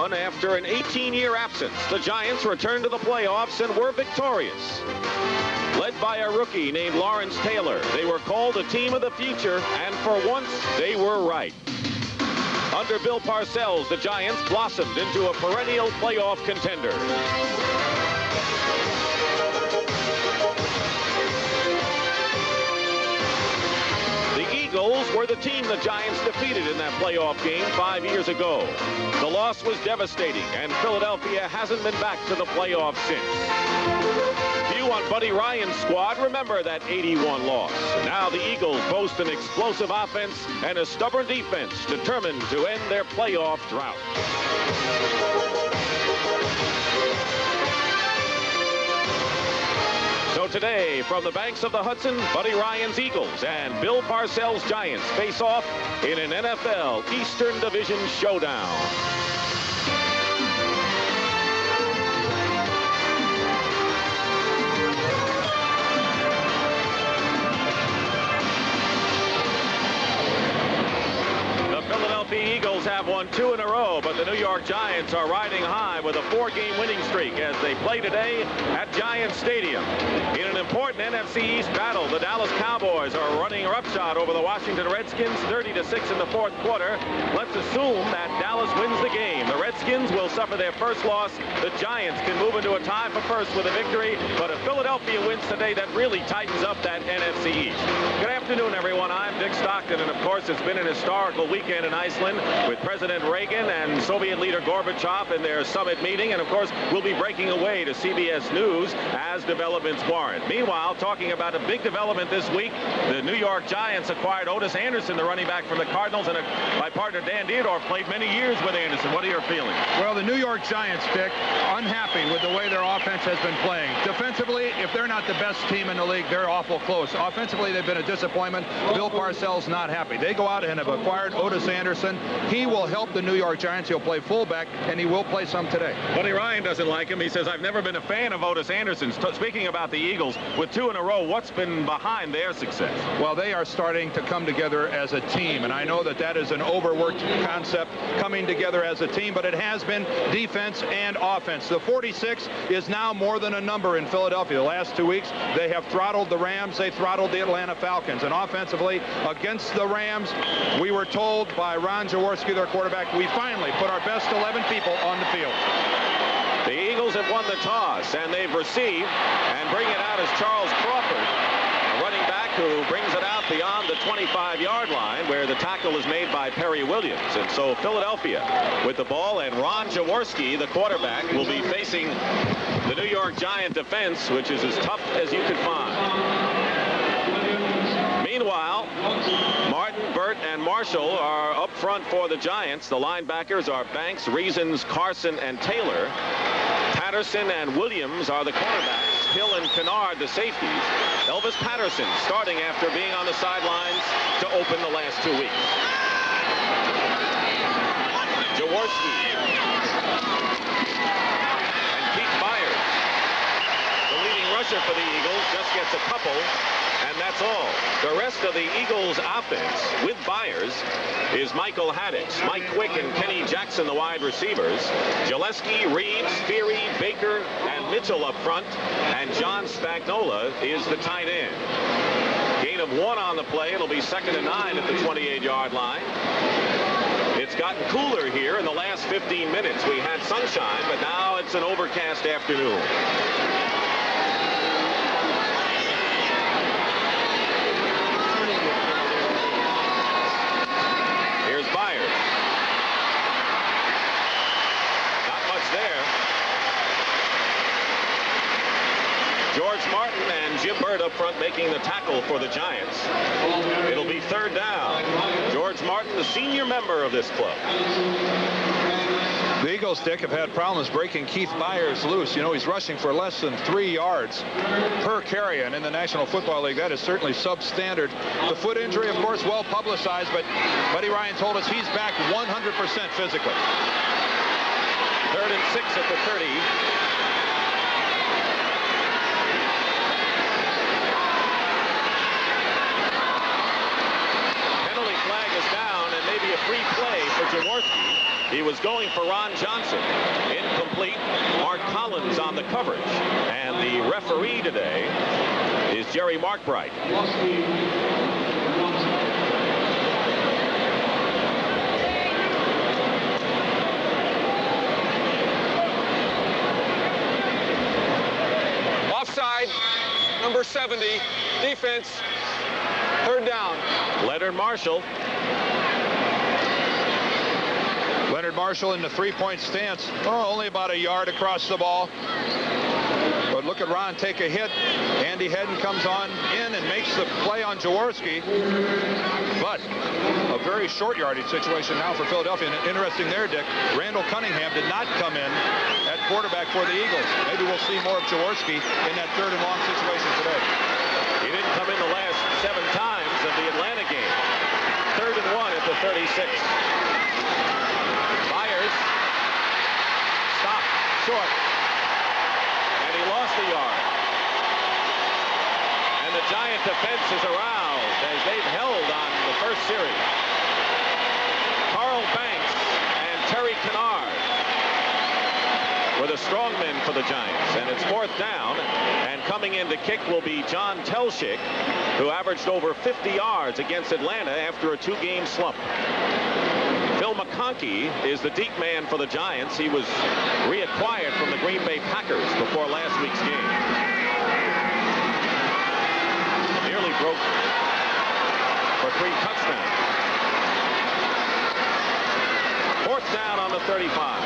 one, after an 18-year absence, the Giants returned to the playoffs and were victorious. Led by a rookie named Lawrence Taylor, they were called a team of the future, and for once, they were right. Under Bill Parcells, the Giants blossomed into a perennial playoff contender. The Eagles were the team the Giants defeated in that playoff game 5 years ago. The loss was devastating, and Philadelphia hasn't been back to the playoffs since. Few on Buddy Ryan's squad remember that 81 loss. Now the Eagles boast an explosive offense and a stubborn defense determined to end their playoff drought. So today, from the banks of the Hudson, Buddy Ryan's Eagles and Bill Parcells' Giants face off in an NFL Eastern Division showdown. Eagles have won 2 in a row, but the New York Giants are riding high with a 4-game winning streak as they play today at Giants Stadium. In an important NFC East battle, the Dallas Cowboys are running roughshod over the Washington Redskins 30-6 in the fourth quarter. Let's assume that Dallas wins the game. The Redskins will suffer their first loss. The Giants can move into a tie for first with a victory, but if Philadelphia wins today, that really tightens up that NFC East. Good afternoon, everyone. I'm Dick Stockton, and of course, it's been an historical weekend in Iceland with President Reagan and Soviet leader Gorbachev in their summit meeting. And of course, we'll be breaking away to CBS News as developments warrant. Meanwhile, talking about a big development this week, the New York Giants acquired Otis Anderson, the running back from the Cardinals, and my partner Dan Dierdorf played many years with Anderson. What are your feelings? Well, the New York Giants, Dick, unhappy with the way their offense has been playing. Defensively, if they're not the best team in the league, they're awful close. Offensively, they've been a disappointment. Bill Parcells not happy. They go out and have acquired Otis Anderson. He will help the New York Giants. He'll play fullback, and he will play some today. Buddy Ryan doesn't like him. He says, I've never been a fan of Otis Anderson. Speaking about the Eagles, with 2 in a row, what's been behind their success? Well, they are starting to come together as a team, and I know that that is an overworked concept, coming together as a team, but it has been defense and offense. The 46 is now more than a number in Philadelphia. The last 2 weeks, they have throttled the Rams. They throttled the Atlanta Falcons. And offensively, against the Rams, we were told by Ron Jaworski, their quarterback, we finally put our best 11 people on the field. The Eagles have won the toss, and they've received, and bring it out as Charles Crawford, a running back who brings it out beyond the 25-yard line, where the tackle is made by Perry Williams. And so Philadelphia with the ball, and Ron Jaworski, the quarterback, will be facing the New York Giant defense, which is as tough as you could find. Meanwhile, Martin, Burt, and Marshall are up front for the Giants. The linebackers are Banks, Reasons, Carson, and Taylor. Patterson and Williams are the cornerbacks. Hill and Kennard the safeties. Elvis Patterson starting after being on the sidelines to open the last 2 weeks. Jaworski and Pete Byers, the leading rusher for the Eagles, just gets a couple. And that's all. The rest of the Eagles' offense, with Byers, is Michael Haddix, Mike Quick, and Kenny Jackson, the wide receivers. Gillespie, Reeves, Feary, Baker, and Mitchell up front. And John Spagnola is the tight end. Gain of 1 on the play. It'll be 2nd and 9 at the 28-yard line. It's gotten cooler here in the last 15 minutes. We had sunshine, but now it's an overcast afternoon. Byers. Not much there. George Martin and Jim Burt up front making the tackle for the Giants. It'll be 3rd down. George Martin, the senior member of this club. The Eagles, Dick, have had problems breaking Keith Byers loose. You know, he's rushing for less than 3 yards per carry, and in the National Football League, that is certainly substandard. The foot injury, of course, well publicized, but Buddy Ryan told us he's back 100% physically. 3rd and 6 at the 30. Penalty flag is down, and maybe a free play for Jaworski. He was going for Ron Johnson. Incomplete. Mark Collins on the coverage. And the referee today is Jerry Markbright. Offside, number 70, defense, 3rd down. Leonard Marshall. Leonard Marshall in the 3-point stance. Oh, only about a yard across the ball. But look at Ron take a hit. Andy Hedden comes on in and makes the play on Jaworski. But a very short yardage situation now for Philadelphia. And interesting there, Dick, Randall Cunningham did not come in at quarterback for the Eagles. Maybe we'll see more of Jaworski in that 3rd and long situation today. He didn't come in the last 7 times of the Atlanta game. 3rd and 1 at the 36. Byers stopped short. And he lost a yard. And the Giant defense is aroused as they've held on the first series. Carl Banks and Terry Kennard were the strong men for the Giants. And it's 4th down. And coming in to kick will be John Telschik, who averaged over 50 yards against Atlanta after a 2-game slump. Phil McConkey is the deep man for the Giants. He was reacquired from the Green Bay Packers before last week's game. Nearly broke for 3 touchdowns. 4th down on the 35.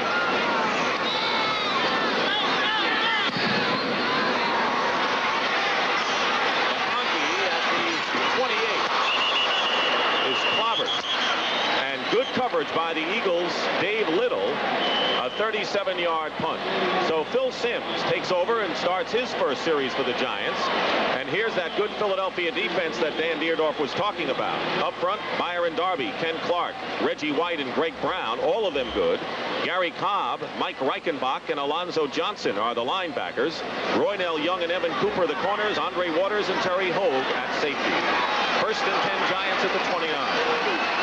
Good coverage by the Eagles' Dave Little, a 37-yard punt. So Phil Simms takes over and starts his first series for the Giants. And here's that good Philadelphia defense that Dan Dierdorf was talking about. Up front, Byron Darby, Ken Clark, Reggie White, and Greg Brown, all of them good. Gary Cobb, Mike Reichenbach, and Alonzo Johnson are the linebackers. Roynell Young and Evan Cooper the corners. Andre Waters and Terry Hogue at safety. 1st and 10 Giants at the 29.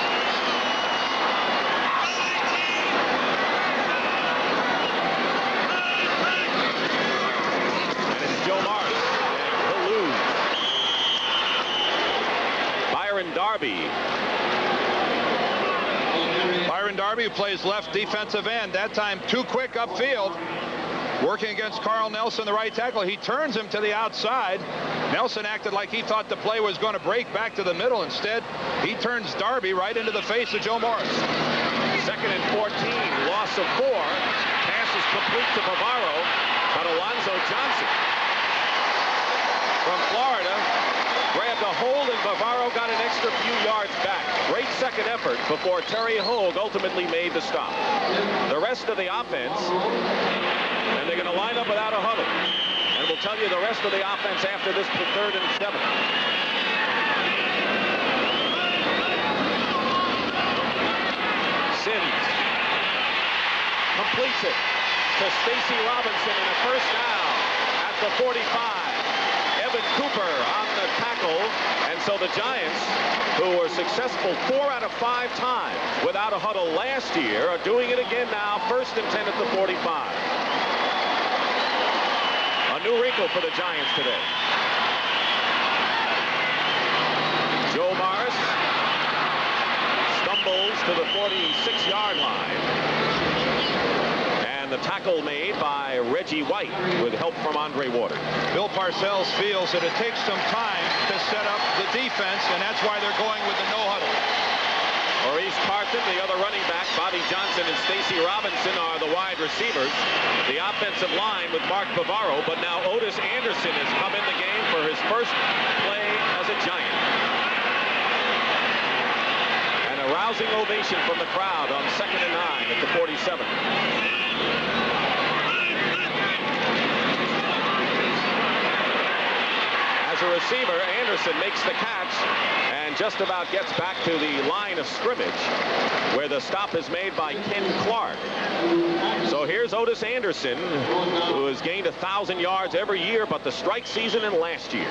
Byron Darby, who plays left defensive end, that time too quick upfield, working against Carl Nelson, the right tackle. He turns him to the outside. Nelson acted like he thought the play was going to break back to the middle. Instead, he turns Darby right into the face of Joe Morris. 2nd and 14, loss of 4. Pass is complete to Bavaro, but Alonzo Johnson from Florida grabbed a hold, and Bavaro got an extra few yards back. Great second effort before Terry Hogue ultimately made the stop. The rest of the offense, and they're going to line up without a huddle. And we'll tell you the rest of the offense after this 3rd and 7. Simms completes it to Stacy Robinson in a 1st down at the 45. Evan Cooper on the tackle, and so the Giants, who were successful 4 out of 5 times without a huddle last year, are doing it again now. 1st and 10 at the 45. A new wrinkle for the Giants today. Joe Morris stumbles to the 46-yard line. The tackle made by Reggie White with help from Andre Waters. Bill Parcells feels that it takes some time to set up the defense, and that's why they're going with the no huddle. Maurice Carthen, the other running back, Bobby Johnson and Stacy Robinson are the wide receivers. The offensive line with Mark Bavaro, but now Otis Anderson has come in the game for his first play as a Giant. And a rousing ovation from the crowd on 2nd and 9 at the 47. As a receiver, Anderson makes the catch and just about gets back to the line of scrimmage where the stop is made by Ken Clark. So here's Otis Anderson, who has gained 1,000 yards every year, but the strike season in last year.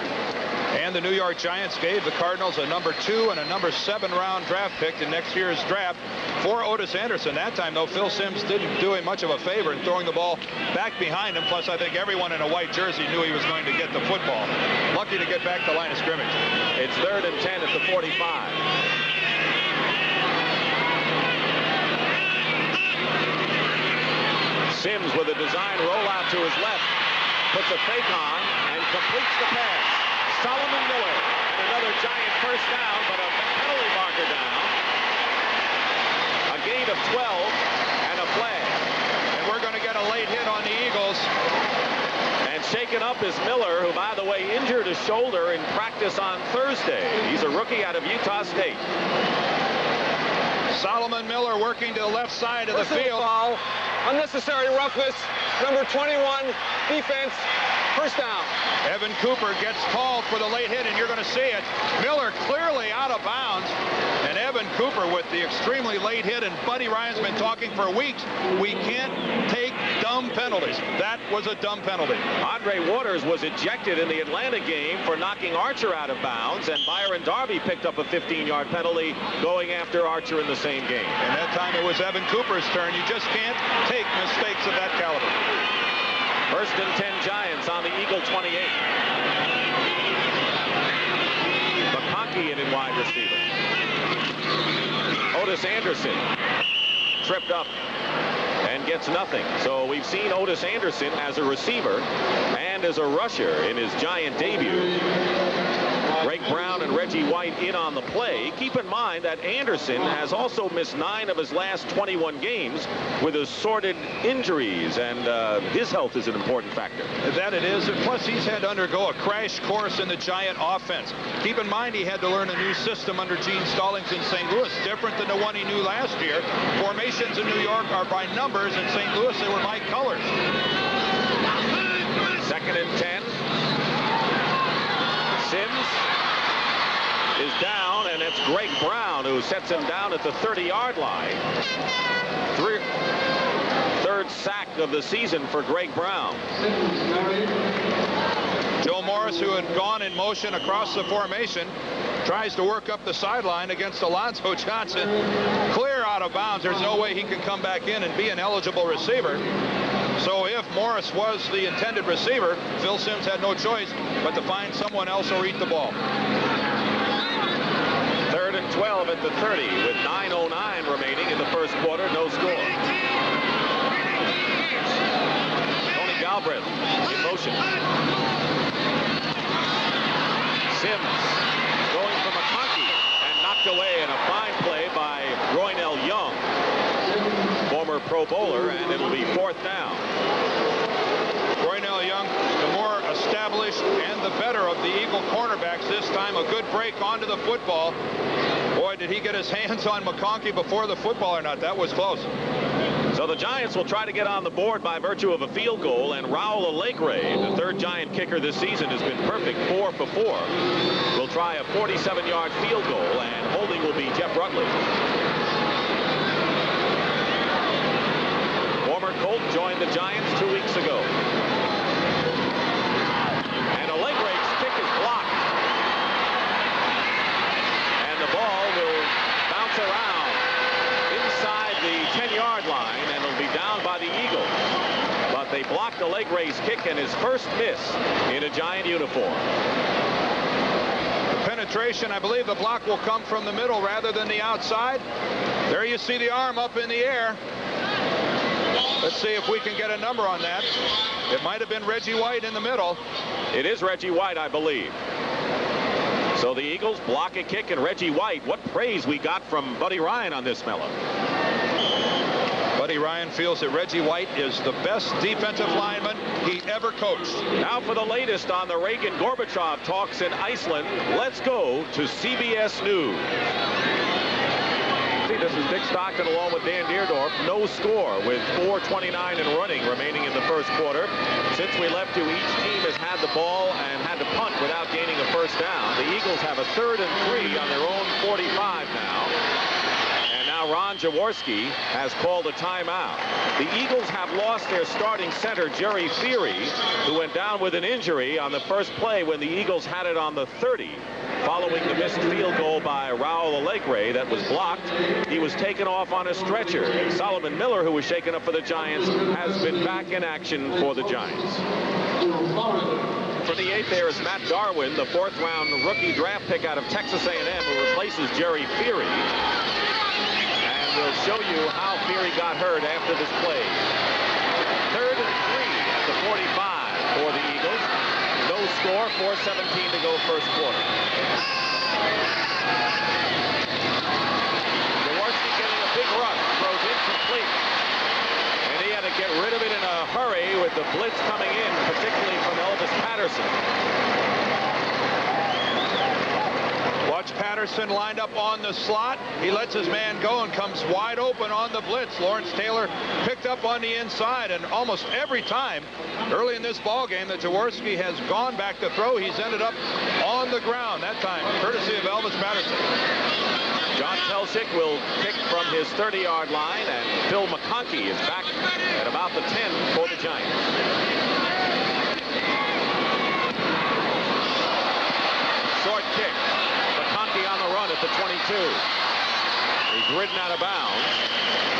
And the New York Giants gave the Cardinals a number 2 and a number 7 round draft pick in next year's draft for Otis Anderson. That time, though, Phil Simms didn't do him much of a favor in throwing the ball back behind him. Plus, I think everyone in a white jersey knew he was going to get the football. Lucky to get back to the line of scrimmage. It's 3rd and 10 at the 45. Simms with a design rollout to his left, puts a fake on and completes the pass. Solomon Miller, and another Giant first down, but a penalty marker down. A gain of 12 and a flag. And we're going to get a late hit on the Eagles. And shaken up is Miller, who, by the way, injured his shoulder in practice on Thursday. He's a rookie out of Utah State. Solomon Miller working to the left side of the field. Foul. Unnecessary roughness. Number 21, defense. First down. Evan Cooper gets called for the late hit, and you're going to see it. Miller clearly out of bounds. And Evan Cooper with the extremely late hit, and Buddy Ryan's been talking for weeks. We can't take dumb penalties. That was a dumb penalty. Andre Waters was ejected in the Atlanta game for knocking Archer out of bounds, and Byron Darby picked up a 15-yard penalty going after Archer in the same game. And that time it was Evan Cooper's turn. You just can't take mistakes of that caliber. 1st and 10 Giants on the Eagle 28. McConkey in wide receiver. Otis Anderson tripped up and gets nothing. So we've seen Otis Anderson as a receiver and as a rusher in his Giant debut. Greg Brown and Reggie White in on the play. Keep in mind that Anderson has also missed 9 of his last 21 games with assorted injuries, and his health is an important factor. That it is, and plus he's had to undergo a crash course in the Giant offense. Keep in mind he had to learn a new system under Gene Stallings in St. Louis, different than the one he knew last year. Formations in New York are by numbers. In St. Louis, they were by colors. 2nd and 10. Simms is down, and it's Greg Brown who sets him down at the 30-yard line. 3rd sack of the season for Greg Brown. Joe Morris, who had gone in motion across the formation, tries to work up the sideline against Alonzo Johnson. Clear out of bounds. There's no way he can come back in and be an eligible receiver. So if Morris was the intended receiver, Phil Simms had no choice but to find someone else or eat the ball. 3rd and 12 at the 30 with 9:09 remaining in the first quarter. No score. Tony Galbraith in motion. Simms going for McConkey and knocked away in a fine play by Roynell Young, former Pro Bowler, and it'll be 4th down. Roynell Young, the more established and the better of the Eagle cornerbacks this time. A good break onto the football. Boy, did he get his hands on McConkey before the football or not. That was close. So the Giants will try to get on the board by virtue of a field goal, and Raul Alegre, the 3rd Giant kicker this season, has been perfect, 4 for 4. Will try a 47-yard field goal, and holding will be Jeff Rutledge. Former Colt joined the Giants 2 weeks ago. And Alegre's kick is blocked. And the ball will bounce around inside the 10-yard line, and it'll be down by the Eagles. But they blocked Alegre's kick and his first miss in a Giant uniform. The penetration, I believe the block will come from the middle rather than the outside. There you see the arm up in the air. Let's see if we can get a number on that. It might have been Reggie White in the middle. It is Reggie White, I believe. So the Eagles block a kick, and Reggie White, what praise we got from Buddy Ryan on this fellow. Buddy Ryan feels that Reggie White is the best defensive lineman he ever coached. Now for the latest on the Reagan-Gorbachev talks in Iceland, let's go to CBS News. This is Dick Stockton along with Dan Deerdorf. No score with 4:29 and running remaining in the first quarter. Since we left you, each team has had the ball and had to punt without gaining a first down. The Eagles have a 3rd and 3 on their own 45 now. And now now Ron Jaworski has called a timeout. The Eagles have lost their starting center, Jerry Feary, who went down with an injury on the first play when the Eagles had it on the 30. Following the missed field goal by Raul Alegre that was blocked, he was taken off on a stretcher. Solomon Miller, who was shaken up for the Giants, has been back in action for the Giants. For the 8th, there is Matt Darwin, the 4th-round rookie draft pick out of Texas A&M, who replaces Jerry Feary. And we'll show you how Feary got hurt after this play. 3rd and 3 at the 45 for the Eagles. No score, 4:17 to go first quarter. Jaworski getting a big rush, throws incomplete. And he had to get rid of it in a hurry with the blitz coming in, particularly from Elvis Patterson. Watch Patterson lined up on the slot. He lets his man go and comes wide open on the blitz. Lawrence Taylor picked up on the inside, and almost every time early in this ball game that Jaworski has gone back to throw, he's ended up on the ground. That time, courtesy of Elvis Patterson. John Pelsick will kick from his 30-yard line, and Phil McConkey is back at about the 10 for the Giants. Short kick. McConkey on the run at the 22. He's ridden out of bounds.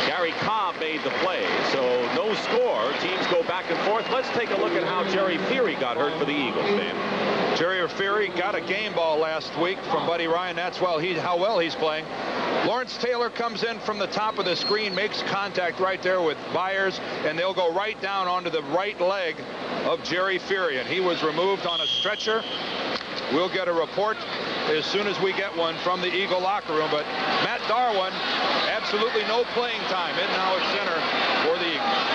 Gary Cobb made the play, so no score. Teams go back and forth. Let's take a look at how Jerry Feary got hurt for the Eagles, Dan. Jerry Feary got a game ball last week from Buddy Ryan. That's how well he's playing. Lawrence Taylor comes in from the top of the screen, makes contact right there with Byers, and they'll go right down onto the right leg of Jerry Feary, and he was removed on a stretcher. We'll get a report as soon as we get one from the Eagle locker room. But Matt Darwin, absolutely no playing time in now at center for the Eagles.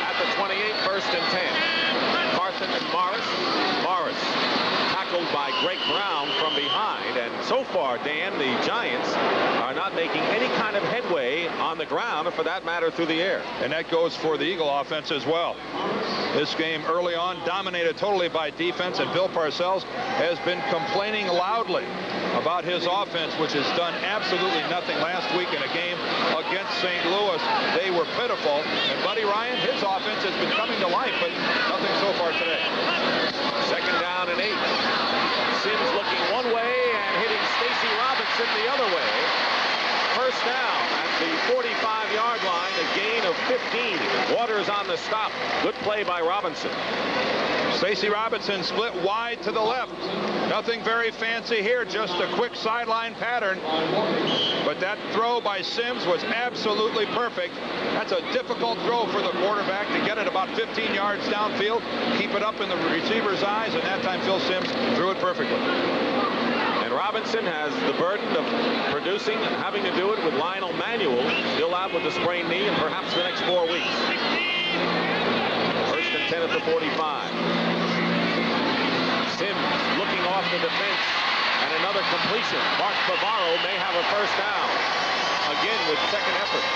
At the 28, 1st and 10. Carson and Morris. Morris tackled by Greg Brown from behind. And so far, Dan, the Giants are not making any kind of headway on the ground, or for that matter, through the air. And that goes for the Eagle offense as well. This game early on dominated totally by defense, and Bill Parcells has been complaining loudly about his offense, which has done absolutely nothing. Last week in a game against St. Louis, they were pitiful, and Buddy Ryan, his offense has been coming to life, but nothing so far today. 2nd down and 8. Sims looking one way and hitting Stacy Robinson the other way. 1st down at the 45-yard line, a gain of 15. Waters on the stop. Good play by Robinson. Stacy Robinson split wide to the left. Nothing very fancy here, just a quick sideline pattern. But that throw by Sims was absolutely perfect. That's a difficult throw for the quarterback to get it about 15 yards downfield, keep it up in the receiver's eyes, and that time Phil Sims threw it perfectly. And Robinson has the burden of producing and having to do it with Lionel Manuel still out with the sprained knee and perhaps the next 4 weeks. 1st and 10 at the 45. Sims looking off the defense, and another completion. Mark Bavaro may have a 1st down. Again with 2nd effort.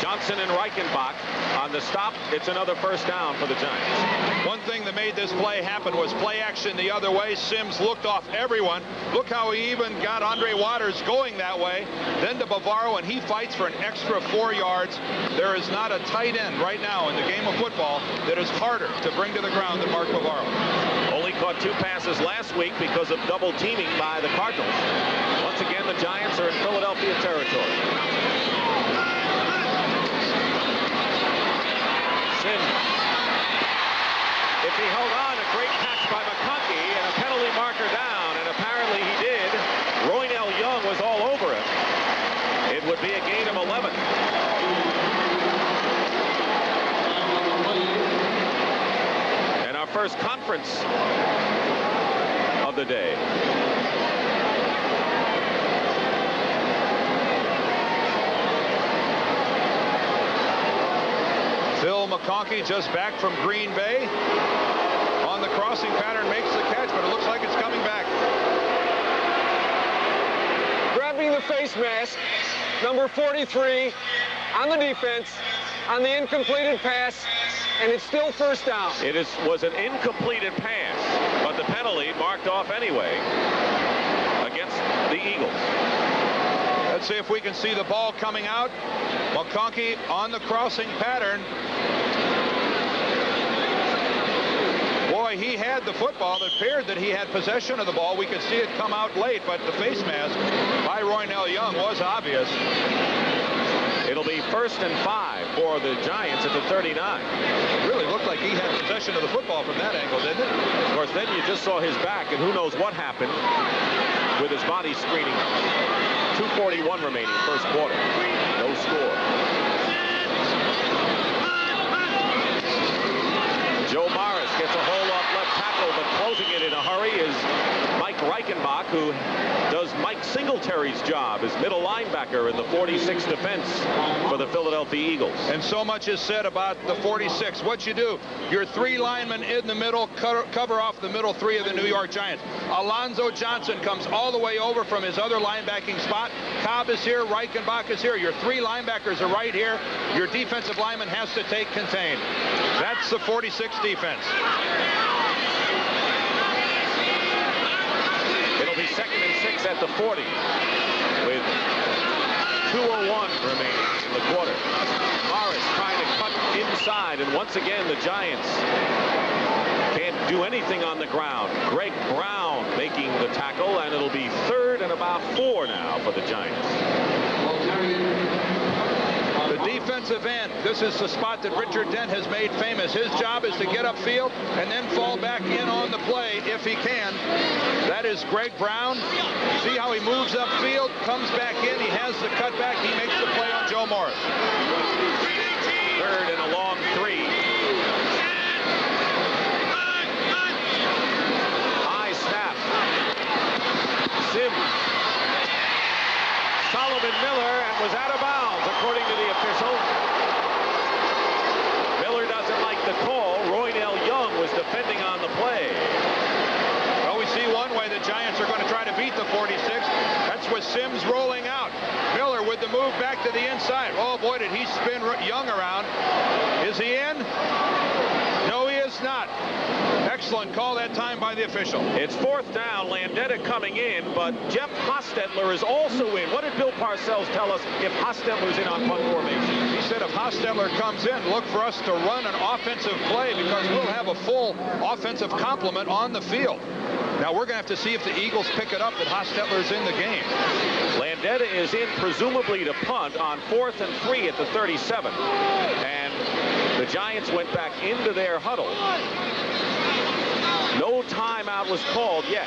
Johnson and Reichenbach on the stop. It's another 1st down for the Giants. One thing that made this play happen was play action the other way. Sims looked off everyone. Look how he even got Andre Waters going that way. Then to Bavaro, and he fights for an extra 4 yards. There is not a tight end right now in the game of football that is harder to bring to the ground than Mark Bavaro. Only caught 2 passes last week because of double teaming by the Cardinals. Once again, the Giants are in Philadelphia territory. Sims. If he held on, a great catch by McConkey and a penalty marker down, and apparently he did. Roynell Young was all over it. It would be a gain of 11. And our first conference of the day. Phil McConkey just back from Green Bay. On the crossing pattern, makes the catch, but it looks like it's coming back. Grabbing the face mask, number 43 on the defense, on the incompleted pass, and it's still 1st down. It was an incompleted pass, but the penalty marked off anyway against the Eagles. Let's see if we can see the ball coming out. McConkey on the crossing pattern. Boy, he had the football. It appeared that he had possession of the ball. We could see it come out late, but the face mask by Roynell Young was obvious. It'll be 1st and 5 for the Giants at the 39. It really looked like he had possession of the football from that angle, didn't it? Of course, then you just saw his back, and who knows what happened with his body screening. 2:41 remaining, first quarter. No score. Joe Morris gets a hole off left tackle, but closing it in a hurry is Mike Reichenbach, who does Mike Singletary's job as middle linebacker in the 46 defense for the Philadelphia Eagles. And so much is said about the 46. What you do, your 3 linemen in the middle, cover off the middle 3 of the New York Giants. Alonzo Johnson comes all the way over from his other linebacking spot. Cobb is here, Reichenbach is here. Your 3 linebackers are right here. Your defensive lineman has to take contain. That's the 46 defense. It'll be 2nd and 6 at the 40 with 2:01 remaining in the quarter. Morris trying to cut inside, and once again the Giants can't do anything on the ground. Greg Brown making the tackle, and it'll be 3rd and about 4 now for the Giants. The defensive end, this is the spot that Richard Dent has made famous. His job is to get upfield and then fall back in on the play if he can. That is Greg Brown. See how he moves upfield, comes back in, he has the cutback, he makes the play on Joe Morris. 3rd and a long 3. High snap. Sims. Solomon Miller, and was out of bounds, according to the official. Miller doesn't like the call. Roynell Young was defending on the play. Well, we see one way the Giants are going to try to beat the 46. That's with Sims rolling out. Miller with the move back to the inside. Oh, boy, did he spin Young around. Is he in? No, he is not. Excellent call that time by the official. It's 4th down. Landeta coming in, but Jeff Hostetler is also in. What did Bill Parcells tell us if Hostetler's in on punt formation? He said if Hostetler comes in, look for us to run an offensive play because we'll have a full offensive complement on the field. Now we're going to have to see if the Eagles pick it up that Hostetler's in the game. Landeta is in presumably to punt on 4th and 3 at the 37. And the Giants went back into their huddle. No timeout was called yet.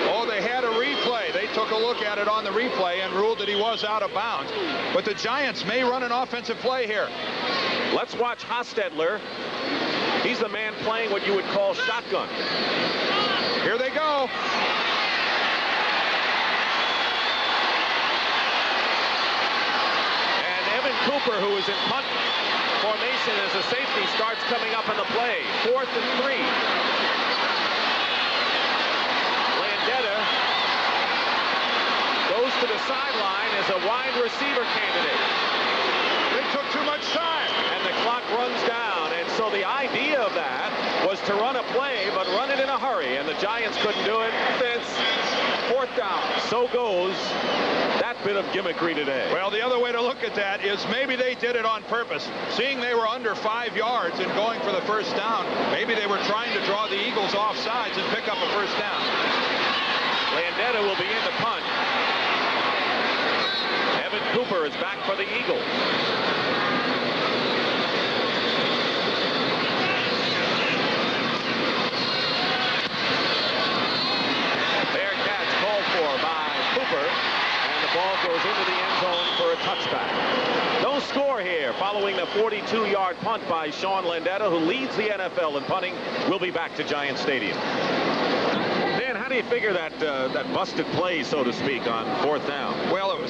Oh, they had a replay. They took a look at it on the replay and ruled that he was out of bounds. But the Giants may run an offensive play here. Let's watch Hostetler. He's the man playing what you would call shotgun. Here they go. And Evan Cooper, who is in punt formation as a safety, starts coming up in the play. 4th and 3. Landeta goes to the sideline as a wide receiver candidate. They took too much time. And the clock runs down. And so the idea of that was to run a play, but run it in a hurry. And the Giants couldn't do it. It's 4th down. So goes that bit of gimmickry today. Well, the other way to look at that is maybe they did it on purpose. Seeing they were under 5 yards and going for the 1st down, maybe they were trying to draw the Eagles off sides and pick up a 1st down. Landeta will be in the punt. Evan Cooper is back for the Eagles. Bearcats called for by Cooper, and the ball goes into the end zone for a touchback. No score here following the 42-yard punt by Sean Landeta, who leads the NFL in punting. We'll be back to Giant Stadium. Dan, how do you figure that busted play, so to speak, on 4th down? Well, it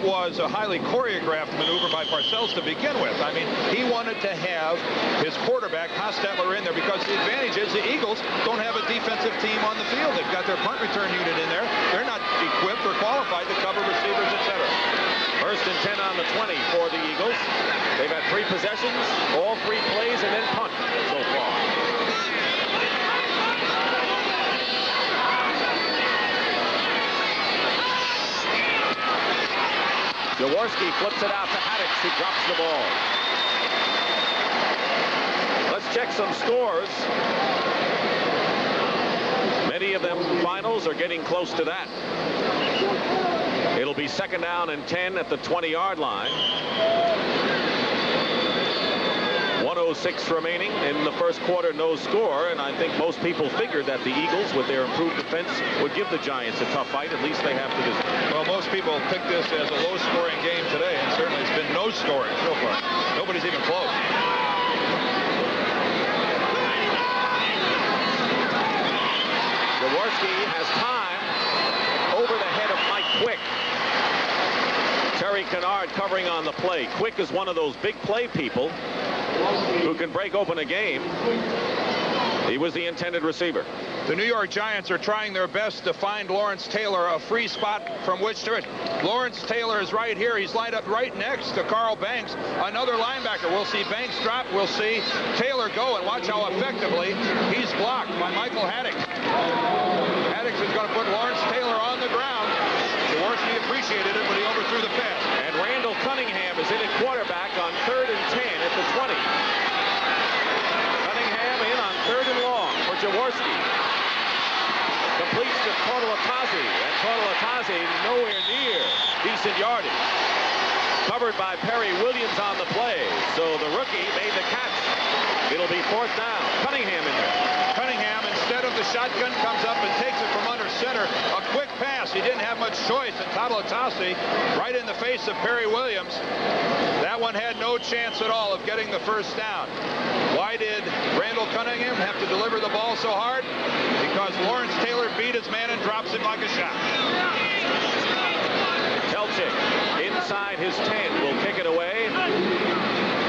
was a highly choreographed maneuver by Parcells to begin with. I mean, he wanted to have his quarterback, Hostetler, in there because the advantage is the Eagles don't have a defensive team on the field. They've got their punt return unit in there. They're not equipped or qualified to cover receivers, etc. 1st and 10 on the 20 for the Eagles. They've had 3 possessions, all 3 plays, and then punt so far. Jaworski flips it out to Haddix, who drops the ball. Let's check some scores. Many of them finals are getting close to that. It'll be 2nd down and 10 at the 20-yard line. 1:06 remaining in the first quarter, no score, and I think most people figured that the Eagles, with their improved defense, would give the Giants a tough fight. At least they have to visit. Well, most people pick this as a low-scoring game today, and certainly it's been no scoring so far. Nobody's even close. Jaworski has time over the head of Mike Quick. Terry Kennard covering on the play. Quick is one of those big play people who can break open a game. He was the intended receiver. The New York Giants are trying their best to find Lawrence Taylor a free spot from which to. Lawrence Taylor is right here. He's lined up right next to Carl Banks, another linebacker. We'll see Banks drop. We'll see Taylor go, and watch how effectively he's blocked by Michael Haddix. Haddix is going to put Lawrence Taylor on the ground. Jaworski appreciated it, but he overthrew the pass. And Randall Cunningham is in at quarterback on 3rd and 10 at the 20. Cunningham in on 3rd and long for Jaworski. Completes to Totalatazi, and Totalatazi nowhere near decent yardage. Covered by Perry Williams on the play, so the rookie made the catch. It'll be 4th down. Cunningham in there. Cunningham, instead of the shotgun, comes up and takes it from under center. A quick pass. He didn't have much choice, and Totalatazi right in the face of Perry Williams. That one had no chance at all of getting the 1st down. Why did Randall Cunningham have to deliver the ball so hard? Because Lawrence Taylor beat his man and drops it like a shot. Telchik inside his 10 will kick it away.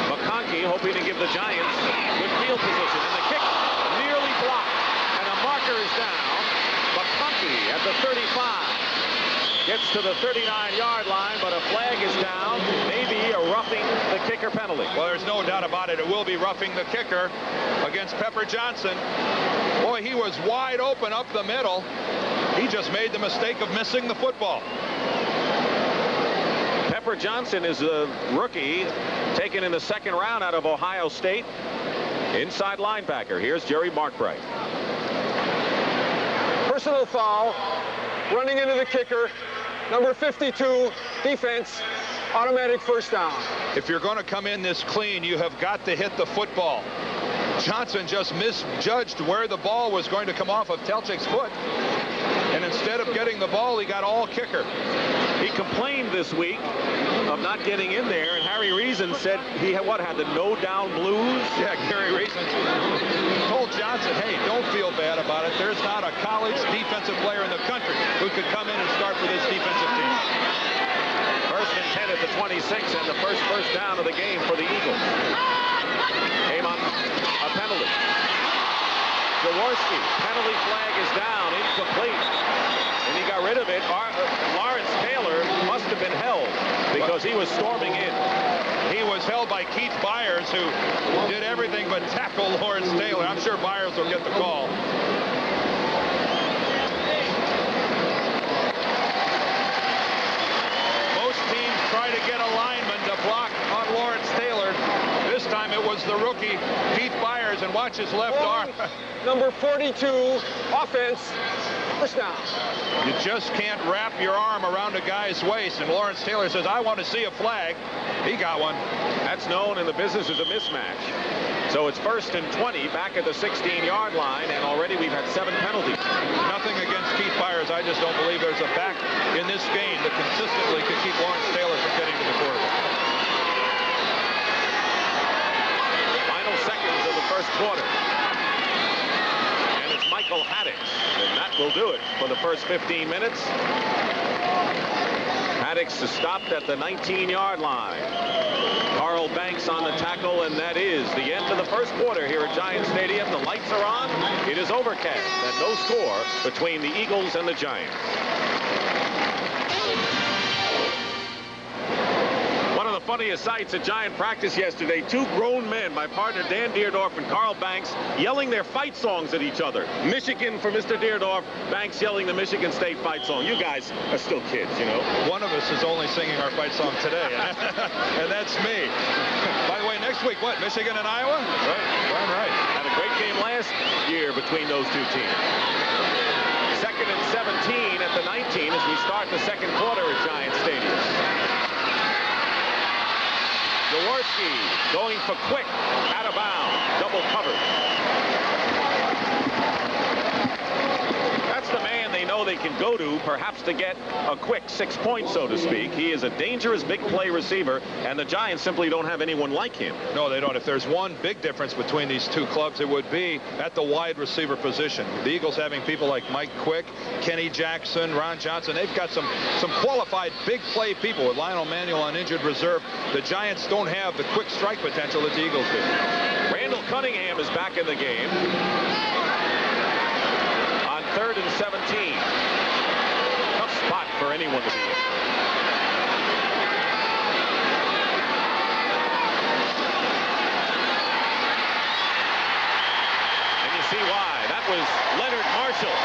McConkey hoping to give the Giants good field position, and the kick nearly blocked, and a marker is down. McConkey at the 35 gets to the 39-yard line, but a flag is down. Maybe a roughing the kicker penalty. Well, there's no doubt about it. It will be roughing the kicker against Pepper Johnson. Boy, he was wide open up the middle. He just made the mistake of missing the football. Pepper Johnson is a rookie taken in the 2nd round out of Ohio State. Inside linebacker. Here's Jerry Markbright. Personal foul. Running into the kicker. Number 52, defense. Automatic 1st down. If you're going to come in this clean, you have got to hit the football. Johnson just misjudged where the ball was going to come off of Telchik's foot. And instead of getting the ball, he got all kicker. He complained this week of not getting in there, and Harry Reason said he had the no-down blues? Yeah, Gary Reason told Johnson, hey, don't feel bad about it. There's not a college defensive player in the country who could come in and start for this defensive team. 1st and 10 at the 26, and the first down of the game for the Eagles. Came on a penalty. Jaworski, penalty flag is down, incomplete. And he got rid of it. Lawrence Taylor must have been held because he was storming in. He was held by Keith Byers, who did everything but tackle Lawrence Taylor. I'm sure Byers will get the call. Most teams try to get a lineman to block on Lawrence Taylor. This time it was the rookie, Keith Byers, and watch his left arm. Number 42, offense. 1st down. You just can't wrap your arm around a guy's waist, and Lawrence Taylor says, I want to see a flag. He got one. That's known in the business as a mismatch. So it's 1st and 20 back at the 16-yard line, and already we've had 7 penalties. Nothing against Keith Byers. I just don't believe there's a back in this game that consistently could keep Lawrence Taylor from getting to the quarterback. Final seconds of the first quarter. And it's Michael Haddix, and that will do it for the first 15 minutes. Haddix is stopped at the 19-yard line. Carl Banks on the tackle, and that is the end of the first quarter here at Giant Stadium. The lights are on. It is overcast, and no score between the Eagles and the Giants. One of the funniest sights at Giant practice yesterday. Two grown men, my partner Dan Deerdorf and Carl Banks, yelling their fight songs at each other. Michigan for Mr. Deerdorf, Banks yelling the Michigan State fight song. You guys are still kids, you know. One of us is only singing our fight song today, and that's me. By the way, next week, what, Michigan and Iowa? Right, darn right. Had a great game last year between those two teams. 2nd and 17 at the 19 as we start the second quarter at Giant Stadium. Jaworski going for Quick, out of bounds, double covered. That's the man they know they can go to, perhaps to get a quick 6 points, so to speak. He is a dangerous big play receiver, and the Giants simply don't have anyone like him. No, they don't. If there's one big difference between these two clubs, it would be at the wide receiver position. The Eagles having people like Mike Quick, Kenny Jackson, Ron Johnson. They've got some qualified big play people with Lionel Manuel on injured reserve. The Giants don't have the quick strike potential that the Eagles do. Randall Cunningham is back in the game. 3rd and 17. Tough spot for anyone to be in. And you see why. That was Leonard Marshall.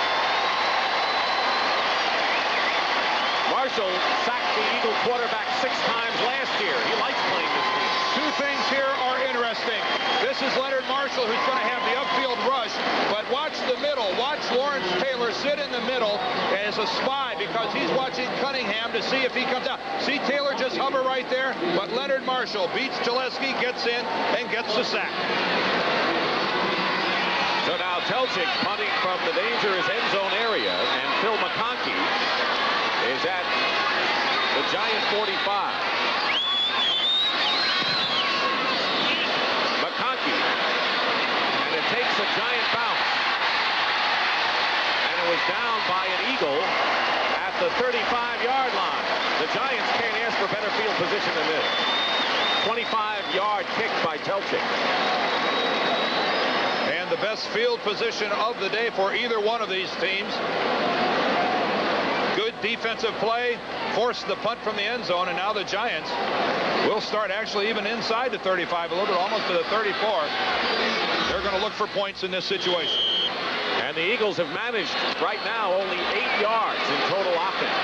Marshall sacked the Eagle quarterback 6 times last year. He likes playing this game. Two things here are interesting. This is Leonard Marshall, who's going to have the upfield rush, but watch the middle. Watch Lawrence Taylor sit in the middle as a spy because he's watching Cunningham to see if he comes out. See Taylor just hover right there, but Leonard Marshall beats Gillespie, gets in, and gets the sack. So now Telchik punting from the dangerous end zone area, and Phil McConkey is at the Giant 45. McConkey, and it takes a Giant bounce. And it was down by an Eagle at the 35-yard line. The Giants can't ask for better field position than this. 25-yard kick by Telchik. And the best field position of the day for either one of these teams. Good defensive play, forced the punt from the end zone, and now the Giants will start actually even inside the 35 a little bit, almost to the 34. They're going to look for points in this situation. And the Eagles have managed right now only 8 yards in total offense.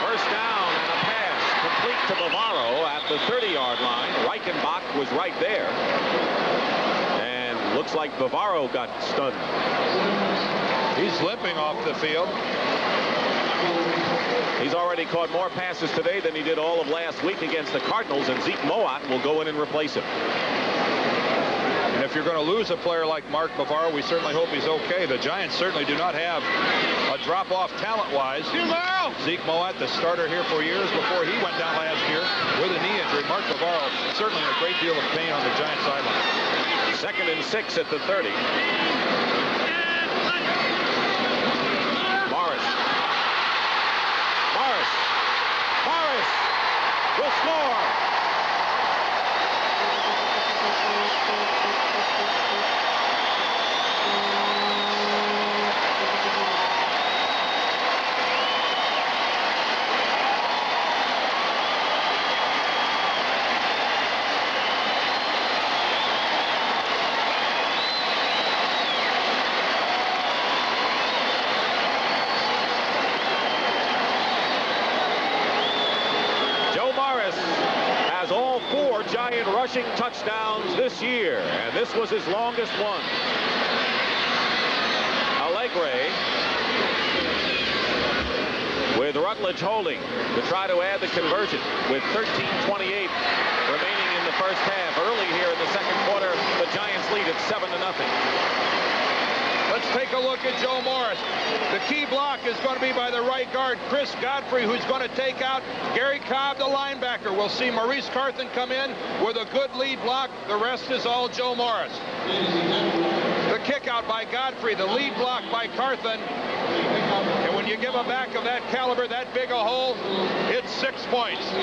First down and a pass complete to Bavaro at the 30-yard line. Reichenbach was right there. And looks like Bavaro got stunned. He's limping off the field. He's already caught more passes today than he did all of last week against the Cardinals, and Zeke Moat will go in and replace him. And if you're going to lose a player like Mark Bavaro, we certainly hope he's okay. The Giants certainly do not have a drop-off talent-wise. Zeke Moat, the starter here for years before he went down last year with a knee injury. Mark Bavaro certainly in a great deal of pain on the Giants sideline. 2nd and 6 at the 30. Morris will score. Giant rushing touchdowns this year, and this was his longest one. Allegre with Rutledge holding to try to add the conversion with 13:28 remaining in the first half. Early here in the second quarter, the Giants lead at 7-0. Let's take a look at Joe Morris. The key block is going to be by the right guard, Chris Godfrey, who's going to take out Gary Cobb, the linebacker. We'll see Maurice Carthen come in with a good lead block. The rest is all Joe Morris. The kick out by Godfrey, the lead block by Carthen. And when you give a back of that caliber, that big a hole, it's 6 points.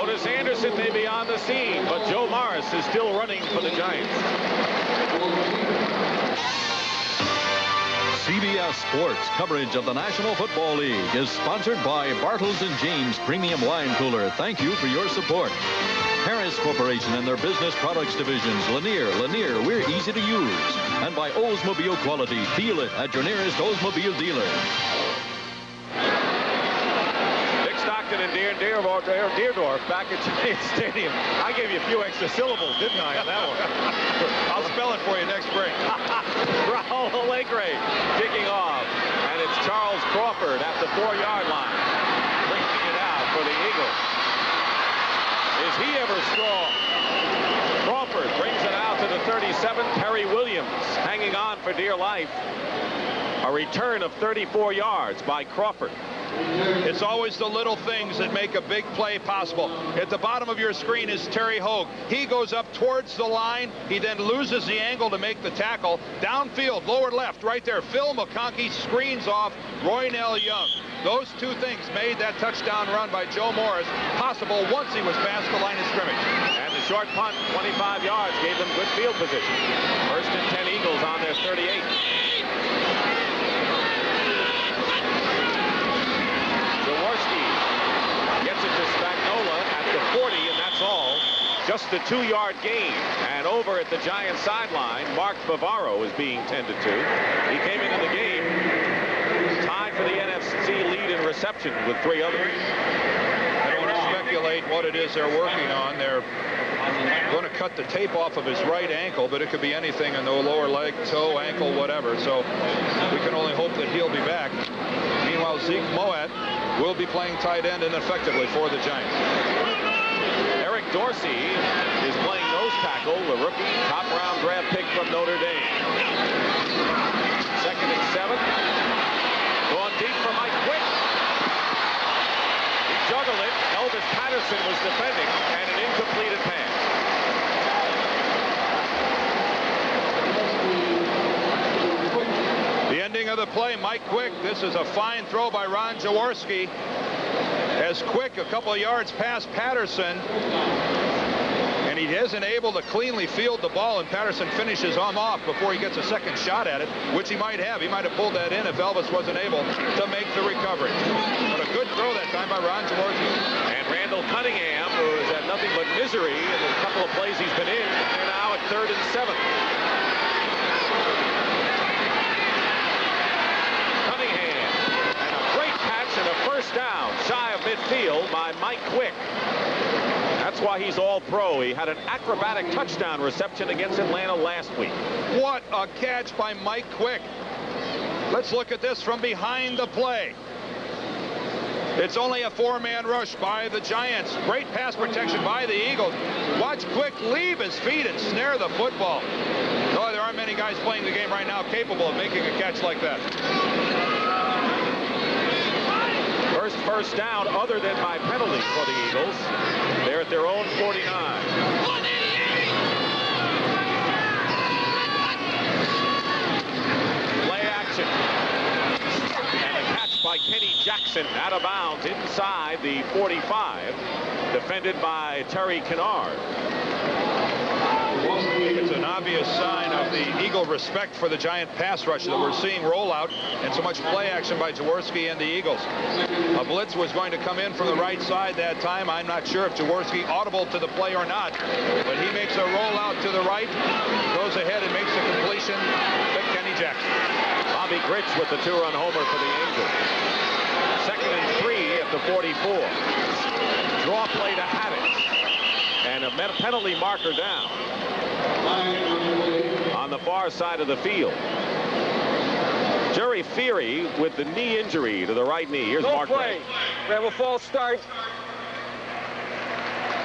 Otis Anderson may be on the Morris is still running for the Giants. CBS Sports coverage of the National Football League is sponsored by Bartles and James Premium Wine Cooler. Thank you for your support. Harris Corporation and their business products divisions. Lanier, we're easy to use. And by Oldsmobile Quality. Feel it at your nearest Oldsmobile dealer. Dick Stockton and Deerdorf back at Giants Stadium. I gave you a few extra syllables, didn't I, on that one? I'll spell it for you next break. Raul Alegre kicking off. And it's Charles Crawford at the 4-yard line. Bringing it out for the Eagles. Is he ever strong? Crawford brings it out to the 37. Terry Williams hanging on for dear life. A return of 34 yards by Crawford. It's always the little things that make a big play possible. At the bottom of your screen is Terry Hogue. He goes up towards the line. He then loses the angle to make the tackle. Downfield, lower left, right there. Phil McConkey screens off Roynell Young. Those two things made that touchdown run by Joe Morris possible once he was past the line of scrimmage. And the short punt, 25 yards, gave them good field position. First and 10 Eagles on their 38. Jaworski gets it to Spagnola at the 40, and that's all. Just a 2-yard gain. And over at the Giants sideline, Mark Bavaro is being tended to. He came into the game tied for the NFC lead in reception with 3 others. I don't want to speculate what it is they're working on. They're going to cut the tape off of his right ankle, but it could be anything in the lower leg, toe, ankle, whatever. So we can only hope that he'll be back. Meanwhile, Zeke Moat will be playing tight end ineffectively for the Giants. Eric Dorsey is playing nose tackle, the rookie top-round draft pick from Notre Dame. 2nd and 7. Going deep for Mike Quick. He juggled it. Elvis Patterson was defending, and an incompleted pass. The ending of the play, Mike Quick. This is a fine throw by Ron Jaworski. As Quick a couple of yards past Patterson, and he isn't able to cleanly field the ball, and Patterson finishes him off before he gets a second shot at it, which he might have. He might have pulled that in if Elvis wasn't able to make the recovery. But a good throw that time by Ron Jaworski. And Randall Cunningham, who has had nothing but misery in the couple of plays he's been in, they're now at 3rd and 7. Cunningham, and a great catch and a first down shy of midfield by Mike Quick. That's why he's all-pro. He had an acrobatic touchdown reception against Atlanta last week. What a catch by Mike Quick. Let's look at this from behind the play. It's only a 4-man rush by the Giants. Great pass protection by the Eagles. Watch Quick leave his feet and snare the football. No, there aren't many guys playing the game right now capable of making a catch like that. First down other than by penalty for the Eagles. They're at their own 49. Play action. And a catch by Kenny Jackson out of bounds inside the 45. Defended by Terry Kennard. It's an obvious sign of the Eagle respect for the Giant pass rush that we're seeing roll out, and so much play action by Jaworski and the Eagles. A blitz was going to come in from the right side that time. I'm not sure if Jaworski audible to the play or not, but he makes a rollout to the right, goes ahead and makes the completion to Kenny Jackson. Bobby Grich with the 2-run homer for the Angels. 2nd and 3 at the 44. Draw play to Haddix. And a penalty marker down on the far side of the field. Jerry Feary with the knee injury to the right knee. Here's Mark play. We have a false start.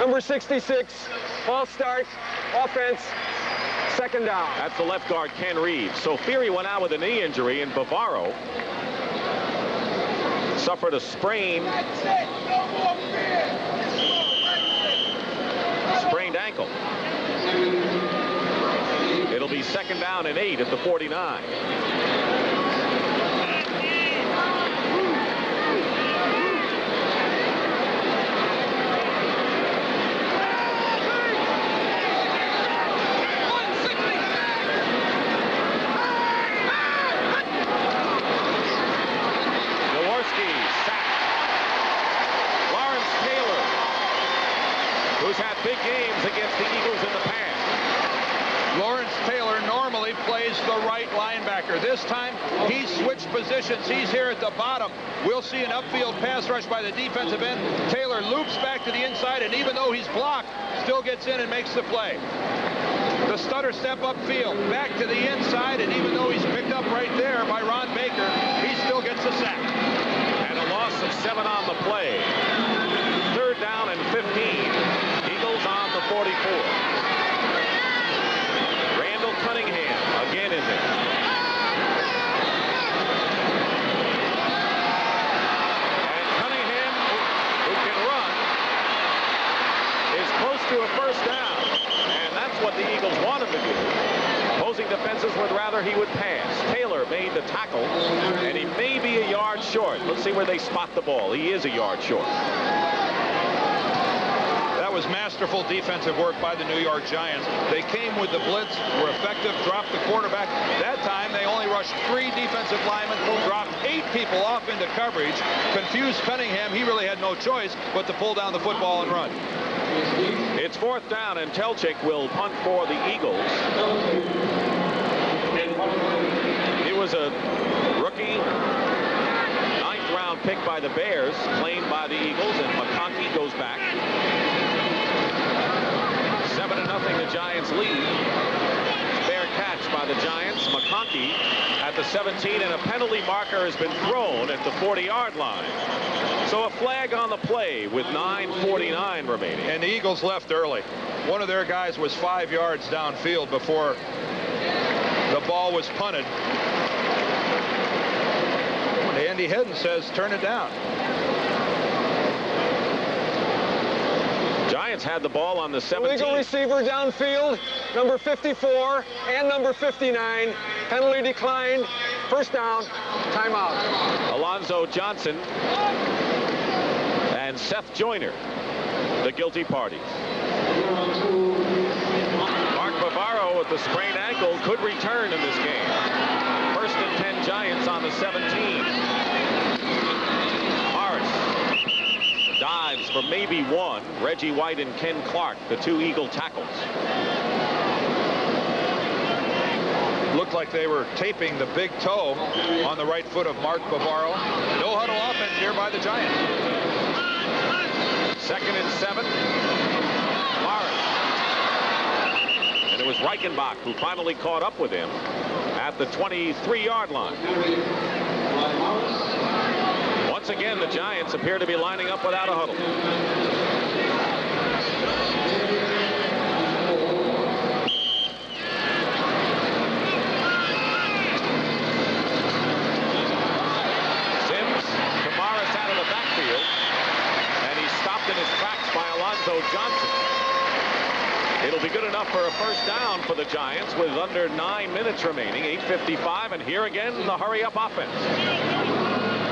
Number 66, false start, offense, 2nd down. That's the left guard, Ken Reeves. So Feary went out with a knee injury, and Bavaro suffered a sprained ankle. It'll be 2nd down and 8 at the 49. is the right linebacker. This time, he switched positions. He's here at the bottom. We'll see an upfield pass rush by the defensive end. Taylor loops back to the inside, and even though he's blocked, still gets in and makes the play. The stutter step upfield, back to the inside, and even though he's picked up right there by Ron Baker, he still gets a sack. And a loss of 7 on the play. 3rd down and 15. Eagles on the 44. Randall Cunningham again in there. And Cunningham, who can run, is close to a 1st down. And that's what the Eagles wanted to do. Opposing defenses would rather he would pass. Taylor made the tackle, and he may be a yard short. Let's see where they spot the ball. He is a yard short. That was masterful defensive work by the New York Giants. They came with the blitz, were effective, dropped the quarterback. That time, they only rushed 3 defensive linemen, dropped 8 people off into coverage, confused Cunningham. He really had no choice but to pull down the football and run. It's 4th down, and Telchik will punt for the Eagles. He was a rookie, 9th-round pick by the Bears, claimed by the Eagles, and McConkey goes back. 7-0, the Giants lead. Fair catch by the Giants. McConkey at the 17, and a penalty marker has been thrown at the 40-yard line. So a flag on the play with 9:49 remaining. And the Eagles left early. One of their guys was 5 yards downfield before the ball was punted. And Andy Hedden says, turn it down. Giants had the ball on the 17. Illegal receiver downfield, number 54 and number 59. Penalty declined. 1st down. Timeout. Alonzo Johnson and Seth Joyner, the guilty parties. Mark Bavaro with the sprained ankle could return in this game. 1st and 10 Giants on the 17. Morris dives for maybe 1. Reggie White and Ken Clark, the 2 Eagle tackles. Looked like they were taping the big toe on the right foot of Mark Bavaro. No huddle offense here by the Giants. 2nd and 7. Morris. And it was Reichenbach who finally caught up with him at the 23-yard line. Once again, the Giants appear to be lining up without a huddle. In his tracks by Alonzo Johnson. It'll be good enough for a 1st down for the Giants with under 9 minutes remaining. 8:55, and here again the hurry-up offense.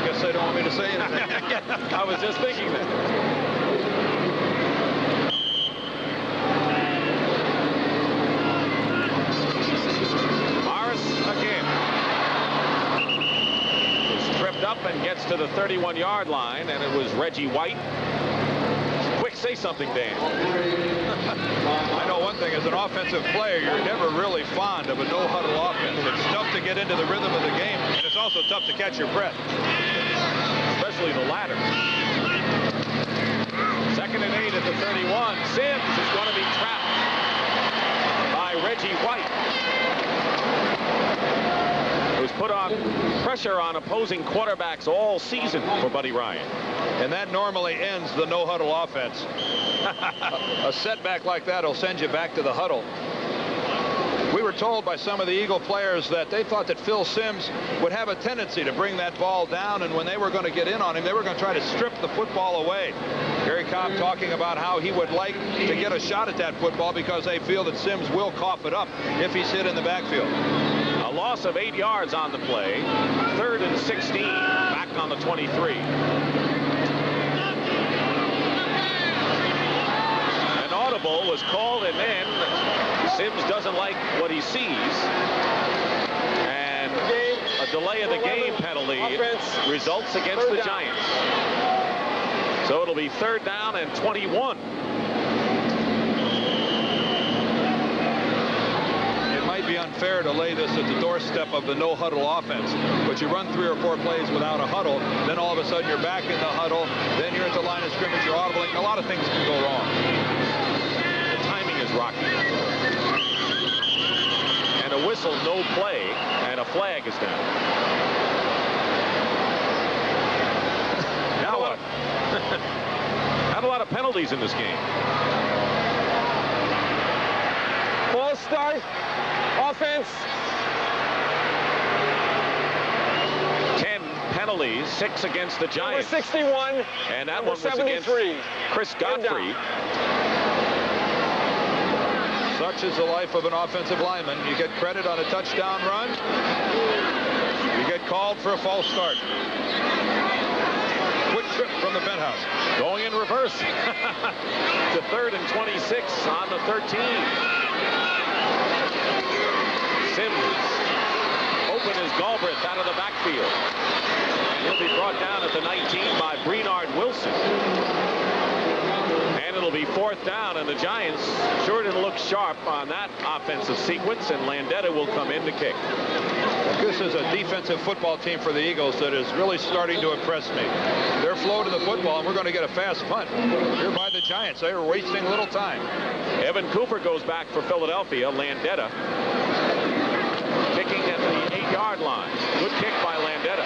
Guess they don't want me to say anything. I was just thinking that. Morris again. Is tripped up and gets to the 31-yard line, and it was Reggie White. Say something, Dan. I know one thing, as an offensive player, you're never really fond of a no-huddle offense. It's tough to get into the rhythm of the game, and it's also tough to catch your breath. Especially the latter. 2nd and 8 at the 31. Sims is going to be trapped by Reggie White, who's put on pressure on opposing quarterbacks all season for Buddy Ryan. And that normally ends the no-huddle offense. A setback like that will send you back to the huddle. We were told by some of the Eagle players that they thought that Phil Simms would have a tendency to bring that ball down, and when they were going to get in on him, they were going to try to strip the football away. Gary Cobb talking about how he would like to get a shot at that football because they feel that Simms will cough it up if he's hit in the backfield. A loss of 8 yards on the play. 3rd and 16, back on the 23. Audible was called, and then Simms doesn't like what he sees, and a delay of the game penalty results against the Giants. So it'll be 3rd down and 21. It might be on unfair to lay this at the doorstep of the no-huddle offense. But you run 3 or 4 plays without a huddle, then all of a sudden you're back in the huddle, then you're at the line of scrimmage, you're audibling. A lot of things can go wrong. The timing is rocky. And a whistle, no play, and a flag is down. Now what? Not a lot of penalties in this game. False start. Offense. 10 penalties, 6 against the Number Giants. 61. And that number one was 73. against Chris Godfrey. Such is the life of an offensive lineman. You get credit on a touchdown run. You get called for a false start. Quick trip from the penthouse. Going in reverse to 3rd and 26 on the 13. Sims open is Galbraith out of the backfield. And he'll be brought down at the 19 by Brenard Wilson. And it'll be 4th down, and the Giants sure didn't look sharp on that offensive sequence, and Landeta will come in to kick. This is a defensive football team for the Eagles that is really starting to impress me. Their flow to the football, and we're going to get a fast punt here by the Giants. They are wasting little time. Evan Cooper goes back for Philadelphia. Landeta kicking at the 8-yard line. Good kick by Landeta.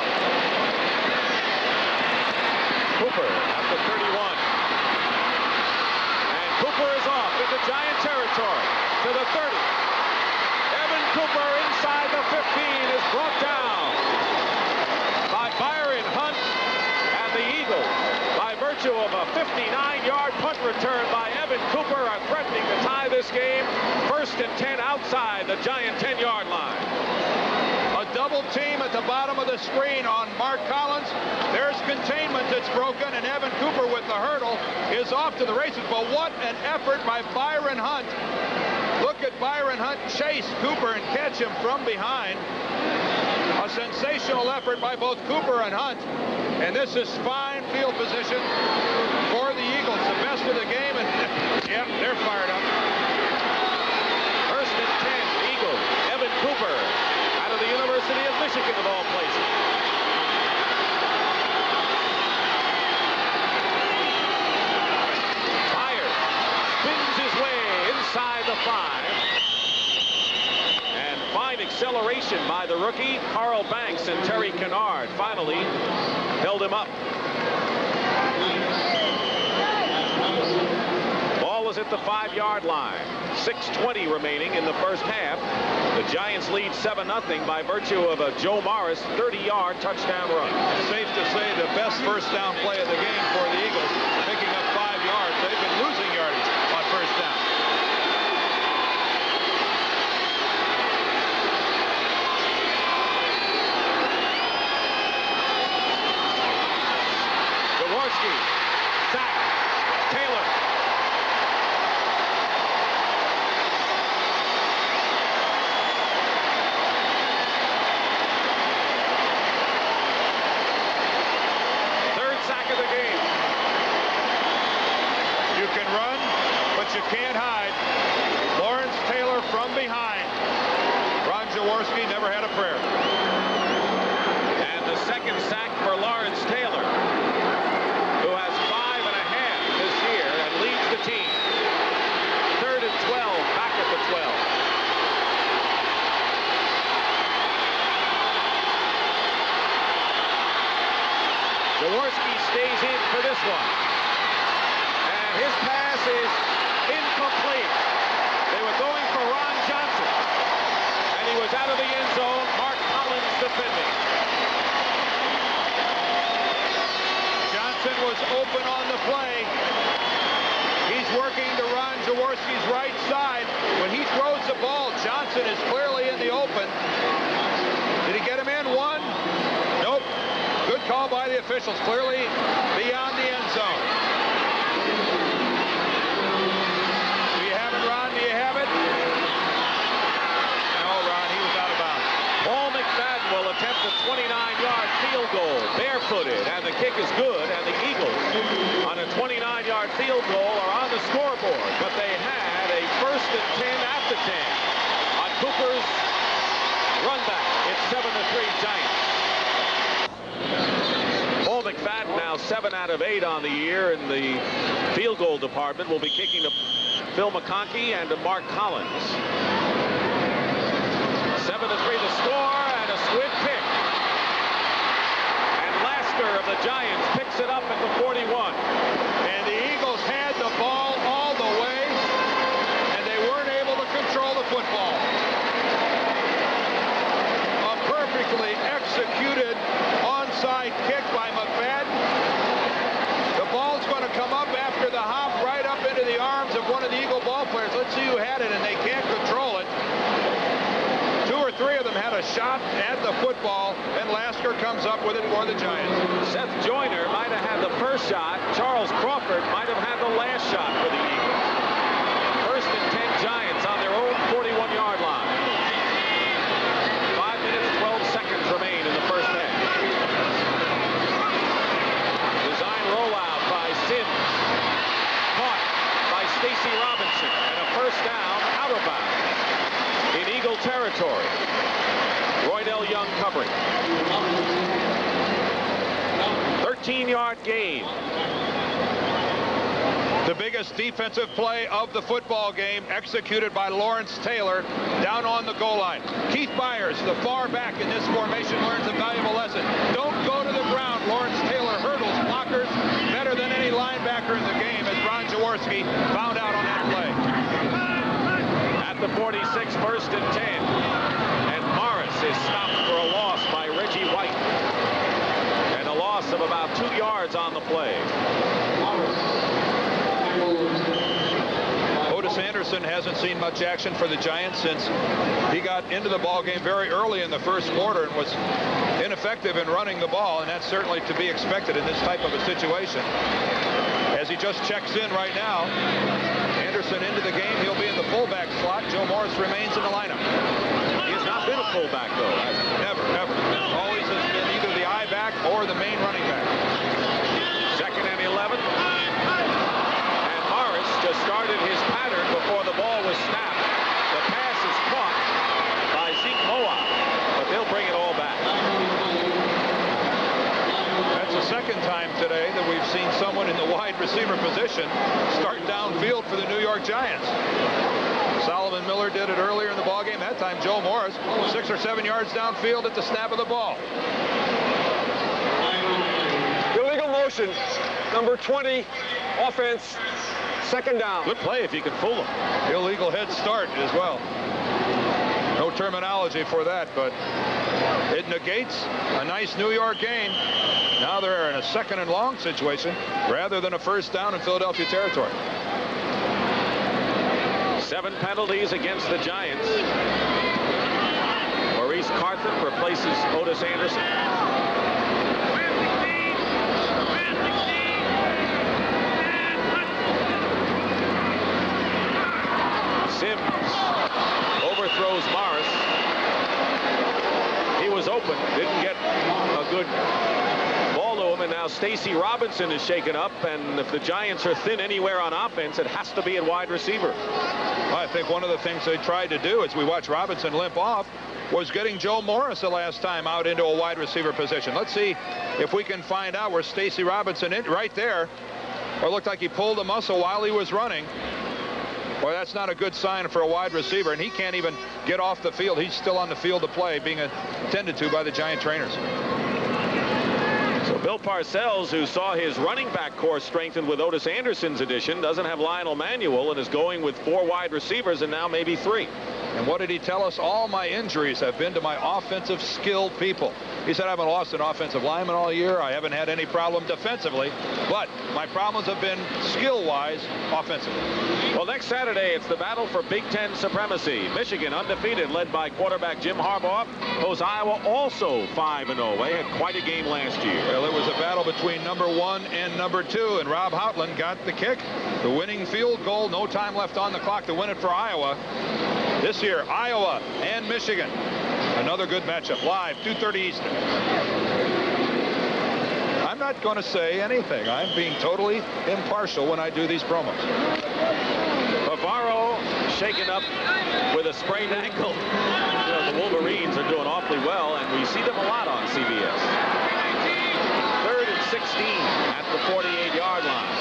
Cooper at the 31. And Cooper is off into Giant territory to the 30. Evan Cooper inside the 15 is brought down by Byron Hunt, and the Eagles, by virtue of a 59-yard punt return by Evan Cooper, are threatening to tie this game. 1st and 10 outside the Giant 10-yard line. A double team at the bottom of the screen on Mark Collins. There's containment that's broken, and Evan Cooper with the hurdle is off to the races. But what an effort by Byron Hunt. Look at Byron Hunt chase Cooper and catch him from behind. A sensational effort by both Cooper and Hunt. And this is fine field position for the Eagles. The best of the game. And yep, they're fired up. 1st and 10, Eagles. Evan Cooper out of the University of Michigan, of all places. Fires. Spins his way inside the 5. And fine acceleration by the rookie, Carl Banks, and Terry Kennard finally held him up. Ball is at the 5-yard line. 6:20 remaining in the first half. The Giants lead 7-0 by virtue of a Joe Morris 30-yard touchdown run. Safe to say the best first down play of the game for the Eagles, picking up 5 yards. They've been losing yardage on first down. Jaworski, sack, Taylor. Sack of the game. You can run, but you can't hide. Lawrence Taylor from behind. Ron Jaworski never had a prayer. And the 2nd sack for Lawrence Taylor, who has 5.5 this year and leads the team. 3rd and 12, back at the 12. Jaworski stays in for this one. And his pass is incomplete. They were going for Ron Johnson. And he was out of the end zone. Mark Collins defending. Johnson was open on the play. He's working to Ron Jaworski's right side. When he throws the ball, Johnson is clearly in the open. Did he get him in? One? Nope. Good call by the officials, clearly beyond the end zone. Do you have it, Ron? Do you have it? No, Ron, he was out of bounds. Paul McFadden will attempt a 29-yard field goal, barefooted, and the kick is good, and the Eagles on a 29-yard field goal are on the scoreboard, but they had a 1st and 10 at the 10 on Cooper's Giants. Paul McFadden now 7 out of 8 on the year in the field goal department. Will be kicking to Phil McConkey and to Mark Collins. 7-3 the score, and a squib pick. And Lasker of the Giants picks it up at the 41. And the Eagles had the ball all the way, and they weren't able to control the football. A perfectly executed onside kick by McFadden. The ball's going to come up after the hop right up into the arms of one of the Eagle ball players. Let's see who had it, and they can't control it. 2 or 3 of them had a shot at the football, and Lasker comes up with it for the Giants. Seth Joyner might have had the first shot. Charles Crawford might have had the last shot for the Eagles. 1st and 10 Giants on their own 41-yard line. 5 minutes, 12 seconds remain in the first half. Design rollout by Sims. Caught by Stacy Robinson. And a first down out of bounds in Eagle territory. Roydell Young covering. 13-yard gain. The biggest defensive play of the football game, executed by Lawrence Taylor down on the goal line. Keith Byers, the far back in this formation, learns a valuable lesson. Don't go to the ground. Lawrence Taylor hurdles blockers better than any linebacker in the game, as Ron Jaworski found out on that play. At the 46, 1st and 10. And Morris is stopped for a loss by Reggie White. And a loss of about 2 yards on the play. Otis Anderson hasn't seen much action for the Giants since he got into the ball game very early in the first quarter and was ineffective in running the ball, and that's certainly to be expected in this type of a situation. As he just checks in right now, Anderson into the game. He'll be in the fullback slot. Joe Morris remains in the lineup. He has not been a fullback, though. Never. Always has been either the I-back or the main running back. 2nd and 11. And Morris just started his pattern before the ball was snapped. The pass is caught by Zeke Moab, but they'll bring it all back. That's the second time today that we've seen someone in the wide receiver position start downfield for the New York Giants. Solomon Miller did it earlier in the ballgame. That time Joe Morris 6 or 7 yards downfield at the snap of the ball. Illegal motion, number 20, offense, 2nd down. Good play if you can fool him. Illegal head start as well. No terminology for that, but it negates a nice New York gain. Now they're in a 2nd and long situation rather than a 1st down in Philadelphia territory. 7 penalties against the Giants. Maurice Carthen replaces Otis Anderson. Sims overthrows Morris. He was open, didn't get a good ball to him, and now Stacy Robinson is shaken up, and if the Giants are thin anywhere on offense, it has to be at wide receiver. I think one of the things they tried to do as we watch Robinson limp off was getting Joe Morris the last time out into a wide receiver position. Let's see if we can find out where Stacy Robinson is. Right there. Or it looked like he pulled a muscle while he was running. Boy, that's not a good sign for a wide receiver, and he can't even get off the field. He's still on the field to play, being attended to by the Giant trainers. So Bill Parcells, who saw his running back core strengthened with Otis Anderson's addition, doesn't have Lionel Manuel and is going with 4 wide receivers and now maybe 3. And what did he tell us? All my injuries have been to my offensive skill people. He said, I haven't lost an offensive lineman all year. I haven't had any problem defensively, but my problems have been skill-wise offensively. Well, next Saturday, it's the battle for Big Ten supremacy. Michigan, undefeated, led by quarterback Jim Harbaugh. Hosts Iowa, also 5-0. They had quite a game last year. Well, it was a battle between number 1 and number 2, and Rob Houtland got the kick. The winning field goal, no time left on the clock to win it for Iowa. This year, Iowa and Michigan. Another good matchup, live, 2:30 Eastern. I'm I'm not going to say anything. I'm being totally impartial when I do these promos. Bavaro shaken up with a sprained ankle. You know, the Wolverines are doing awfully well, and we see them a lot on CBS. 3rd and 16 at the 48-yard line.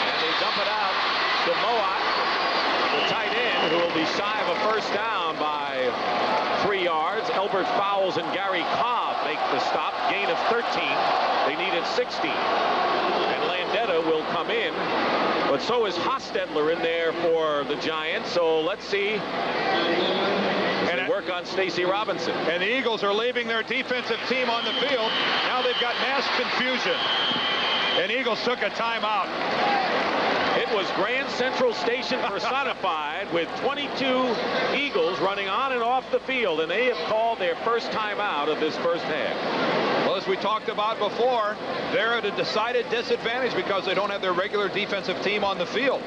And they dump it out to Moat, the tight end, who will be shy of a first down by 3 yards. Elbert Fowles and Gary Cobb make the stop. Gain of 13. They needed 16. And Landeta will come in. But so is Hostetler in there for the Giants. So let's see. And they work on Stacy Robinson. And the Eagles are leaving their defensive team on the field. Now they've got mass confusion. And Eagles took a timeout. It was Grand Central Station personified with 22 Eagles running on and off the field, and they have called their first timeout of this first half. Well, as we talked about before, they're at a decided disadvantage because they don't have their regular defensive team on the field.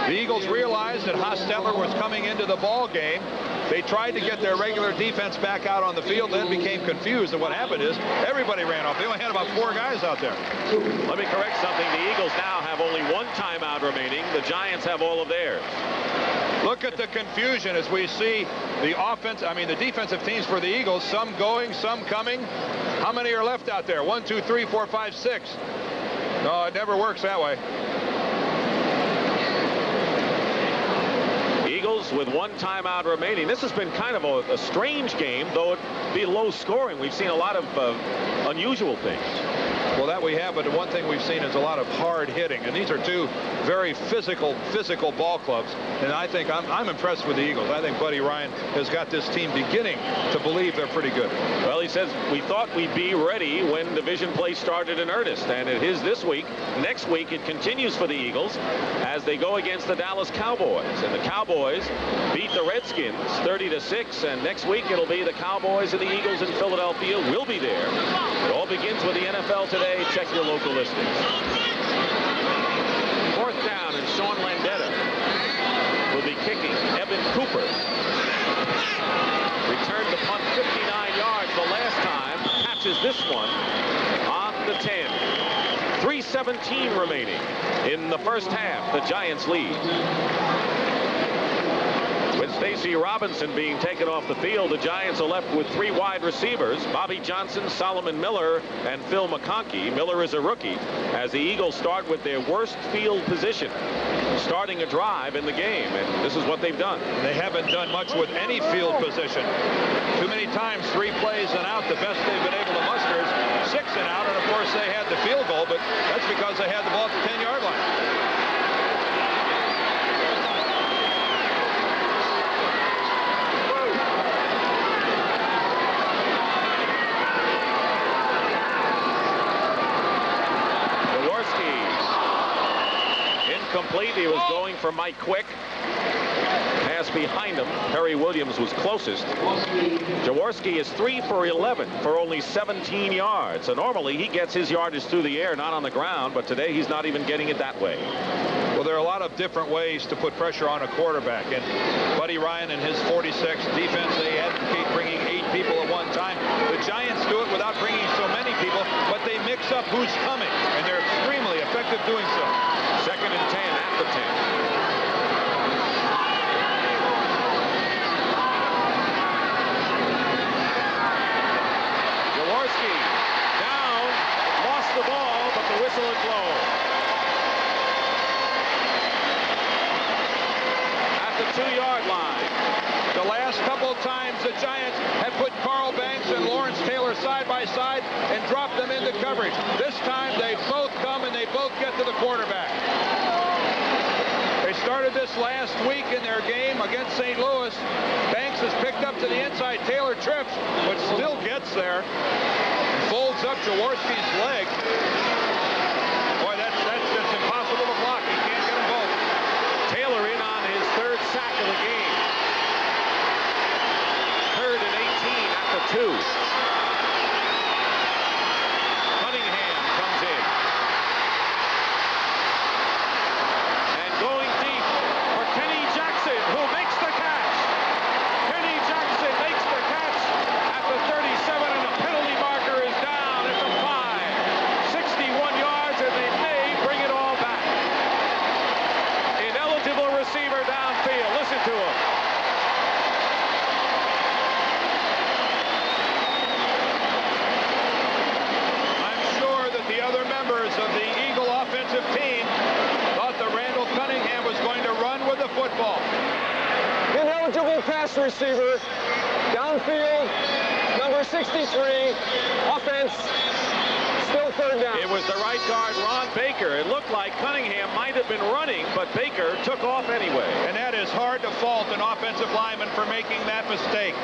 The Eagles realized that Hostetler was coming into the ball game. They tried to get their regular defense back out on the field, then became confused. And what happened is everybody ran off. They only had about 4 guys out there. Let me correct something. The Eagles now have only 1 timeout remaining. The Giants have all of theirs. Look at the confusion as we see the the defensive teams for the Eagles, some going, some coming. How many are left out there? 1, 2, 3, 4, 5, 6. No, it never works that way. Eagles with 1 timeout remaining. This has been kind of a strange game, though it be low scoring. We've seen a lot of unusual things. Well, that we have, but the one thing we've seen is a lot of hard hitting, and these are 2 very physical ball clubs. And I think I'm impressed with the Eagles. I think Buddy Ryan has got this team beginning to believe they're pretty good. Well, he says we thought we'd be ready when division play started in earnest, and it is this week. Next week it continues for the Eagles as they go against the Dallas Cowboys, and the Cowboys beat the Redskins 30-6, and next week it'll be the Cowboys and the Eagles in Philadelphia. We'll be there. It all begins with the NFL Today. Check your local listings. 4th down, and Sean Landeta will be kicking. Evan Cooper returned the punt 59 yards the last time. Catches this one on the 10. 3:17 remaining in the first half. The Giants lead. With Stacy Robinson being taken off the field, the Giants are left with 3 wide receivers, Bobby Johnson, Solomon Miller, and Phil McConkey. Miller is a rookie as the Eagles start with their worst field position, starting a drive in the game, and this is what they've done. They haven't done much with any field position. Too many times 3 plays and out. The best they've been able to muster is 6 and out, and of course they had the field goal, but that's because they had the ball at the 10-yard line. Incomplete. He was going for Mike Quick. Pass behind him. Perry Williams was closest. Jaworski is 3 for 11 for only 17 yards. So normally he gets his yardage through the air, not on the ground, but today he's not even getting it that way. Well, there are a lot of different ways to put pressure on a quarterback, and Buddy Ryan and his 46 defense, they advocate bringing 8 people at one time. The Giants do it without bringing so many people, but they mix up who's coming, and they're extremely effective doing so. 2nd and 10 at the 10. Jaworski down, lost the ball, but the whistle had blown. At the 2-yard line. The last couple of times the Giants had put Carl Banks and Lawrence Taylor side by side and dropped them into coverage. This time they both come and they both get to the quarterback. They started this last week in their game against St. Louis. Banks is picked up to the inside. Taylor trips, but still gets there. Folds up Jaworski's leg. Boy, that's just impossible to block. He can't get them both. Taylor in on his 3rd sack of the game. 3rd and 18 at the 2. Cunningham comes in. And going deep for Kenny Jackson, who makes the catch. Kenny Jackson makes the catch at the 37 receiver downfield. Listen to him. I'm sure that the other members of the Eagle offensive team thought that Randall Cunningham was going to run with the football. Ineligible pass receiver. Downfield. Number 63. Offense. Still third down. It was the right guard, Ron Baker. It looked like Cunningham might have been running, but Baker took off anyway. And that is hard to fault an offensive lineman for making that mistake.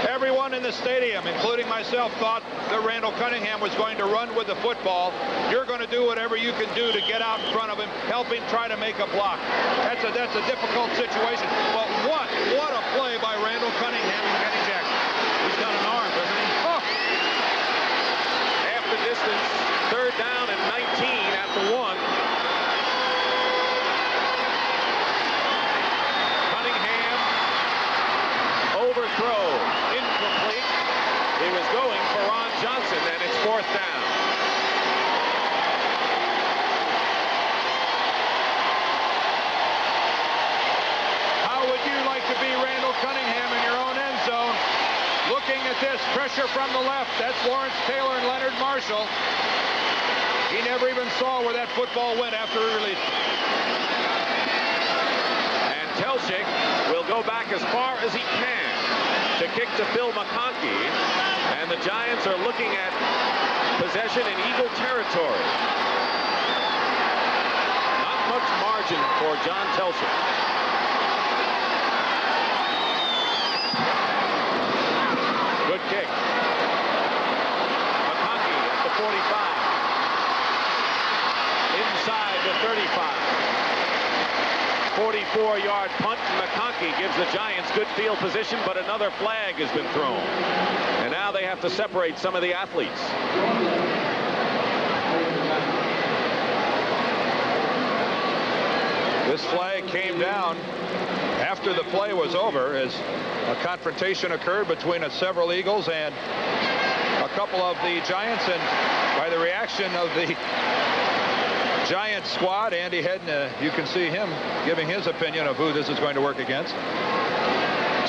Everyone in the stadium, including myself, thought that Randall Cunningham was going to run with the football. You're going to do whatever you can do to get out in front of him, help him try to make a block. That's a difficult situation. But what a play by Randall Cunningham and Kenny Jackson. He's got an arm, doesn't he? Oh. Half the distance, third down and 19 at the 1. Cunningham overthrow. Incomplete. He was going for Ron Johnson, and it's fourth down. How would you like to be Randall Cunningham in your own end zone? Looking at this, pressure from the left. That's Lawrence Taylor and Leonard Marshall. He never even saw where that football went after he released it. And Telchik will go back as far as he can to kick to Phil McConkey. And the Giants are looking at possession in Eagle territory. Not much margin for John Telchik. Good kick. McConkey at the 45. Inside the 35. 44-yard punt. McConkey gives the Giants good field position, but another flag has been thrown. And now they have to separate some of the athletes. This flag came down after the play was over as a confrontation occurred between several Eagles and a couple of the Giants, and by the reaction of the Giants squad, Andy Hedden, you can see him giving his opinion of who this is going to work against.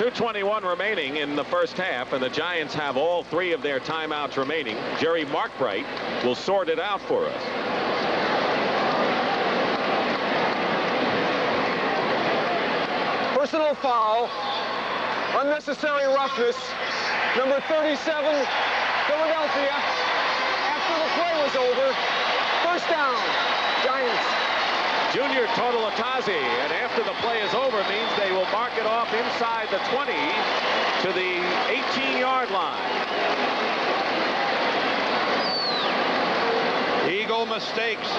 2:21 remaining in the first half, and the Giants have all 3 of their timeouts remaining. Jerry Markbright will sort it out for us. Personal foul. Unnecessary roughness. Number 37, Philadelphia. After the play was over. First down. Giants. Junior Totalatazi, and after the play is over means they will mark it off inside the 20 to the 18-yard line. Eagle mistakes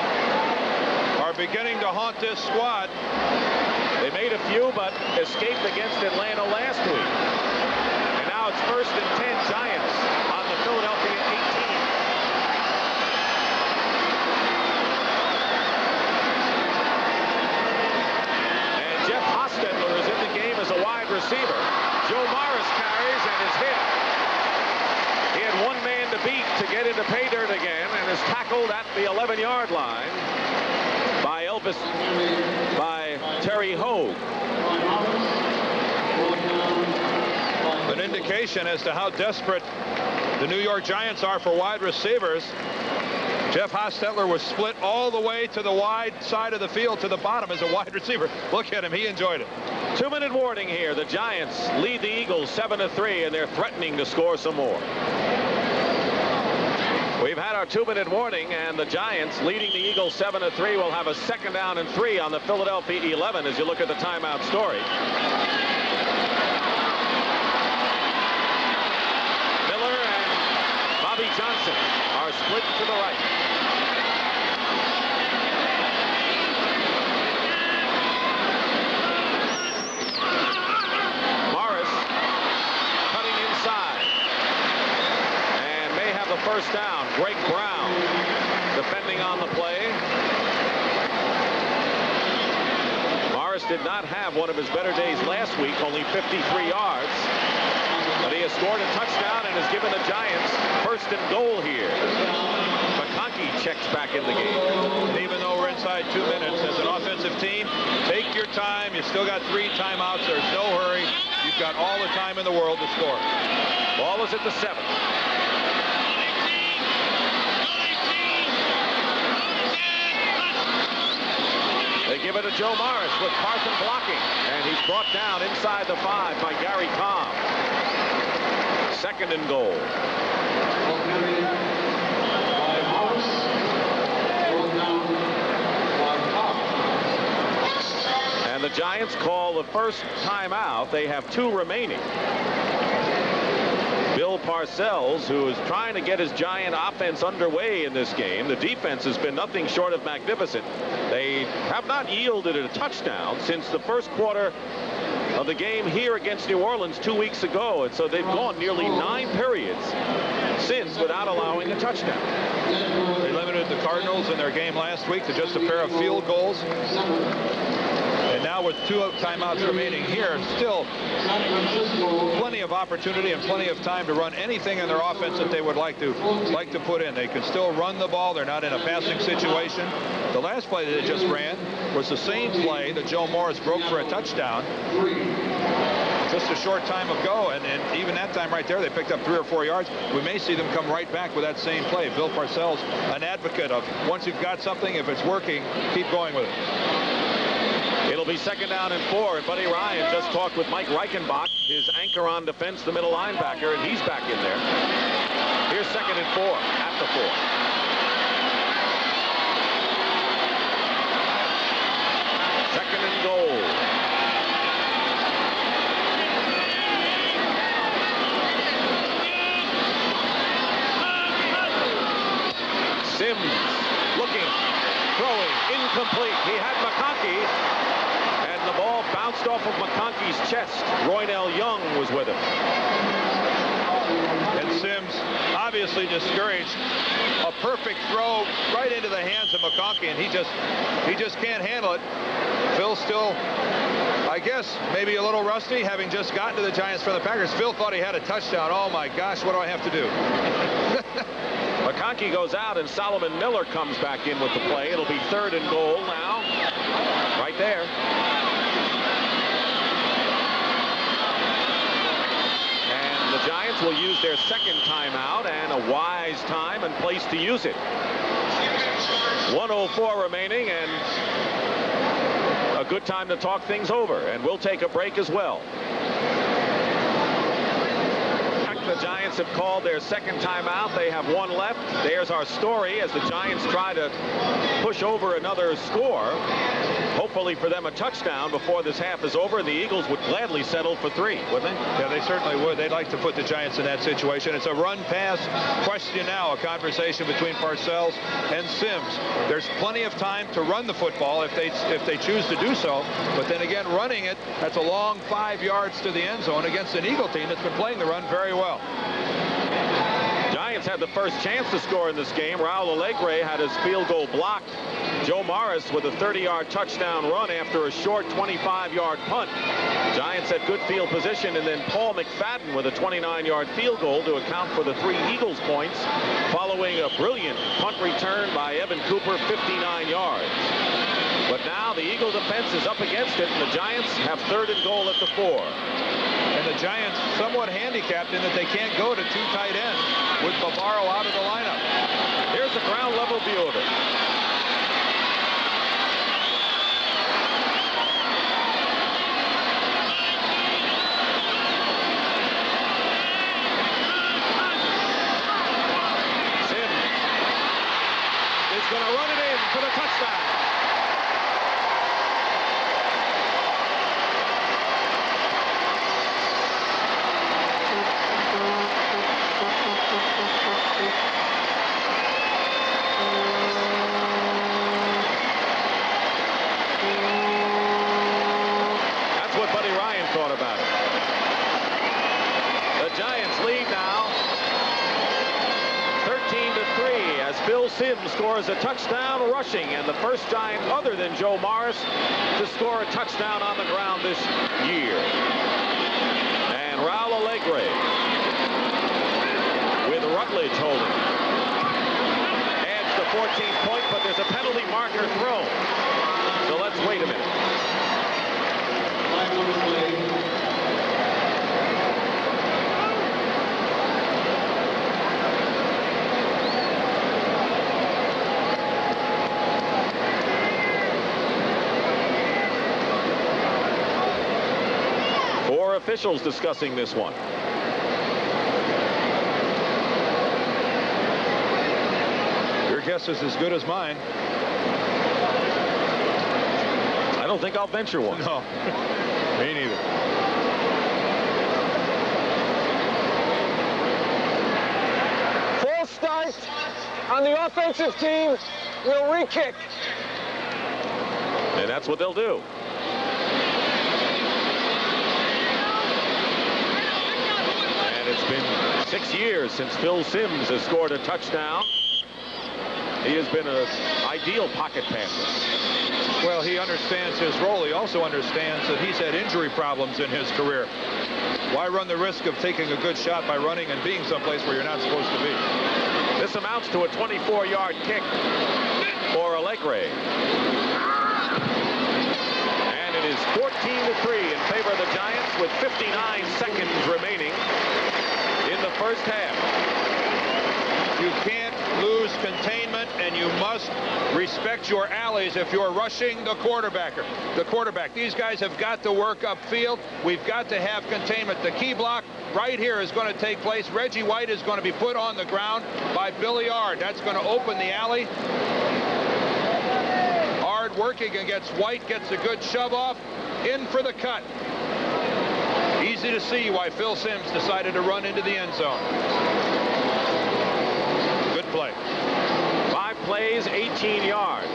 are beginning to haunt this squad. They made a few, but escaped against Atlanta last week. And now it's 1st and 10 Giants on the Philadelphia 18. Jeff Hostetler is in the game as a wide receiver. Joe Morris carries and is hit. He had one man to beat to get into pay dirt again and is tackled at the 11-yard line by Terry Hogue. An indication as to how desperate the New York Giants are for wide receivers. Jeff Hostetler was split all the way to the wide side of the field to the bottom as a wide receiver. Look at him. He enjoyed it. 2-minute warning here. The Giants lead the Eagles 7-3, and they're threatening to score some more. We've had our 2-minute warning, and the Giants leading the Eagles 7-3 will have a 2nd down and 3 on the Philadelphia 11 as you look at the timeout story. Miller and Bobby Johnson are split to the right. Morris cutting inside and may have the first down. Greg Brown defending on the play. Morris did not have one of his better days last week, only 53 yards. But he has scored a touchdown and has given the Giants 1st and goal here. McConkey checks back in the game. And even though we're inside 2 minutes, as an offensive team, take your time. You still got 3 timeouts. There's no hurry. You've got all the time in the world to score. Ball is at the 7. They give it to Joe Morris with Parson blocking, and he's brought down inside the 5 by Gary Tom. 2nd and goal. And the Giants call the first timeout. They have 2 remaining. Bill Parcells, who is trying to get his Giant offense underway in this game. The defense has been nothing short of magnificent. They have not yielded a touchdown since the first quarter of the game here against New Orleans 2 weeks ago. And so they've gone nearly 9 periods since without allowing a touchdown. They limited the Cardinals in their game last week to just a pair of field goals. And now with 2 timeouts remaining here, still plenty of opportunity and plenty of time to run anything in their offense that they would like to put in. They can still run the ball. They're not in a passing situation. The last play that they just ran was the same play that Joe Morris broke for a touchdown just a short time ago, and even that time right there they picked up 3 or 4 yards. We may see them come right back with that same play. Bill Parcells, an advocate of once you've got something, if it's working, keep going with it. It'll be 2nd down and 4, and Buddy Ryan just talked with Mike Reichenbach, his anchor on defense, the middle linebacker, and he's back in there. Here's 2nd and 4 at the 4. Second and goal. Sims looking, throwing, incomplete. He had McConkey, and the ball bounced off of McConkey's chest. Roynell Young was with him. And Sims, obviously discouraged. A perfect throw right into the hands of McConkey, and he just can't handle it. Phil still, I guess, maybe a little rusty, having just gotten to the Giants from the Packers. Phil thought he had a touchdown. Oh my gosh, what do I have to do? McConkey goes out, and Solomon Miller comes back in with the play. It'll be 3rd and goal now. Right there. And the Giants will use their 2nd timeout, and a wise time and place to use it. 1:04 remaining, and a good time to talk things over. And we'll take a break as well. The Giants have called their 2nd timeout. They have 1 left. There's our story as the Giants try to push over another score. Hopefully for them a touchdown before this half is over. The Eagles would gladly settle for 3, wouldn't they? Yeah, they certainly would. They'd like to put the Giants in that situation. It's a run-pass question now, a conversation between Parcells and Sims. There's plenty of time to run the football if they choose to do so. But then again, running it, that's a long 5 yards to the end zone against an Eagle team that's been playing the run very well. Giants had the first chance to score in this game. Raul Alegre had his field goal blocked. Joe Morris with a 30-yard touchdown run after a short 25-yard punt. Giants had good field position, and then Paul McFadden with a 29-yard field goal to account for the 3 Eagles points following a brilliant punt return by Evan Cooper, 59 yards. But now the Eagle defense is up against it, and the Giants have 3rd and goal at the 4. And the Giants somewhat handicapped in that they can't go to 2 tight ends with Bavaro out of the lineup. Here's a ground level view of it. Sims is going to run it in for the touchdown. Sims scores a touchdown rushing, and the first Giant other than Joe Morris to score a touchdown on the ground this year. And Raul Alegre with Rutledge holding. Adds the 14th point, but there's a penalty marker thrown. So let's wait a minute. officials discussing this one. Your guess is as good as mine. I don't think I'll venture one. No, me neither. False start on the offensive team. We'll re-kick. And that's what they'll do. And it's been 6 years since Phil Simms has scored a touchdown. He has been an ideal pocket passer. Well, he understands his role. He also understands that he's had injury problems in his career. Why run the risk of taking a good shot by running and being someplace where you're not supposed to be? This amounts to a 24-yard kick for Allegre. And it is 14-3 in favor of the Giants with 59 seconds remaining in the first half. You can't lose containment, and you must respect your alleys if you're rushing the quarterback. These guys have got to work upfield. We've got to have containment. The key block right here is going to take place. Reggie White is going to be put on the ground by Billy Ard. That's going to open the alley. Ard working against White, gets a good shove off, in for the cut. Easy to see why Phil Simms decided to run into the end zone. Good play. 5 plays, 18 yards.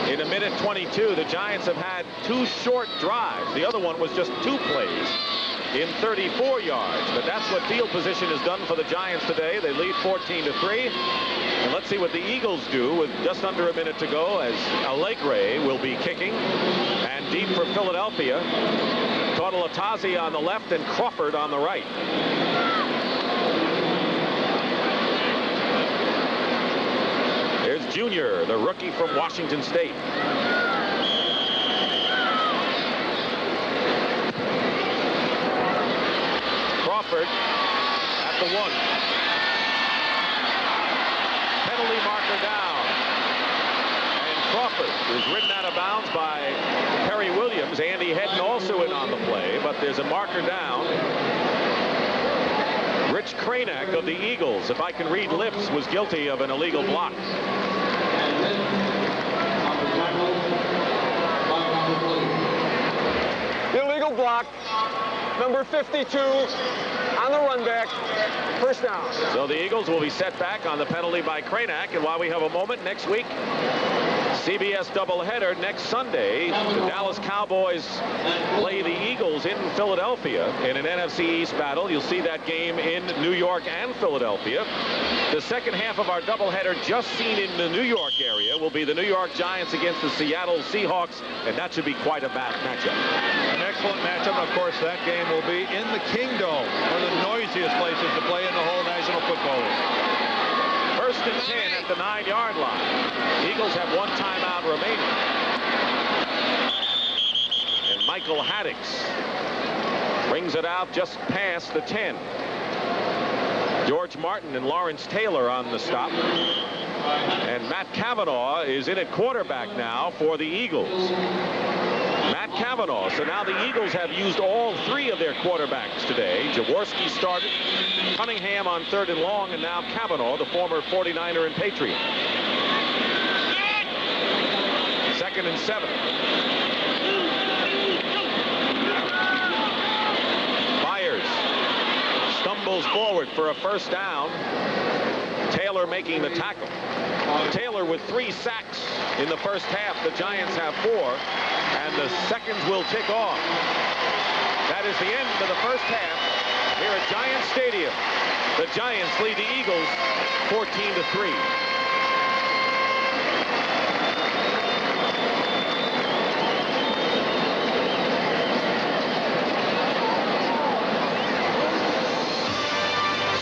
In a minute 22, the Giants have had 2 short drives. The other one was just 2 plays in 34 yards. But that's what field position has done for the Giants today. They lead 14-3. And let's see what the Eagles do with just under a minute to go, as Allegre will be kicking. And deep for Philadelphia, Tautalatasi on the left and Crawford on the right. There's Junior, the rookie from Washington State. Crawford at the 1. Penalty marker down. And Crawford is ridden out of bounds by Perry Williams. Andy Hedden also in on the play, but there's a marker down. Rich Kranak of the Eagles, if I can read lips, was guilty of an illegal block. Illegal block. Number 52 on the run back. First down. So the Eagles will be set back on the penalty by Kranak. And while we have a moment, next week, CBS doubleheader next Sunday. The Dallas Cowboys play the Eagles in Philadelphia in an NFC East battle. You'll see that game in New York and Philadelphia. The second half of our doubleheader, just seen in the New York area, will be the New York Giants against the Seattle Seahawks, and that should be quite a bad matchup. An excellent matchup. Of course, that game will be in the Kingdome, one of the noisiest places to play in the whole National Football League. First and 10 at the 9-yard line. The Eagles have 1 timeout remaining. And Michael Haddix brings it out just past the 10. George Martin and Lawrence Taylor on the stop. And Matt Cavanaugh is in at quarterback now for the Eagles. Matt Cavanaugh. So now the Eagles have used all 3 of their quarterbacks today. Jaworski started, Cunningham on 3rd and long, and now Cavanaugh, the former 49er and Patriot. 2nd and 7. Myers stumbles forward for a first down. Taylor making the tackle. Taylor with 3 sacks in the first half. The Giants have 4, and the seconds will tick off. That is the end of the first half here at Giants Stadium. The Giants lead the Eagles 14-3.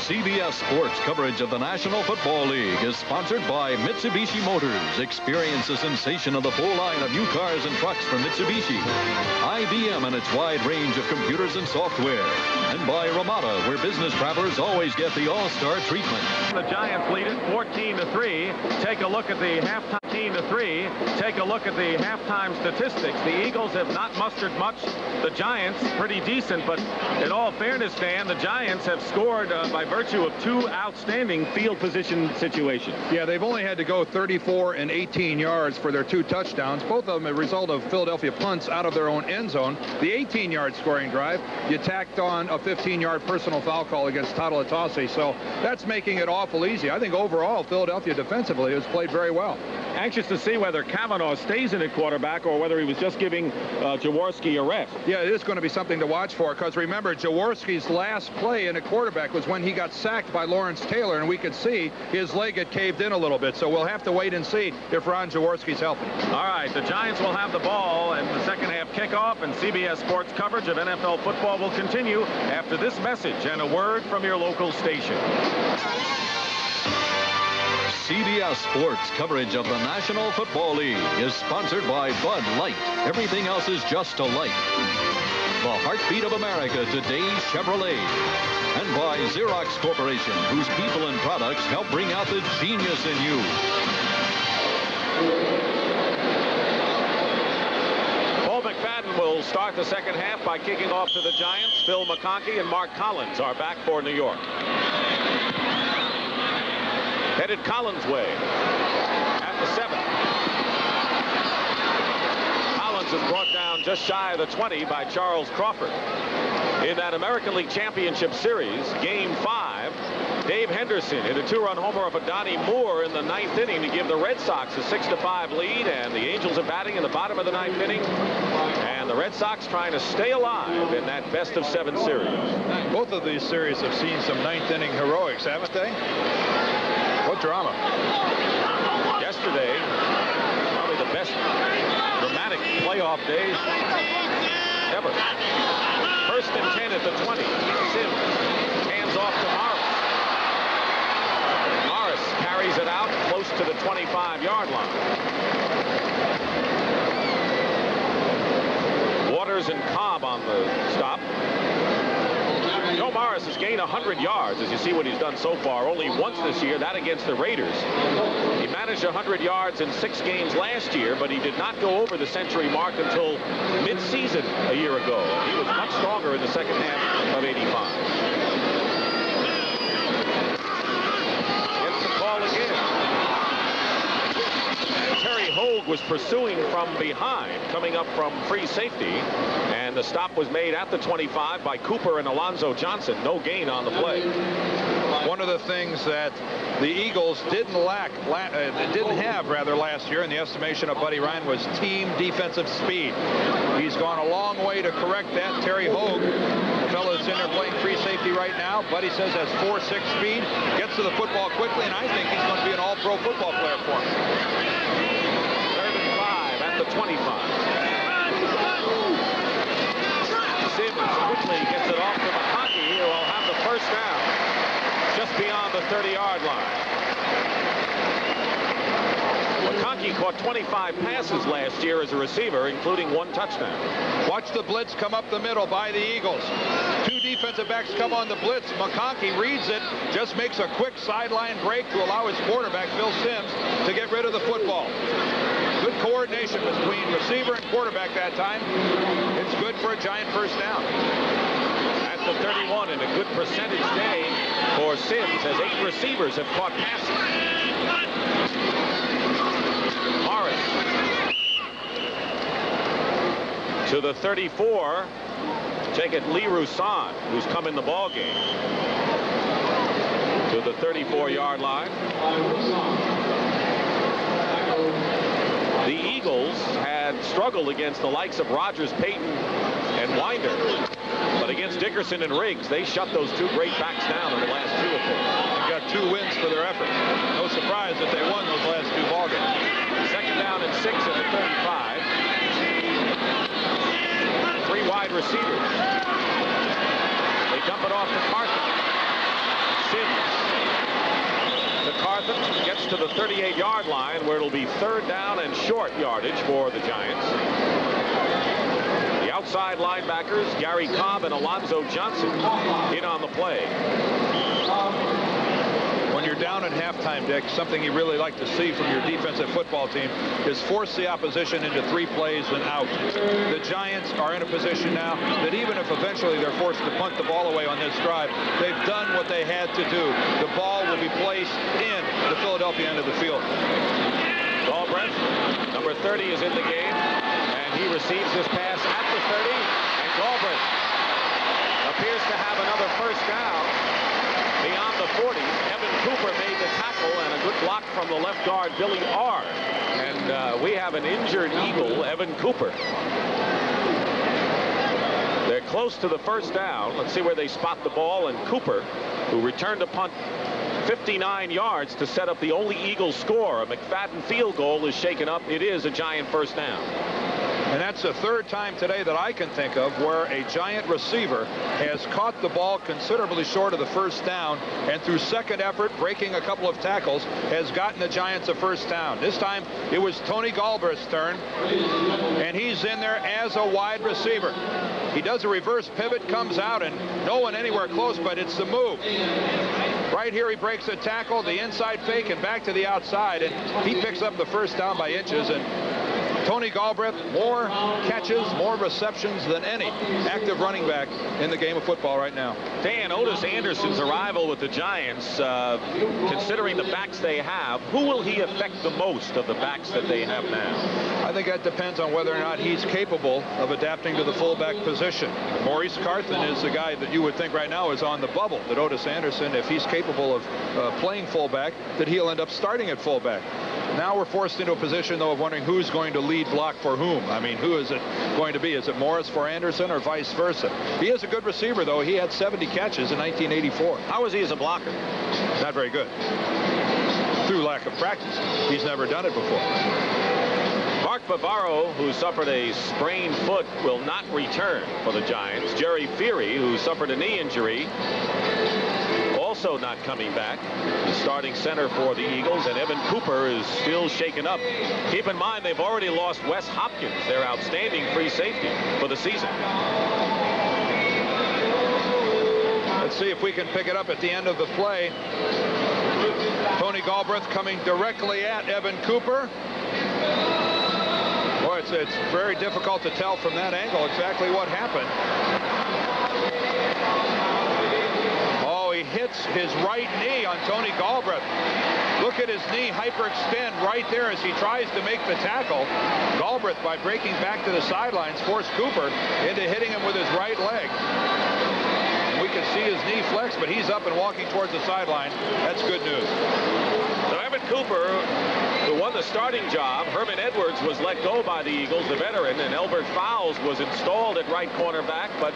CBS Sports coverage of the National Football League is sponsored by Mitsubishi Motors. Experience the sensation of the full line of new cars and trucks from Mitsubishi. IBM and its wide range of computers and software. And by Ramada, where business travelers always get the all-star treatment. The Giants lead it 14-3. Take a look at the halftime. 14-3. Take a look at the halftime statistics. The Eagles have not mustered much. The Giants, pretty decent, but in all fairness, Dan, the Giants have scored by virtue of 2 outstanding field position situations. Yeah, they've only had to go 34 and 18 yards for their 2 touchdowns, both of them a result of Philadelphia punts out of their own end zone. The 18-yard scoring drive, you tacked on a 15-yard personal foul call against Tautalatasi, so that's making it awful easy. I think overall Philadelphia defensively has played very well. Anxious to see whether Kavanaugh stays in at quarterback or whether he was just giving Jaworski a rest. Yeah, it is going to be something to watch for, because remember, Jaworski's last play in a quarterback was when he got sacked by Lawrence Taylor, and we could see his leg had caved in a little bit, so we'll have to wait and see if Ron Jaworski's healthy. All right, the Giants will have the ball, and the second half kickoff, and CBS Sports coverage of NFL football will continue after this message and a word from your local station. CBS Sports coverage of the National Football League is sponsored by Bud Light. Everything else is just a light. The heartbeat of America, today's Chevrolet. And by Xerox Corporation, whose people and products help bring out the genius in you. Paul McFadden will start the second half by kicking off to the Giants. Phil McConkey and Mark Collins are back for New York. Headed Collins' way at the 7. Collins is brought down just shy of the 20 by Charles Crawford. In that American League Championship Series, Game 5, Dave Henderson hit a 2-run homer off of Donnie Moore in the 9th inning to give the Red Sox a 6-5 lead, and the Angels are batting in the bottom of the 9th inning, and the Red Sox trying to stay alive in that best-of-7 series. Both of these series have seen some 9th inning heroics, haven't they? What drama. Yesterday, probably the best dramatic playoff days ever. 1st and 10 at the 20. Sims hands off to Morris. Morris carries it out close to the 25-yard line. Waters and Cobb on the stop. Joe Morris has gained 100 yards, as you see what he's done so far. Only once this year, that against the Raiders. He managed 100 yards in 6 games last year, but he did not go over the century mark until mid-season a year ago. He was much stronger in the second half of '85. Gets the call again. Terry Hogue was pursuing from behind, coming up from free safety, and the stop was made at the 25 by Cooper and Alonzo Johnson. No gain on the play. One of the things that the Eagles didn't have last year in the estimation of Buddy Ryan was team defensive speed. He's gone a long way to correct that. Terry Hogue, the fellow that's in there playing free safety right now, Buddy says has 4.6 speed, gets to the football quickly, and I think he's going to be an all-pro football player for him. 3rd and 5 at the 25. Sims quickly gets it off to McConkey, who will have the first down just beyond the 30-yard line. McConkey caught 25 passes last year as a receiver, including 1 touchdown. Watch the blitz come up the middle by the Eagles. 2 defensive backs come on the blitz. McConkey reads it, just makes a quick sideline break to allow his quarterback, Phil Simms, to get rid of the football. Good coordination between receiver and quarterback that time. It's good for a Giant first down. At the 31, and a good percentage day for Simms, as 8 receivers have caught passes. Morris to the 34. Take it, Lee Roussan, who's come in the ball game, to the 34-yard line. The Eagles had struggled against the likes of Rodgers, Payton, and Winder, but against Dickerson and Riggs, they shut those 2 great backs down in the last 2 of them. They got 2 wins for their effort. No surprise that they won those last 2 ball games. 2nd down and 6 at the 35. 3 wide receivers. They dump it off to Carthen. Sims to Carthen, gets to the 38-yard line, where it'll be 3rd down and short yardage for the Giants. The outside linebackers, Gary Cobb and Alonzo Johnson, in on the play. When you're down at halftime, Dick, something you really like to see from your defensive football team is force the opposition into 3 plays and out. The Giants are in a position now that even if eventually they're forced to punt the ball away on this drive, they've done what they had to do. The ball will be placed in the Philadelphia end of the field. Galbraith, number 30, is in the game, and he receives this pass at the 30, and Galbraith appears to have another first down beyond the 40. Evan Cooper made the tackle, and a good block from the left guard, Billy Orr. And we have an injured Eagle, Evan Cooper. They're close to the first down. Let's see where they spot the ball, and Cooper, who returned a punt 59 yards to set up the only Eagle score. A McFadden field goal is shaken up. It is a Giant first down. And that's the 3rd time today that I can think of where a Giant receiver has caught the ball considerably short of the first down, and through second effort, breaking a couple of tackles, has gotten the Giants a first down. This time it was Tony Galbraith's turn, and he's in there as a wide receiver. He does a reverse pivot, comes out, and no one anywhere close, but it's the move. Right here he breaks a tackle, the inside fake, and back to the outside, and he picks up the first down by inches. And Tony Galbraith, more catches, more receptions than any active running back in the game of football right now. Dan, Otis Anderson's arrival with the Giants, considering the backs they have, who will he affect the most of the backs that they have now? I think that depends on whether or not he's capable of adapting to the fullback position. Maurice Carthen is the guy that you would think right now is on the bubble, that Otis Anderson, if he's capable of playing fullback, that he'll end up starting at fullback. Now we're forced into a position, though, of wondering who's going to lead block for whom. I mean, who is it going to be? Is it Morris for Anderson or vice versa? He is a good receiver, though. He had 70 catches in 1984. How is he as a blocker? Not very good. Through lack of practice. He's never done it before. Mark Bavaro, who suffered a sprained foot, will not return for the Giants. Jerry Feary, who suffered a knee injury, also not coming back. The starting center for the Eagles, and Evan Cooper is still shaken up. Keep in mind, they've already lost Wes Hopkins, their outstanding free safety for the season. Let's see if we can pick it up at the end of the play. Tony Galbraith coming directly at Evan Cooper. Boy, it's very difficult to tell from that angle exactly what happened. He hits his right knee on Tony Galbraith. Look at his knee hyperextend right there as he tries to make the tackle. Galbraith, by breaking back to the sidelines, forced Cooper into hitting him with his right leg. And we can see his knee flex, but he's up and walking towards the sideline. That's good news. So Evan Cooper, who won the starting job, Herman Edwards was let go by the Eagles, the veteran, and Elbert Fowles was installed at right cornerback, but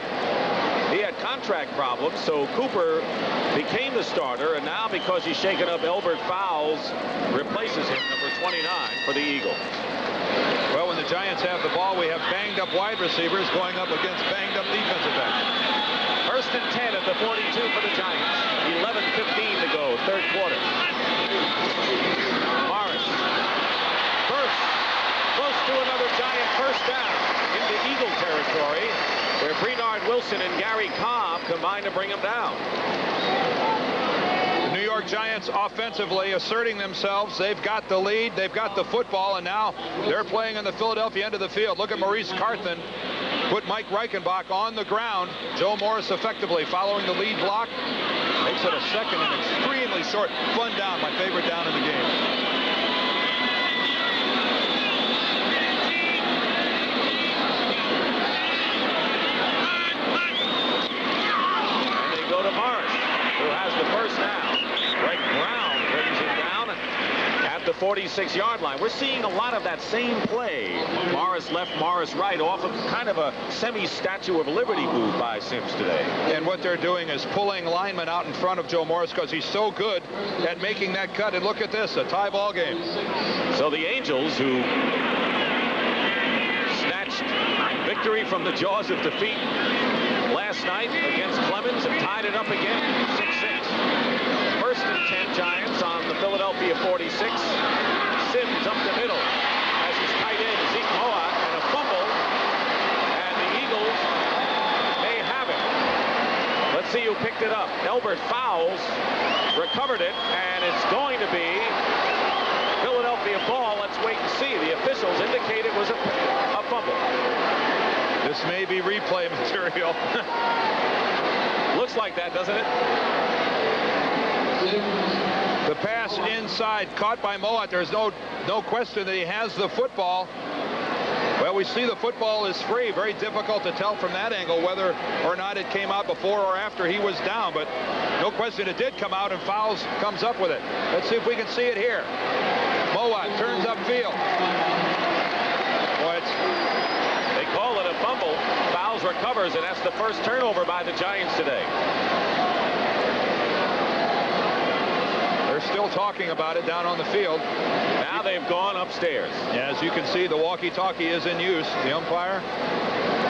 he had contract problems, so Cooper became the starter, and now because he's shaken up, Elbert Fowles replaces him, number 29, for the Eagles. Well, when the Giants have the ball, we have banged-up wide receivers going up against banged-up defensive backs. First and 10 at the 42 for the Giants. 11:15 to go, third quarter. Morris bursts close to another Giant first down into Eagle territory, where Bernard Wilson and Gary Cobb combine to bring him down. The New York Giants offensively asserting themselves. They've got the lead, they've got the football, and now they're playing on the Philadelphia end of the field. Look at Maurice Carthen put Mike Reichenbach on the ground. Joe Morris effectively following the lead block. Makes it a second and extremely short, fun down, my favorite down in the game. Morris, who has the first down. Greg Brown brings him down at the 46-yard line. We're seeing a lot of that same play. Morris left, Morris right, off of kind of a semi-Statue of Liberty move by Sims today. And what they're doing is pulling linemen out in front of Joe Morris because he's so good at making that cut. And look at this, a tie ball game. So the Angels, who snatched victory from the jaws of defeat last night against Clemens, and tied it up again, 6-6. First and 10 Giants on the Philadelphia 46. Sims up the middle as his tight end, Zeke Moa, and a fumble, and the Eagles may have it. Let's Let's see who picked it up. Elbert fouls, recovered it, and it's going to be Philadelphia ball. Let's wait and see. The officials indicate it was a fumble. This may be replay material. Looks like that, doesn't it? The pass inside, caught by Moat. There's no question that he has the football. Well, we see the football is free. Very difficult to tell from that angle whether or not it came out before or after he was down, but no question it did come out, and Fowles comes up with it. Let's see if we can see it here. Moat turns upfield. Boy, they call it a fumble. Fowles recovers, and that's the first turnover by the Giants today. They're still talking about it down on the field. Now they've gone upstairs. As you can see, the walkie-talkie is in use. The umpire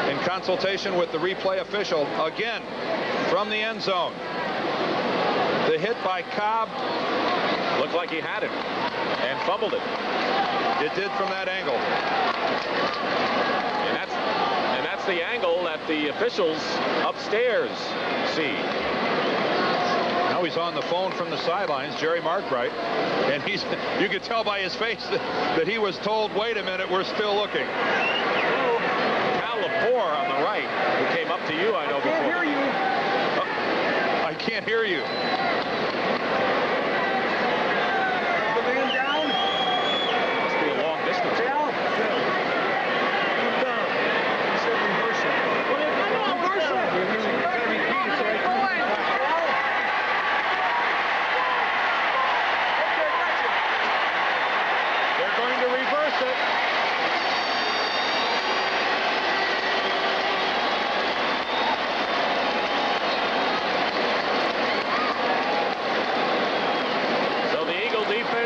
in consultation with the replay official. Again, from the end zone. The hit by Cobb. Looked like he had it and fumbled it. It did from that angle. And that's the angle that the officials upstairs see. Now he's on the phone from the sidelines, Jerry Markbright, and you could tell by his face that he was told, wait a minute, we're still looking. Cal Lepore on the right, who came up to you, I know, before. I can't hear you. I can't hear you. The man down. Must be a long distance. Cal.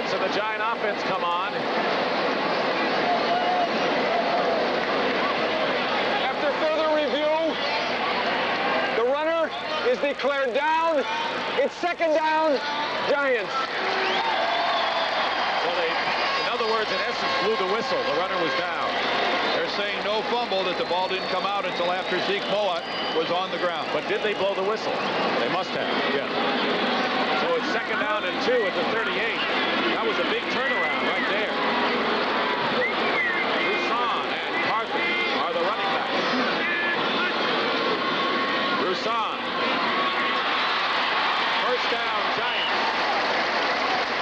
And the Giant offense come on. After further review, the runner is declared down. It's second down, Giants. So they, in other words, in essence, blew the whistle. The runner was down. They're saying no fumble, that the ball didn't come out until after Zeke Moat was on the ground. But did they blow the whistle? They must have. Yeah. So it's second down and 2 at the 38. That was a big turnaround right there. Roussan and Carthen are the running backs. Roussan. First down, Giants.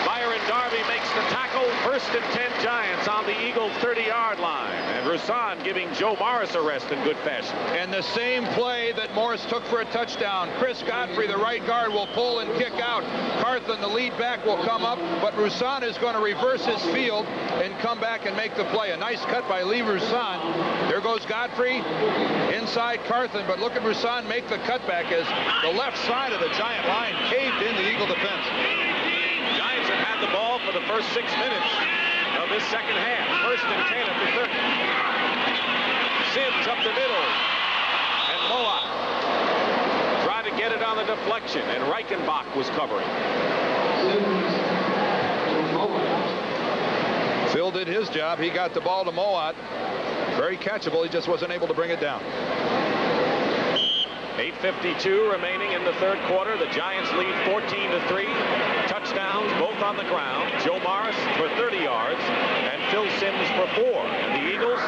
Byron Darby makes the tackle. First and 10 Giants on the Eagles' 30-yard line. And Roussan giving Joe Morris a rest in good fashion. And the same play that Morris took for a touchdown. Chris Godfrey, the right guard, will pull and kick out. Carthen, the lead back, will come up, but Roussan is going to reverse his field and come back and make the play. A nice cut by Lee Roussan. There goes Godfrey inside Carthen, but look at Roussan make the cutback as the left side of the Giant line caved in the Eagle defense. Giants have had the ball for the first 6 minutes of this second half. First and 10 at the 30. Sims up the middle. And Moat tried to get it on the deflection, and Reichenbach was covering. Phil did his job. He got the ball to Moat. Very catchable. He just wasn't able to bring it down. 8:52 remaining in the third quarter. The Giants lead 14-3. Touchdowns both on the ground. Joe Morris for 30 yards and Phil Sims for 4. And the Eagles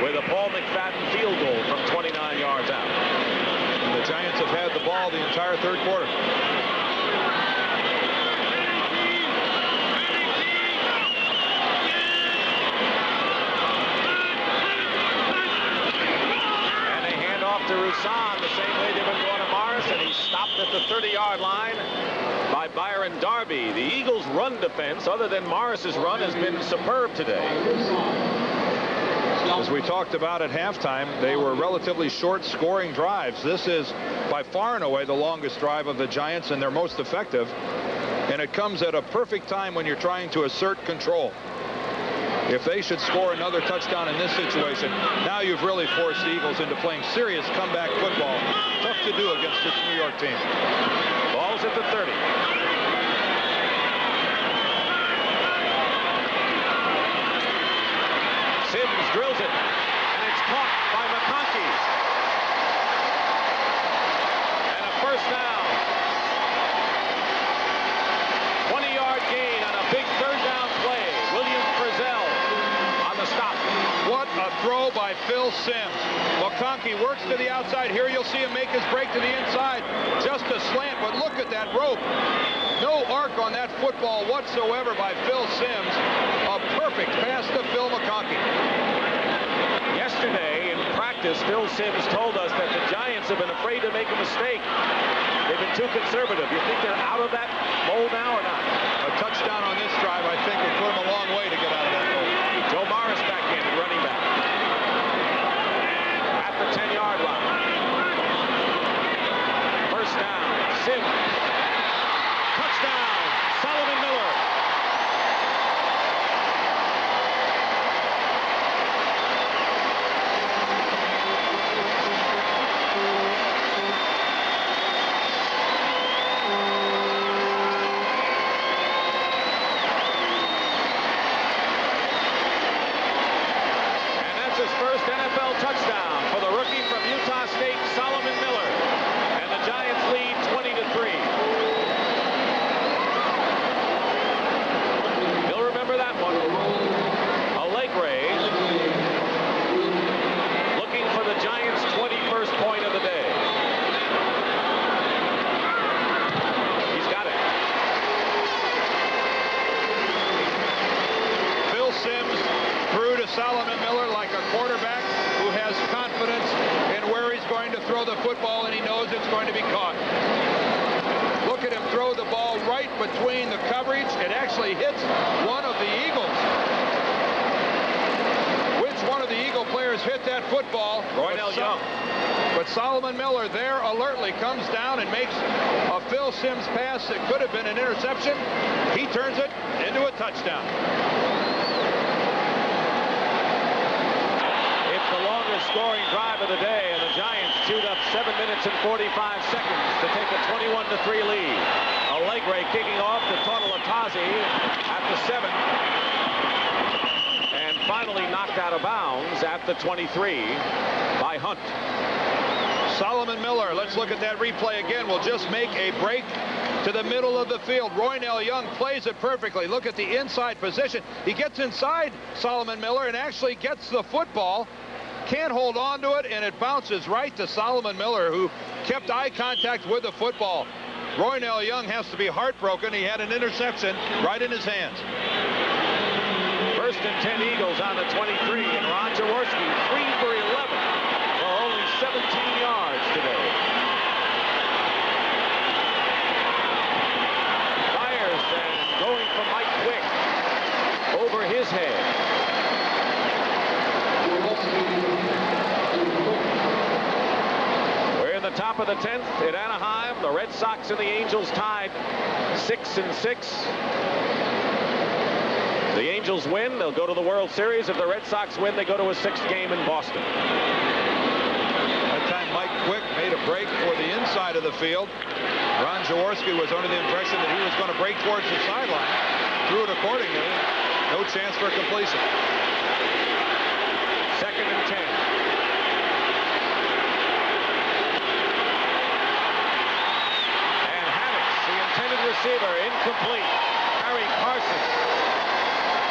with a Paul McFadden field goal from 29 yards out. And the Giants have had the ball the entire third quarter. To Roussan the same way they've been going to Morris, and he's stopped at the 30-yard line by Byron Darby. The Eagles' run defense, other than Morris's run, has been superb today. As we talked about at halftime, they were relatively short scoring drives. This is by far and away the longest drive of the Giants and their most effective, and it comes at a perfect time when you're trying to assert control. If they should score another touchdown in this situation, now you've really forced the Eagles into playing serious comeback football. Tough to do against this New York team. Ball's at the 30. Sims drills it, and it's caught by McConkey. And a first down. by Phil Simms. McConkey works to the outside. Here you'll see him make his break to the inside. Just a slant, but look at that rope. No arc on that football whatsoever by Phil Simms. A perfect pass to Phil McConkey. Yesterday in practice, Phil Simms told us that the Giants have been afraid to make a mistake. They've been too conservative. You think they're out of that mold now or not? A touchdown on this drive, I think, would put them a long way to get out of that mold. Joe Morris back in, running back. At the 10-yard line. First down, Simms. Touchdown, Solomon Miller. First NFL touchdown for the rookie from Utah State, Solomon Miller. And the Giants lead 20-3. You'll remember that one. Allegre looking for the Giants' 21st point of the day. He's got it. Phil Simms threw to Solomon Miller like a quarterback who has confidence in where he's going to throw the football, and he knows it's going to be caught. Look at him throw the ball right between the coverage. It actually hits one of the Eagles. Which one of the Eagle players hit that football? Roynell Young. But Solomon Miller there alertly comes down and makes a Phil Simms pass that could have been an interception. He turns it into a touchdown. Scoring drive of the day, and the Giants chewed up 7 minutes and 45 seconds to take a 21-3 lead. Allegre kicking off to Totalatazi at the 7, and finally knocked out of bounds at the 23 by Hunt. Solomon Miller, let's look at that replay again, will just make a break to the middle of the field. Roynell Young plays it perfectly. Look at the inside position. He gets inside Solomon Miller and actually gets the football. Can't hold on to it, and it bounces right to Solomon Miller, who kept eye contact with the football. Roynell Young has to be heartbroken. He had an interception right in his hands. First and 10 Eagles on the 23, and Ron Jaworski 3 for 11 for only 17 yards today. Fires and going for Mike Quick over his head. We're in the top of the 10th at Anaheim. The Red Sox and the Angels tied 6-6. The Angels win, they'll go to the World Series. If the Red Sox win, they go to a 6th game in Boston. That time Mike Quick made a break for the inside of the field. Ron Jaworski was under the impression that he was going to break towards the sideline. Threw it accordingly. No chance for completion. 2nd and 10. And Haddix, the intended receiver, incomplete. Harry Carson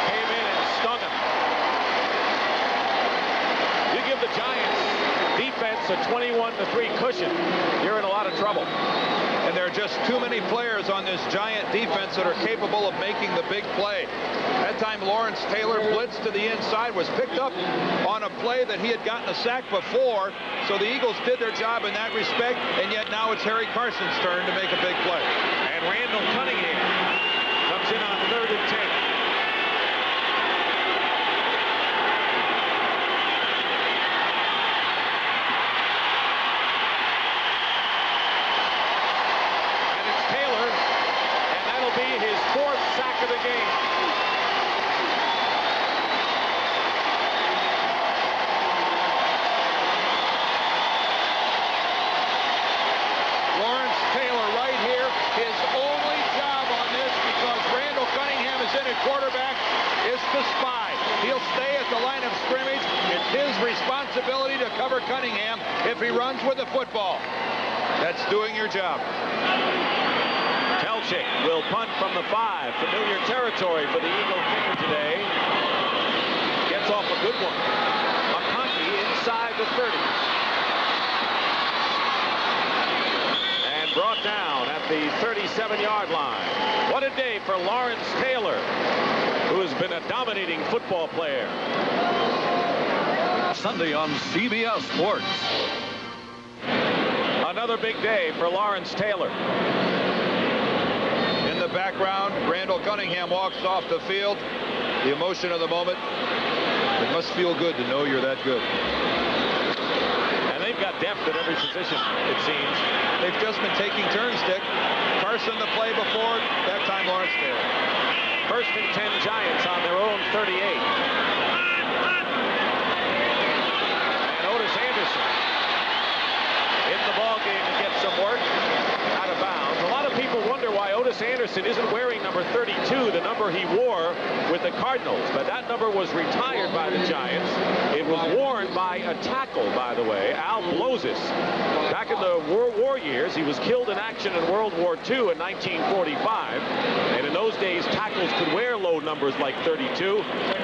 came in and stung him. You give the Giants defense a 21-3 cushion, you're in a lot of trouble. And there are just too many players on this Giant defense that are capable of making the big play. That time Lawrence Taylor blitzed to the inside, was picked up on a play that he had gotten a sack before. So the Eagles did their job in that respect, and yet now it's Harry Carson's turn to make a big play. And Randall Cunningham comes in on 3rd and 10. His 4th sack of the game. Lawrence Taylor right here. His only job on this, because Randall Cunningham is in at quarterback, is to spy. He'll stay at the line of scrimmage. It's his responsibility to cover Cunningham if he runs with the football. That's doing your job. Telchik will punt from the 5. Familiar territory for the Eagle kicker today. Gets off a good one. McConkey inside the 30. And brought down at the 37-yard line. What a day for Lawrence Taylor, who has been a dominating football player. Sunday on CBS Sports. Another big day for Lawrence Taylor. In the background, Randall Cunningham walks off the field. The emotion of the moment. It must feel good to know you're that good. And they've got depth at every position, it seems. They've just been taking turns, Dick. Carson the play before, that time Lawrence Taylor. First and 10 Giants on their own 38. And Otis Anderson in the ball game to get some work out of bounds. A lot of people wonder why Otis Anderson isn't wearing number 32, the number he wore with the Cardinals. But that number was retired by the Giants. It was worn by a tackle, by the way, Al Blozis. Back in the World War years, he was killed in action in World War II in 1945. And in those days, tackles could wear low numbers like 32.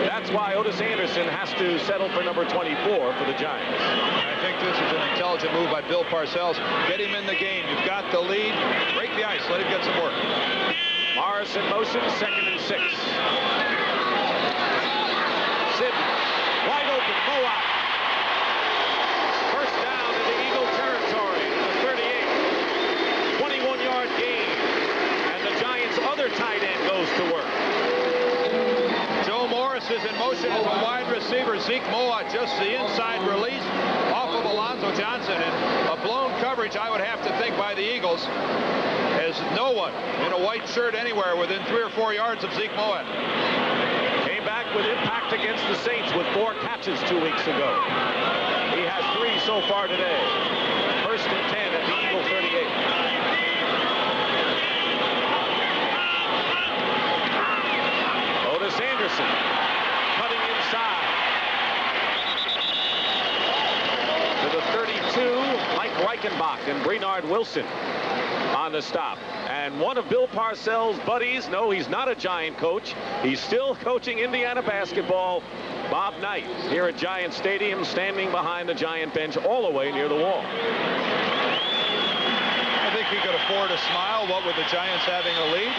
That's why Otis Anderson has to settle for number 24 for the Giants. I think this is an intelligent move by Bill Parcells. Get him in the game. You've got the lead. Break the ice. Let him get some work. Morris in motion, 2nd and 6. Sidney, wide open, Moat. First down into Eagle territory, the 38. 21-yard gain. And the Giants' other tight end goes to work. Joe Morris is in motion as a wide receiver. Zeke Moat just the inside release off of Alonzo Johnson. And a blown coverage, I would have to think, by the Eagles, as no one in a white shirt anywhere within 3 or 4 yards of Zeke Moat. Came back with impact against the Saints with 4 catches 2 weeks ago. He has 3 so far today. First and 10 at the Eagle 38. Otis Anderson cutting inside to the 32. Mike Reichenbach and Bernard Wilson on the stop. And one of Bill Parcells' buddies, no, he's not a Giant coach. He's still coaching Indiana basketball. Bob Knight here at Giant Stadium, standing behind the Giant bench all the way near the wall. I think he could afford a smile, what with the Giants having a lead.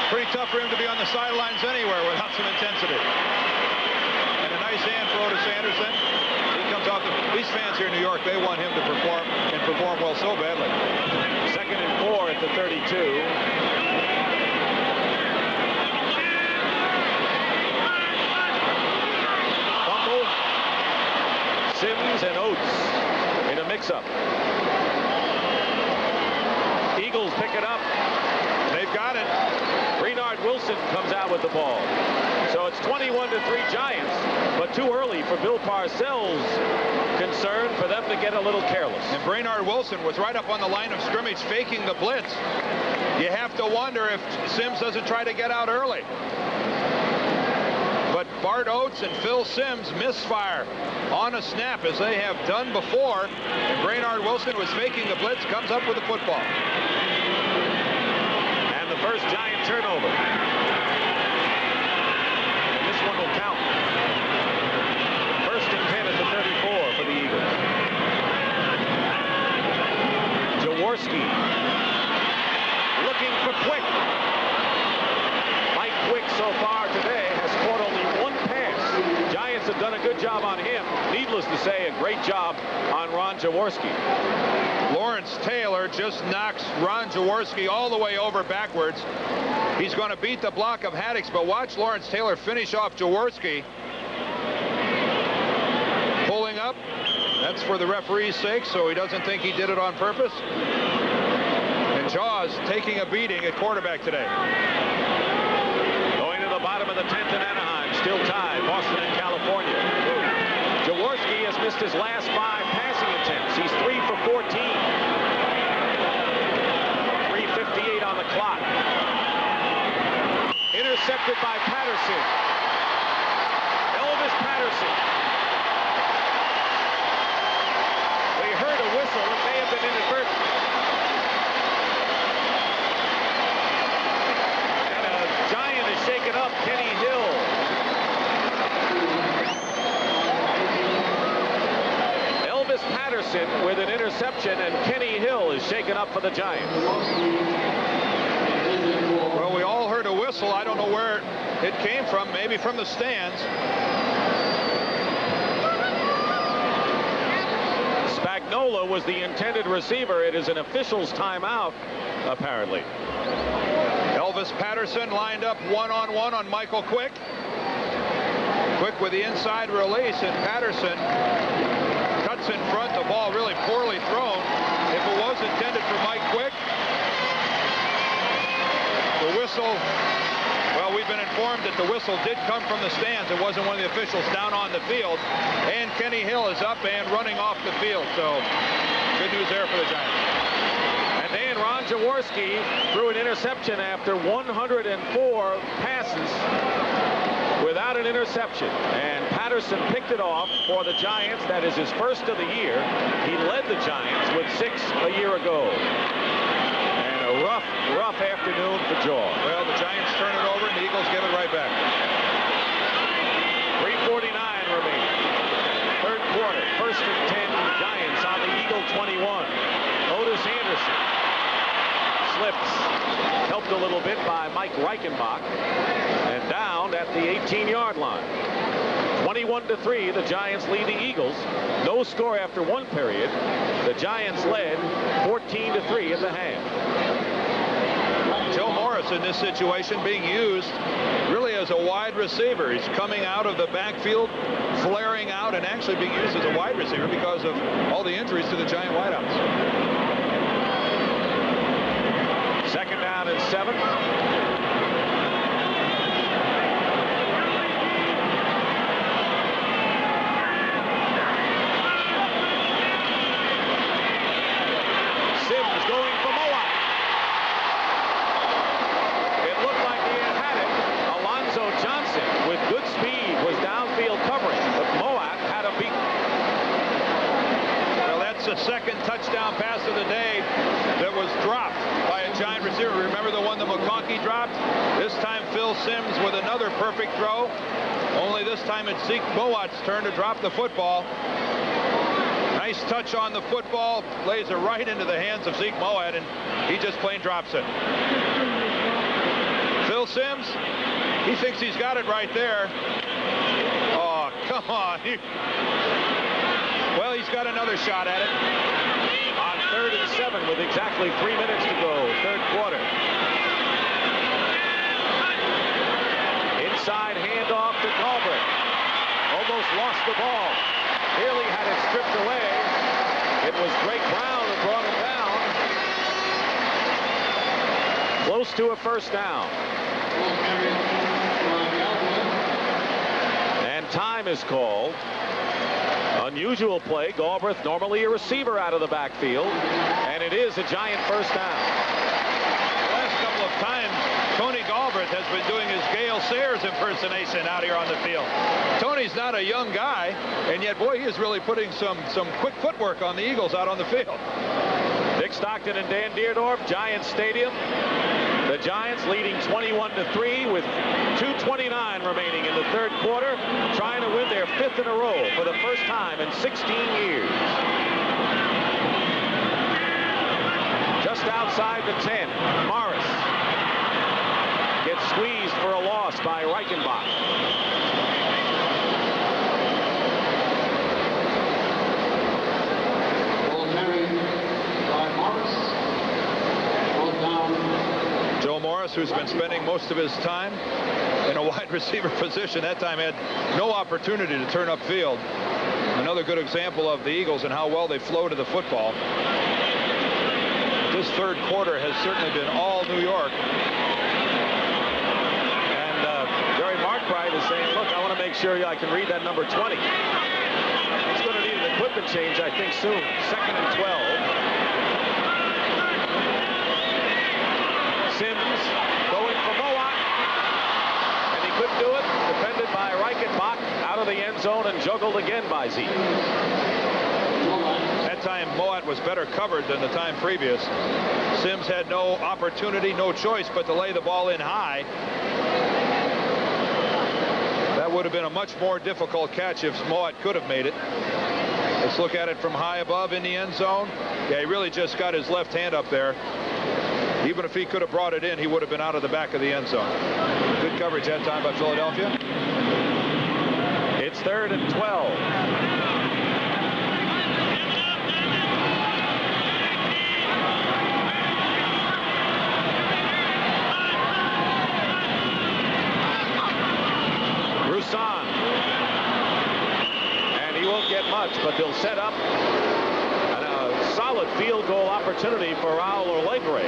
Pretty tough for him to be on the sidelines anywhere without some intensity. And a nice hand for Otis Anderson. He comes off these fans here in New York, they want him to perform and perform well so badly. 2nd and 4 at the 32. Fumble. Sims and Oates in a mix-up. Eagles pick it up. They've got it. Bernard Wilson comes out with the ball. So it's 21-3 Giants, but too early for Bill Parcells' concern for them to get a little careless. And Bernard Wilson was right up on the line of scrimmage faking the blitz. You have to wonder if Sims doesn't try to get out early. But Bart Oates and Phil Sims misfire on a snap as they have done before. And Bernard Wilson was faking the blitz, comes up with the football. And the first Giant turnover. And this one will count. First and 10 at the 34 for the Eagles. Jaworski looking for Quick. Mike Quick so far today has caught only 1 pass. Giants have done a good job on him. Needless to say, a great job on Ron Jaworski. Lawrence Taylor just knocks Ron Jaworski all the way over backwards. He's going to beat the block of Haddix, but watch Lawrence Taylor finish off Jaworski. Pulling up. That's for the referee's sake, so he doesn't think he did it on purpose. And Jaws taking a beating at quarterback today. Going to the bottom of the 10th in Anaheim. Still tied, Boston and California. Jaworski has missed his last 5 passing attempts. He's 3 for 14. 3:58 on the clock. Intercepted by Patterson. Elvis Patterson. We heard a whistle. It may have been inadvertent. And a Giant is shaken up. Kenny Hill. with an interception, and Kenny Hill is shaken up for the Giants. Well, we all heard a whistle. I don't know where it came from, maybe from the stands. Spagnola was the intended receiver. It is an official's timeout, apparently. Elvis Patterson lined up one-on-one on Michael Quick. Quick with the inside release, and Patterson cuts in front. The ball really poorly thrown. If it was intended for Mike Quick, the whistle, well, we've been informed that the whistle did come from the stands. It wasn't one of the officials down on the field. And Kenny Hill is up and running off the field. So good news there for the Giants. And Dan Ron Jaworski threw an interception after 104 passes without an interception. And Patterson picked it off for the Giants. That is his first of the year. He led the Giants with 6 a year ago. And a rough afternoon for Jaw. Well, the Giants turn it over and the Eagles give it right back. 3:49 remaining. Third quarter. First and 10 Giants on the Eagle 21. Otis Anderson slips. Helped a little bit by Mike Reichenbach. And down at the 18-yard line. 21-3, the Giants lead the Eagles. No score after one period. The Giants led 14-3 at the half. Joe Morris in this situation being used really as a wide receiver. He's coming out of the backfield, flaring out, and actually being used as a wide receiver because of all the injuries to the Giant wideouts. Second down and 7. Sims going for Mowat. It looked like he had it. Alonzo Johnson with good speed was downfield covering, but Mowat had a beat. Well, that's the second touchdown pass of the day that was dropped by a Giant receiver. Remember the one that McConkey dropped? This time Phil Sims with another perfect throw. Only this time it's Zeke Mowat's turn to drop the football. Nice touch on the football. Lays it right into the hands of Zeke Mowat, and he just plain drops it. Phil Sims, he thinks he's got it right there. Oh, come on. Well, he's got another shot at it. On 3rd and 7 with exactly 3 minutes to go, third quarter. Inside handoff to Galbraith. Almost lost the ball. Nearly had it stripped away. It was Drake Brown who brought him down. Close to a first down. And time is called. Unusual play. Galbraith, normally a receiver out of the backfield. And it is a Giant first down. The last couple of times, Tony Galbraith has been doing his Gale Sayers impersonation out here on the field. Tony's not a young guy, and yet, boy, he is really putting some quick footwork on the Eagles out on the field. Dick Stockton and Dan Deerdorf, Giants Stadium. The Giants leading 21-3 with 2:29 remaining in the third quarter, trying to win their 5th in a row for the first time in 16 years. Just outside the 10, Morris gets squeezed for a loss by Reichenbach. Joe Morris, who's been spending most of his time in a wide receiver position, that time had no opportunity to turn upfield. Another good example of the Eagles and how well they flow to the football. This third quarter has certainly been all New York. And Jerry Markbright is saying, look, I want to make sure I can read that number 20. He's going to need an equipment change, I think, soon. 2nd and 12. Sims going for Mowat, and he couldn't do it. Defended by Reichenbach, out of the end zone and juggled again by Zeke. That time Mowat was better covered than the time previous. Sims had no opportunity, no choice but to lay the ball in high. That would have been a much more difficult catch if Mowat could have made it. The Let's look at it from high above in the end zone. Yeah, he really just got his left hand up there. Even if he could have brought it in, he would have been out of the back of the end zone. Good coverage that time by Philadelphia. It's 3rd and 12. Roussan. And he won't get much, but they'll set up a solid field goal opportunity for Raul Alegre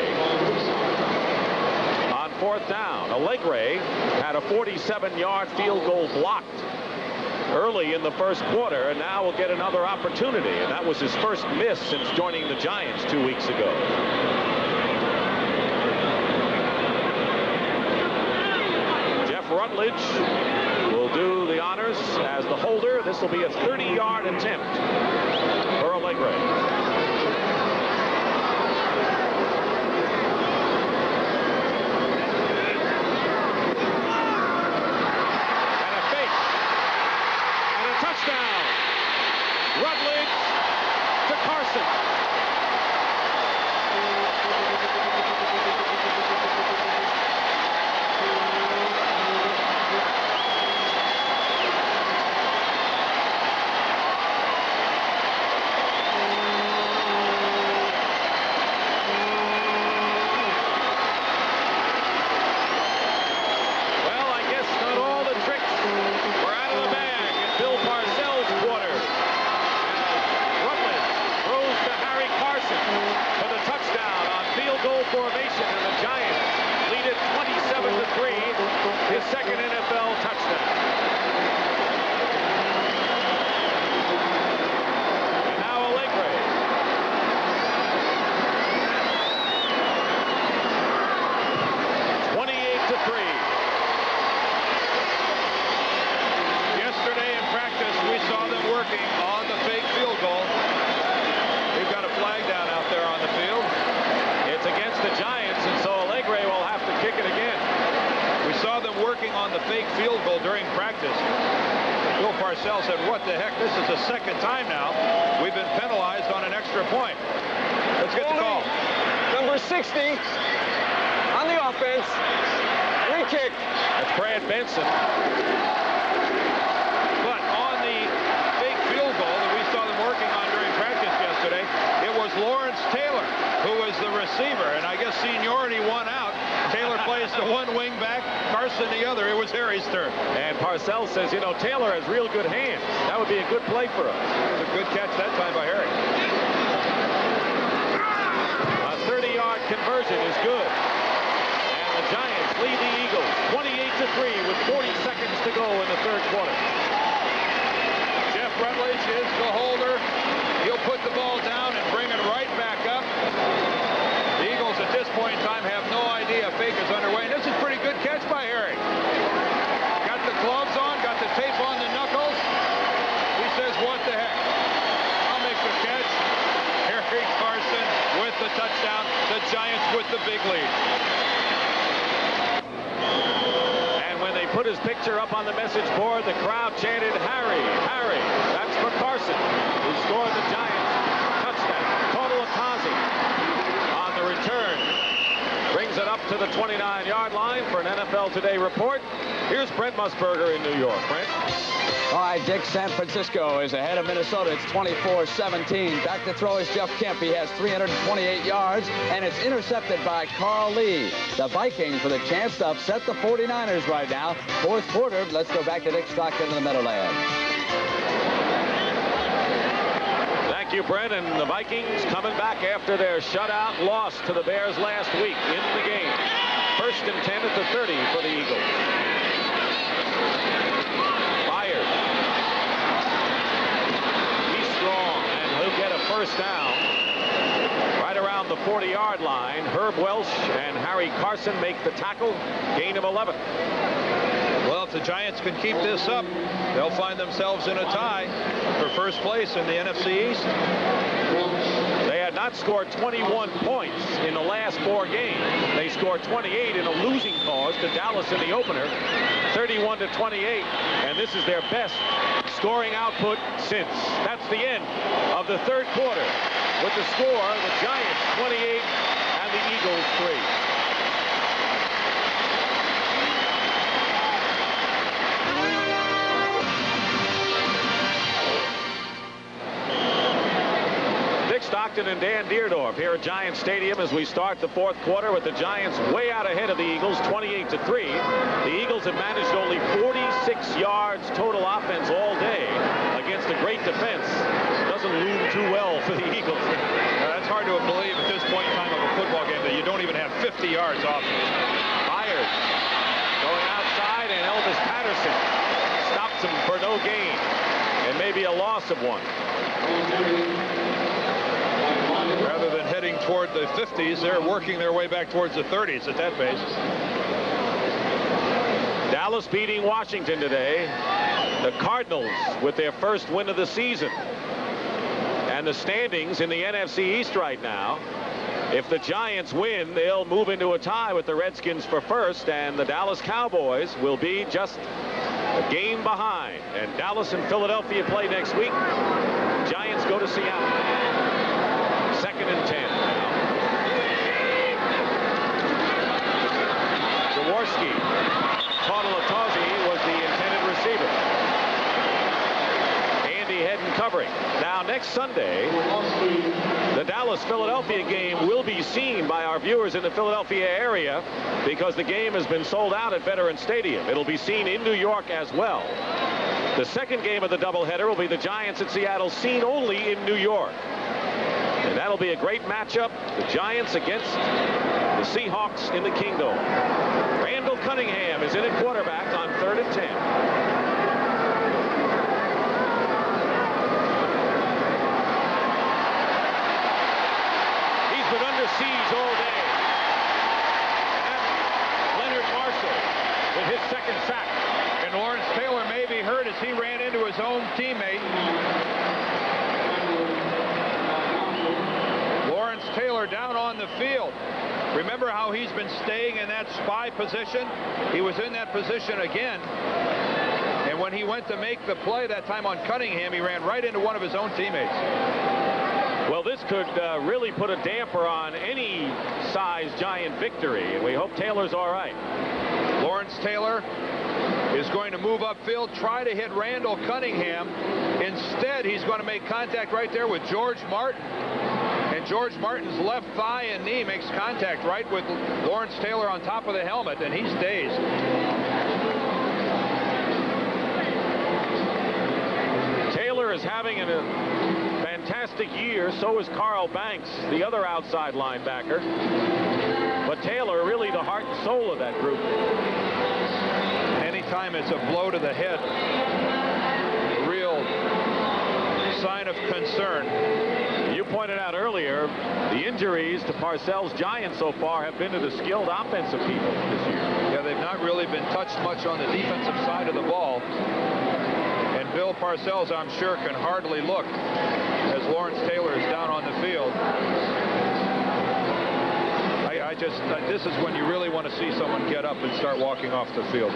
on 4th down. Alegre had a 47-yard field goal blocked early in the first quarter, and now will get another opportunity, and that was his first miss since joining the Giants 2 weeks ago. Jeff Rutledge will do the honors as the holder. This will be a 30-yard attempt for Alegre. Rutledge to Carson. Well, I guess not all the tricks were out of the bag in Bill Parcells' quarter. For the touchdown on field goal formation, and the Giants lead it 27-3, his second NFL touchdown. And now Alegre. Yesterday in practice, we saw them working on the fake field goal. They've got a flag down out there on the field. It's against the Giants, and so Alegre will have to kick it again. We saw them working on the fake field goal during practice. Bill Parcells said, what the heck? This is the second time now we've been penalized on an extra point. Let's get the call. Number 60 on the offense. Free kick. That's Brad Benson. But on the fake field goal that we saw them working on during practice yesterday, it was Lawrence Taylor who was the receiver, and I guess seniority won out. Taylor plays the one wing back, Carson the other. It was Harry's turn. And Parcells says, you know, Taylor has real good hands. That would be a good play for us. It was a good catch that time by Harry. A 30-yard conversion is good. And the Giants lead the Eagles 28-3 with 40 seconds to go in the third quarter. Jeff Rutledge is the holder. He'll put the ball down and bring it right back up. The Eagles at this point in time have no idea fake is underway. And this is a pretty good catch by Harry. Got the gloves on, got the tape on the knuckles. He says, what the heck? I'll make the catch. Harry Carson with the touchdown. The Giants with the big lead. And when they put his picture up on the message board, the crowd chanted, Harry, Harry. That's for Carson, who scored the Giants touchdown. Total Atazi on the return brings it up to the 29-yard line for an NFL Today report. Here's Brent Musburger in New York. Brent? All right, Dick, San Francisco is ahead of Minnesota. It's 24-17. Back to throw is Jeff Kemp. He has 328 yards, and it's intercepted by Carl Lee. The Vikings with a chance to upset the 49ers right now. Fourth quarter. Let's go back to Dick Stockton in the Meadowlands. Thank you, Brent. And the Vikings coming back after their shutout loss to the Bears last week in the game. 1st and 10 at the 30 for the Eagles. Fired. He's strong, and he'll get a first down right around the 40-yard line. Herb Welsh and Harry Carson make the tackle. Gain of 11. Well, if the Giants can keep this up, they'll find themselves in a tie for first place in the NFC East. They had not scored 21 points in the last 4 games. They scored 28 in a losing cause to Dallas in the opener, 31-28, and this is their best scoring output since. That's the end of the third quarter. With the score, the Giants 28 and the Eagles 3. Stockton and Dan Deerdorf here at Giants Stadium as we start the fourth quarter with the Giants way out ahead of the Eagles, 28-3. The Eagles have managed only 46 yards total offense all day against a great defense. Doesn't loom too well for the Eagles. That's hard to believe at this point in time of a football game that you don't even have 50 yards offense. Myers going outside, and Elvis Patterson stops him for no gain and maybe a loss of one. Rather than heading toward the 50s, they're working their way back towards the 30s at that pace. Dallas beating Washington today. The Cardinals with their first win of the season. And the standings in the NFC East right now. If the Giants win, they'll move into a tie with the Redskins for first, and the Dallas Cowboys will be just a game behind. And Dallas and Philadelphia play next week. Giants go to Seattle. 2nd and 10 now. Jaworski. Tautalatozzi was the intended receiver. Andy Hedden covering. Now next Sunday, the Dallas-Philadelphia game will be seen by our viewers in the Philadelphia area because the game has been sold out at Veterans Stadium. It'll be seen in New York as well. The second game of the doubleheader will be the Giants at Seattle, seen only in New York. And that'll be a great matchup. The Giants against the Seahawks in the Kingdome. Randall Cunningham is in at quarterback on 3rd and 10. He's been under siege all day. And Leonard Marshall with his second sack. And Lawrence Taylor may be hurt as he ran into his own teammate. Taylor down on the field. Remember how he's been staying in that spy position? He was in that position again. And when he went to make the play that time on Cunningham, he ran right into one of his own teammates. Well, this could really put a damper on any size Giant victory. And we hope Taylor's all right. Lawrence Taylor is going to move upfield, try to hit Randall Cunningham. Instead, he's going to make contact right there with George Martin. And George Martin's left thigh and knee makes contact right with Lawrence Taylor on top of the helmet, and he's dazed. Taylor is having a fantastic year. So is Carl Banks, the other outside linebacker. But Taylor really the heart and soul of that group. Anytime it's a blow to the head, a real sign of concern. You pointed out earlier, the injuries to Parcells' Giants so far have been to the skilled offensive people this year. Yeah, they've not really been touched much on the defensive side of the ball. And Bill Parcells, I'm sure, can hardly look as Lawrence Taylor is down on the field. This is when you really want to see someone get up and start walking off the field.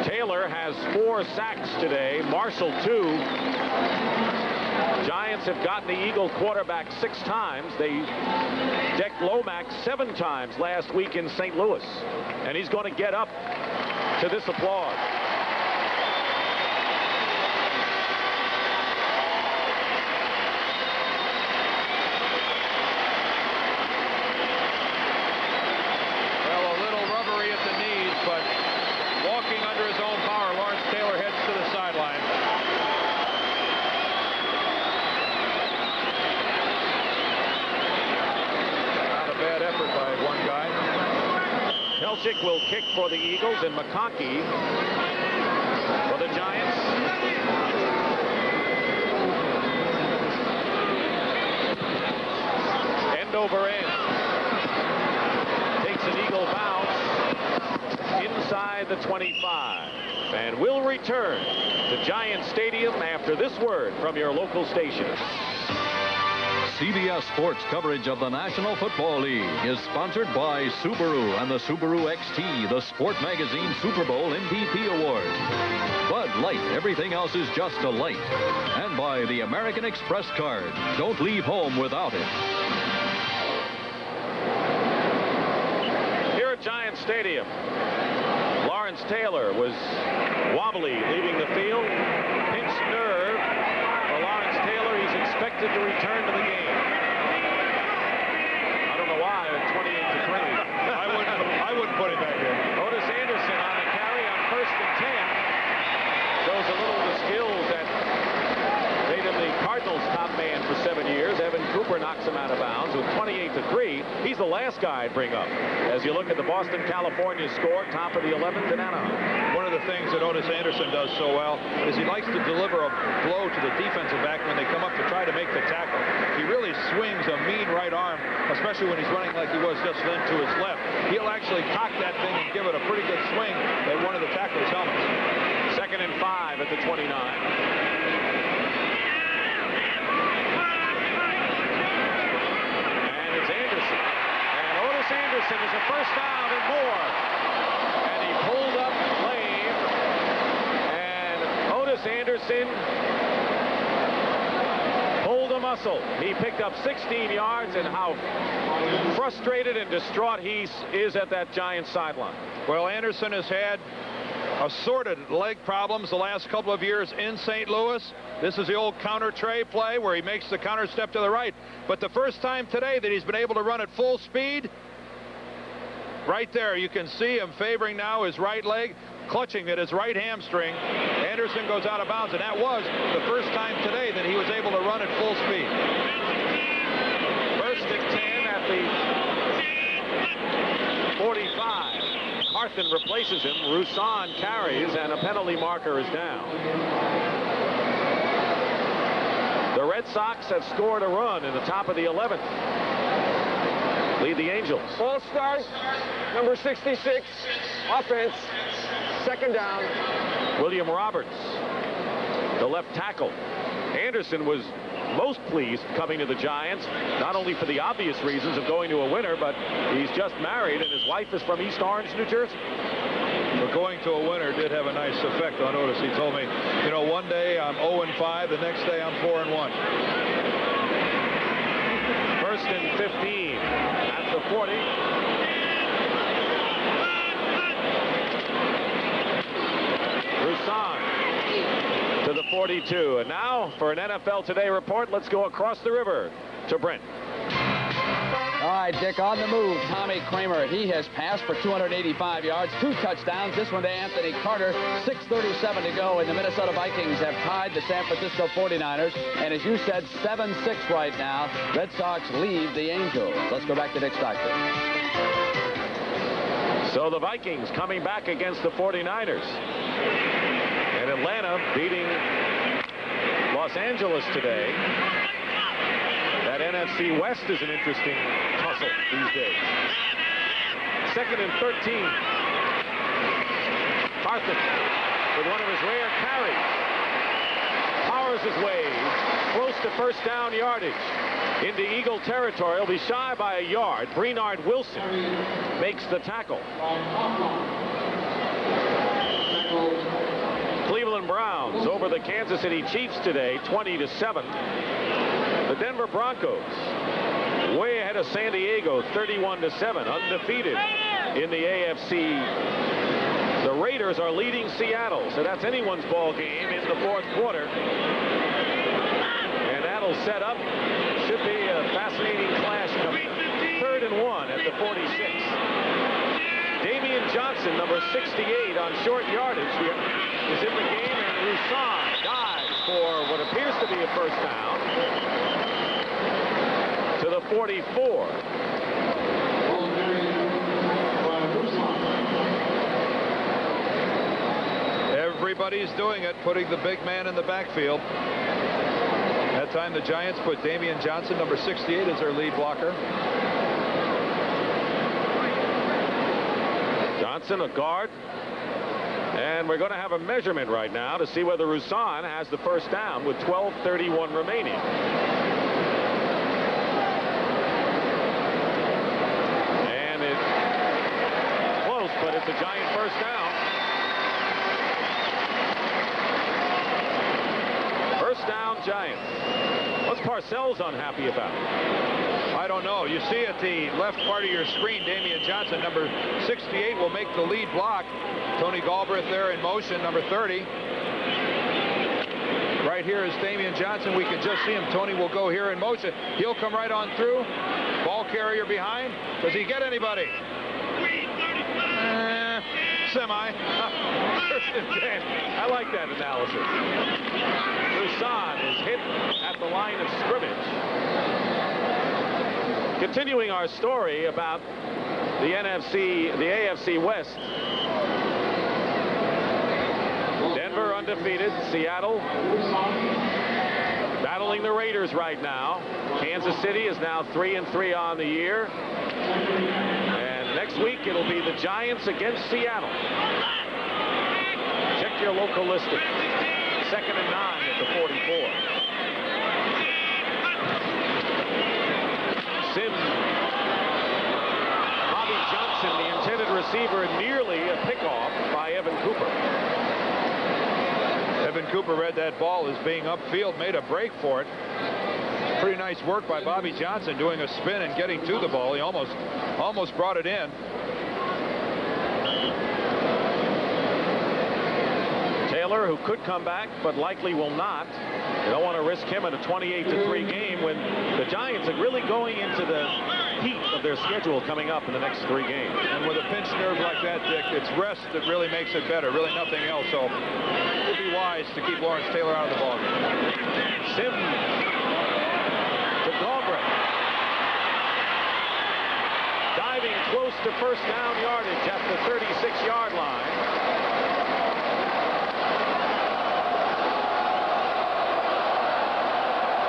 Taylor has 4 sacks today, Marshall 2. Giants have gotten the Eagle quarterback 6 times. They decked Lomax 7 times last week in St. Louis. And he's going to get up to this applause. Well, a little rubbery at the knees, but walking under his own power, Lawrence Taylor heads to the sideline. Bad effort by one guy. Pelchik will kick for the Eagles, and McConkey for the Giants. End over end. Takes an Eagle bounce inside the 25. And will return to Giant Stadium after this word from your local station. CBS Sports coverage of the National Football League is sponsored by Subaru and the Subaru XT, the Sport Magazine Super Bowl MVP Award. Bud Light, everything else is just a light. And by the American Express card. Don't leave home without it. Here at Giant Stadium, Lawrence Taylor was wobbly leaving the field. Pinched nerve for Lawrence Taylor. He's expected to return to the game. I don't know why at 28-3. I wouldn't put him back in. Otis Anderson on the carry on 1st and 10. Shows a little of the skills that made him the Cardinals' top man for 7 years. Evan Cooper knocks him out of bounds with 28-3. He's the last guy I'd bring up. As you look at the Boston, California score, top of the 11th in Anaheim. One of the things that Otis Anderson does so well is he likes to deliver a blow to the defensive back when they come up to try to make the tackle. He really swings a mean right arm, especially when he's running like he was just then to his left. He'll actually cock that thing and give it a pretty good swing at one of the tackler's helmets. 2nd and 5 at the 29. And it's Anderson. And Otis Anderson is a first down and more. And he pulled up lane. And Otis Anderson pulled a muscle. He picked up 16 yards, and how frustrated and distraught he is at that Giants sideline. Well, Anderson has had assorted leg problems the last couple of years in St. Louis. This is the old counter tray play where he makes the counter step to the right. But the first time today that he's been able to run at full speed, right there you can see him favoring now his right leg, clutching at his right hamstring. Anderson goes out of bounds, and that was the first time today that he was able to run at full speed. 1st and 10 at the 45. Carthen replaces him. Roussan carries, and a penalty marker is down. The Red Sox have scored a run in the top of the 11th. Lead the Angels. Ball start, number 66, offense, 2nd down. William Roberts, the left tackle. Anderson was most pleased coming to the Giants, not only for the obvious reasons of going to a winner, but he's just married and his wife is from East Orange, New Jersey. But going to a winner did have a nice effect on Otis. He told me, you know, one day I'm 0-5, the next day I'm 4-1. 1st and 15 at the 40. Roussan to the 42. And now for an NFL Today report, let's go across the river to Brent. All right, Dick, on the move, Tommy Kramer. He has passed for 285 yards, 2 touchdowns. This one to Anthony Carter. 6:37 to go, and the Minnesota Vikings have tied the San Francisco 49ers. And as you said, 7-6 right now. Red Sox lead the Angels. Let's go back to Dick Stockton. So the Vikings coming back against the 49ers. And Atlanta beating Los Angeles today. That NFC West is an interesting tussle these days. 2nd and 13. Carthen with one of his rare carries. Powers his way close to first down yardage. Into Eagle territory. He'll be shy by a yard. Brenard Wilson makes the tackle. Cleveland Browns over the Kansas City Chiefs today, 20-7. The Denver Broncos way ahead of San Diego, 31-7, undefeated in the AFC. The Raiders are leading Seattle, so that's anyone's ball game in the 4th quarter. And that'll set up, should be a fascinating clash coming. 3rd and 1 at the 46. Damian Johnson, number 68 on short yardage, is in the game, and Roussan dives for what appears to be a first down to the 44. Everybody's doing it, putting the big man in the backfield. That time the Giants put Damian Johnson, number 68, as their lead blocker. Johnson, a guard. And we're going to have a measurement right now to see whether Roussan has the first down with 12:31 remaining. a Giant first down. First down, Giants. What's Parcells unhappy about? I don't know. You see at the left part of your screen, Damian Johnson, number 68, will make the lead block. Tony Galbraith there in motion, number 30. Right here is Damian Johnson. We can just see him. Tony will go here in motion. He'll come right on through. Ball carrier behind. Does he get anybody? Semi. First and 10. I like that analysis. Roussan is hit at the line of scrimmage. Continuing our story about the AFC West. Denver undefeated. Seattle battling the Raiders right now. Kansas City is now 3-3 on the year. And next week it'll be the Giants against Seattle. Check your local listing. 2nd and 9 at the 44. Sims. Bobby Johnson, the intended receiver, nearly a pickoff by Evan Cooper. Evan Cooper read that ball as being upfield, made a break for it. Pretty nice work by Bobby Johnson, doing a spin and getting to the ball. He almost brought it in. Taylor, who could come back but likely will not. They don't want to risk him in a 28-3 game when the Giants are really going into the heat of their schedule coming up in the next 3 games. And with a pinched nerve like that, Dick, it's rest that really makes it better, really nothing else. So it would be wise to keep Lawrence Taylor out of the ballgame. Sims to Galbraith. Diving close to first down yardage at the 36-yard line.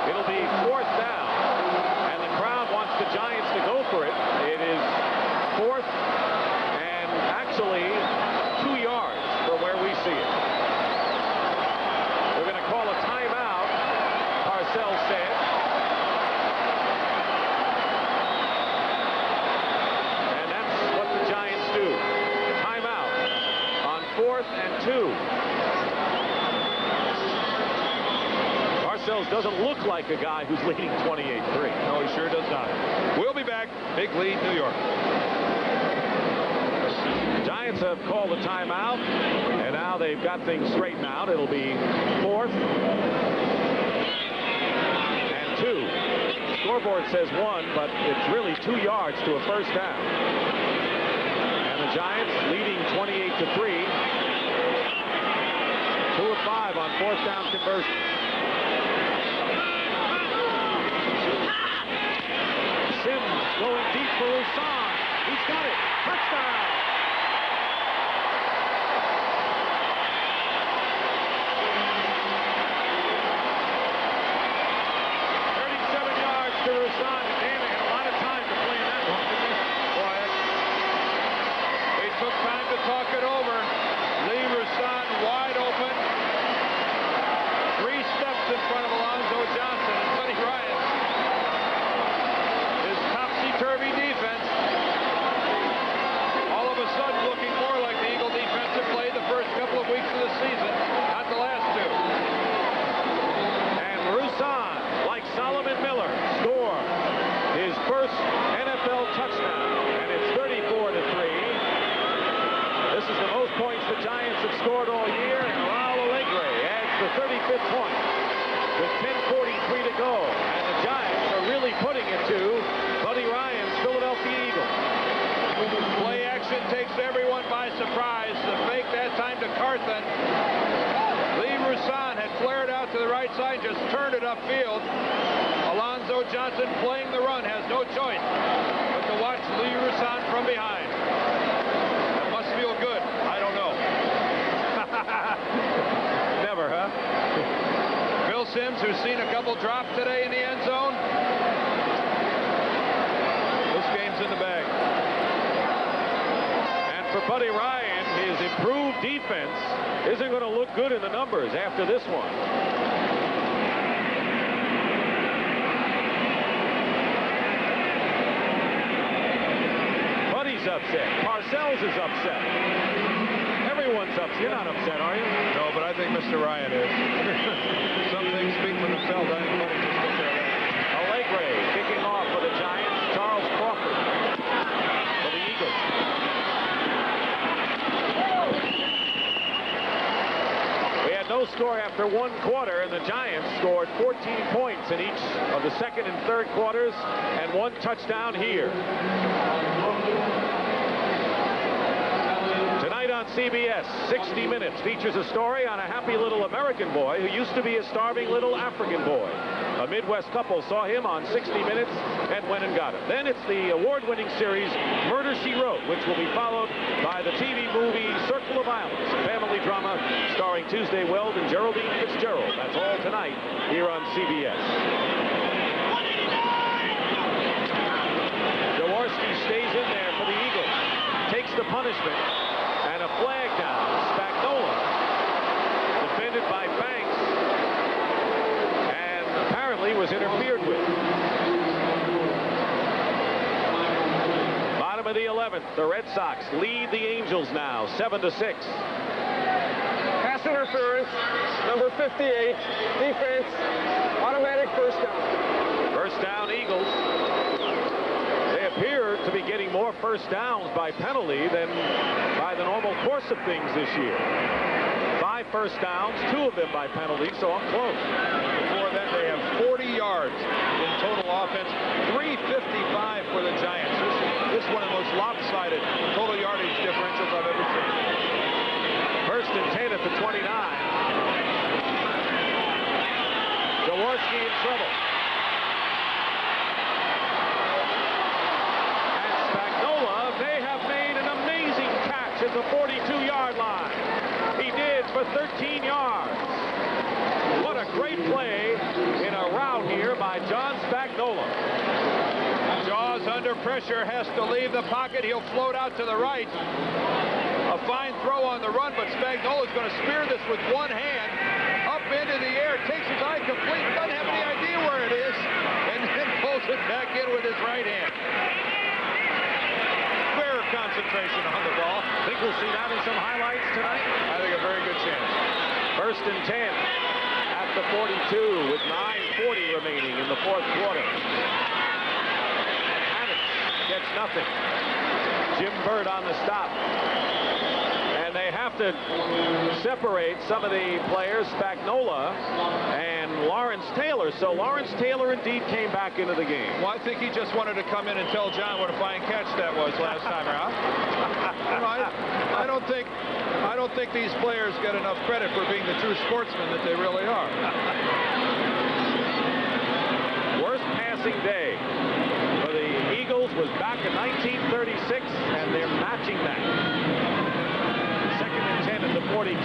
It'll be 4th down, and the crowd wants the Giants to go for it. It is 4th and actually 2 yards from where we see it. We're going to call a timeout, Parcells said. And that's what the Giants do. Timeout on 4th and 2. Parcells doesn't look like a guy who's leading 28-3. No, he sure does not. We'll be back. Big lead, New York. Giants have called a timeout, and now they've got things straightened out. It'll be 4th and 2. The scoreboard says 1, but it's really 2 yards to a first down. And the Giants leading 28-3. 2 of 5 on 4th down conversion. Sims going deep for Roussan. He's got it. Touchdown. To Roussan, and Dan had a lot of time to play that one. Boy, they took time to talk it over. Lee Roussan wide open. 3 steps in front of Alonzo Johnson, and Buddy Ryan. His topsy-turvy defense. All of a sudden looking more like the Eagle defense that played the first couple of weeks of the season, not the last 2. And Roussan, like Solomon Miller, score his first NFL touchdown, and it's 34-3. This is the most points the Giants have scored all year, and Raul Alegre adds the 35th point with 10:43 to go, and the Giants are really putting it to Buddy Ryan's Philadelphia Eagles. Play action takes everyone by surprise. The fake that time to Carthen. Lee Roussan had flared out to the right side, just turned it upfield. Alonzo Johnson playing the run, has no choice but to watch Lee Roussan from behind. That must feel good. I don't know. Never, huh? Phil Simms, who's seen a couple drop today in the end zone. This game's in the bag. And for Buddy Ryan, his improved defense isn't going to look good in the numbers after this one. Buddy's a upset. Parcells is upset. Everyone's upset. You're not upset, are you? No, but I think Mr. Ryan is. Some things speak for themselves. I think let him just take care of that. Allegre kicking off for the Giants. Charles Crawford for the Eagles. We had no score after one quarter, and the Giants scored 14 points in each of the second and third quarters, and one touchdown here. Tonight on CBS, 60 Minutes features a story on a happy little American boy who used to be a starving little African boy. A Midwest couple saw him on 60 Minutes and went and got him. Then it's the award-winning series Murder, She Wrote, which will be followed by the TV movie Circle of Violence, a family drama starring Tuesday Weld and Geraldine Fitzgerald. That's all tonight here on CBS. Jaworski stays in there for the Eagles. Takes the punishment. And a flag down. Spagnola defended by Banks and apparently was interfered with. Bottom of the 11th, the Red Sox lead the Angels now 7-6. Pass interference, number 58. Defense, automatic first down. First down, Eagles. They appear to be getting more first downs by penalty than by the normal course of things this year. 5 first downs, 2 of them by penalty, so I'm close. Before that, they have 40 yards in total offense, 355 for the Giants. This is one of the most lopsided total yardage differentials I've ever seen. First and 10 at the 29. Jaworski in trouble. And Spagnola may have made an amazing catch at the 42-yard line. He did for 13 yards. What a great play in a rout here by John Spagnola. Jaws under pressure, has to leave the pocket. He'll float out to the right. A fine throw on the run, but Spagnola is going to spear this with one hand up into the air, takes his eye complete, doesn't have any idea where it is, and then pulls it back in with his right hand. Fair concentration on the ball. Think we'll see that in some highlights tonight? I think a very good chance. First and 10 at the 42 with 9:40 remaining in the fourth quarter. Hammonds gets nothing. Jim Burt on the stop. And they have to separate some of the players, Spagnola and Lawrence Taylor. So Lawrence Taylor indeed came back into the game. Well, I think he just wanted to come in and tell John what a fine catch that was last time around. I don't think these players get enough credit for being the true sportsmen that they really are. Worst passing day for the Eagles was back in 1936, and they're matching that. Second and 10 at the 42.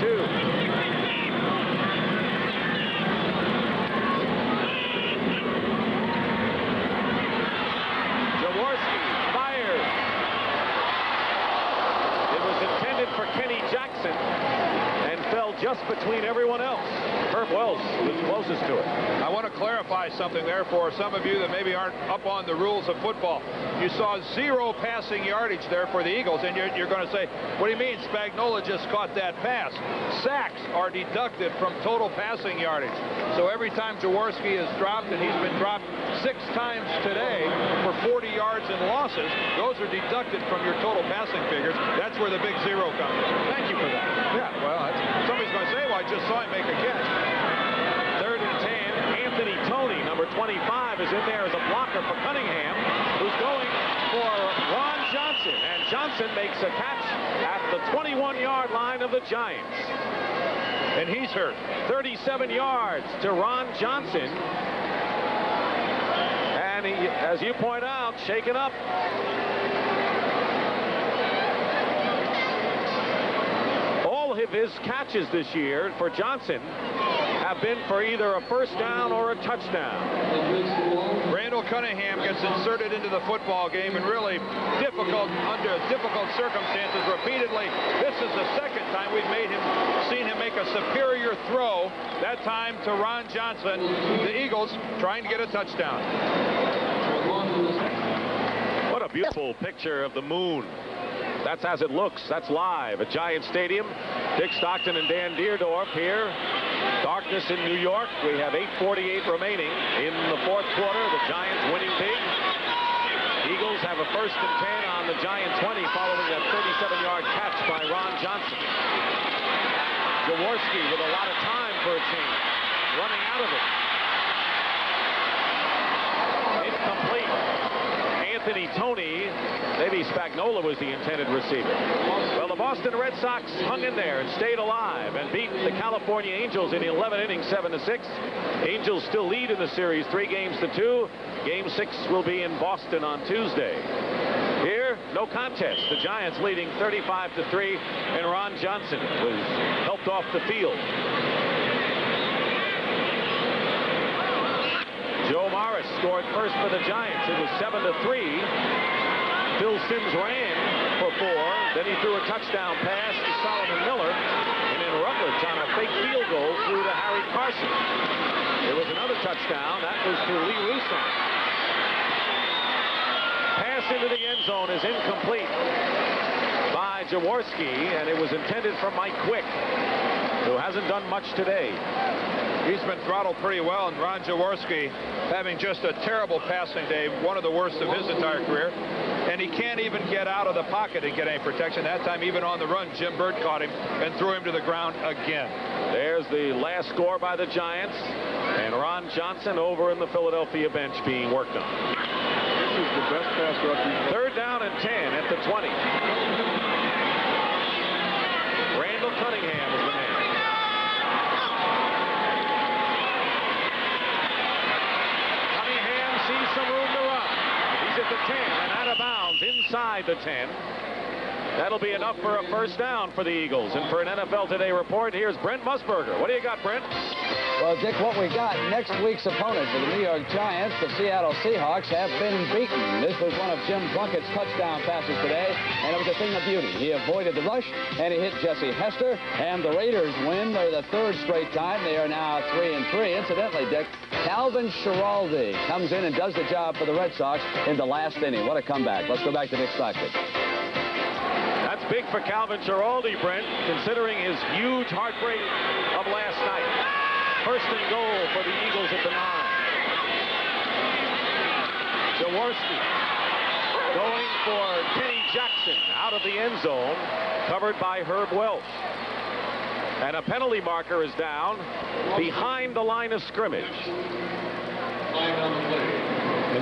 Jaworski fires. It was intended for Kenny Jackson and fell just between everyone else. Herb Wells was closest to it. I want to clarify something there for some of you that maybe aren't up on the rules of football. You saw 0 passing yardage there for the Eagles, and you're going to say, what do you mean Spagnola just caught that pass? Sacks are deducted from total passing yardage. So every time Jaworski is dropped, and he's been dropped 6 times today for 40 yards and losses, those are deducted from your total passing figures. That's where the big 0 comes in. Thank you for that. Yeah, well, somebody's going to say, well, I just saw him make a catch. Third and 10, Anthony Toney, number 25, is in there as a blocker for Cunningham, who's going for Ron Johnson. And Johnson makes a catch at the 21-yard line of the Giants. And he's hurt. 37 yards to Ron Johnson. And he, as you point out, shaken up. All of his catches this year for Johnson have been for either a first down or a touchdown. Randall Cunningham gets inserted into the football game and really under difficult circumstances repeatedly. This is the second time we've seen him make a superior throw, that time to Ron Johnson. The Eagles trying to get a touchdown. What a beautiful picture of the moon That's as it looks. That's live at Giant Stadium. Dick Stockton and Dan Deerdorf here. Darkness in New York. We have 8:48 remaining in the fourth quarter. The Giants winning big. Eagles have a 1st and 10 on the Giant 20 following that 37-yard catch by Ron Johnson. Jaworski with a lot of time for a change. Running out of it. Incomplete. Anthony Toney. Maybe Spagnola was the intended receiver. Well, the Boston Red Sox hung in there and stayed alive and beat the California Angels in 11 innings, 7-6. Angels still lead in the series 3-2. Game 6 will be in Boston on Tuesday. Here, no contest. The Giants leading 35-3, and Ron Johnson was helped off the field. Joe Morris scored first for the Giants. It was 7-3. Phil Simms ran for 4. Then he threw a touchdown pass to Solomon Miller. And then Rutledge on a fake field goal threw to Harry Carson. There was another touchdown. That was to Lee Roussan. Pass into the end zone is incomplete by Jaworski, and it was intended for Mike Quick, who hasn't done much today. He's been throttled pretty well, and Ron Jaworski having just a terrible passing day, one of the worst of his entire career. And he can't even get out of the pocket and get any protection. That time, even on the run, Jim Burt caught him and threw him to the ground again. There's the last score by the Giants, and Ron Johnson over in the Philadelphia bench being worked on. This is the best pass rush. 3rd down and 10 at the 20. Randall Cunningham is the man. Cunningham sees some room to run. He's at the 10 and out of bounds inside the 10. That'll be enough for a 1st down for the Eagles. And for an NFL Today report, here's Brent Musburger. What do you got, Brent? Well, Dick, what we got, next week's opponent for the New York Giants, the Seattle Seahawks, have been beaten. This was one of Jim Plunkett's touchdown passes today, and it was a thing of beauty. He avoided the rush, and he hit Jesse Hester, and the Raiders win. They're the 3rd straight time. They are now 3-3. Incidentally, Dick, Calvin Schiraldi comes in and does the job for the Red Sox in the last inning. What a comeback. Let's go back to Dick Stockton. That's big for Calvin Schiraldi, Brent, considering his huge heartbreak of last night. 1st and goal for the Eagles at the 9. Jaworski going for Kenny Jackson out of the end zone, covered by Herb Welch. And a penalty marker is down behind the line of scrimmage.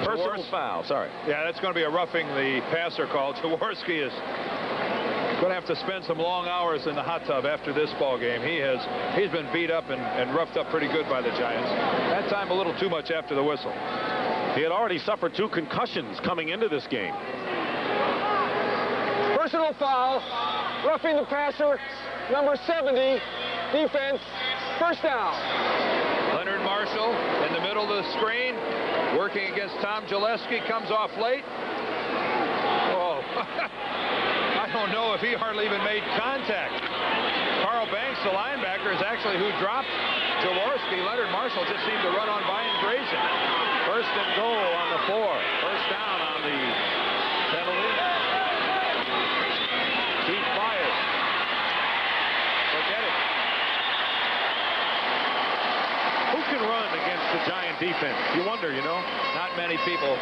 Personal foul, sorry. Yeah, that's going to be a roughing the passer call. Jaworski is going to have to spend some long hours in the hot tub after this ball game. He's been beat up and roughed up pretty good by the Giants. That time a little too much after the whistle. He had already suffered 2 concussions coming into this game. Personal foul, roughing the passer, number 70, defense, 1st down. Leonard Marshall in the middle of the screen, working against Tom Gillespie, comes off late. Oh, I don't know if he hardly even made contact. Carl Banks, the linebacker, is actually who dropped Jaworski. Leonard Marshall just seemed to run on by and graze him. 1st and goal on the 4. 1st down on the penalty. Keith Byers. Forget it. Who can run against the Giant defense? You wonder, you know. Not many people.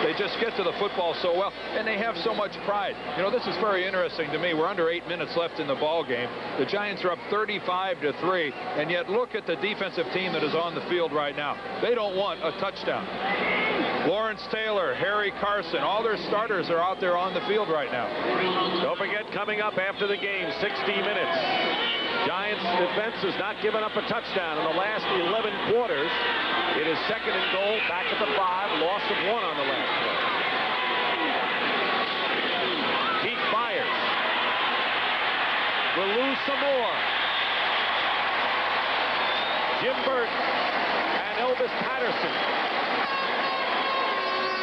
They just get to the football so well, and they have so much pride. You know, this is very interesting to me. We're under 8 minutes left in the ball game. The Giants are up 35-3, and yet look at the defensive team that is on the field right now. They don't want a touchdown. Lawrence Taylor, Harry Carson, all their starters are out there on the field right now. Don't forget, coming up after the game, 60 minutes. Giants defense has not given up a touchdown in the last 11 quarters. It is 2nd and goal, back at the 5, loss of 1 on the last play. Keith Byers will lose some more. Jim Burt and Elvis Patterson.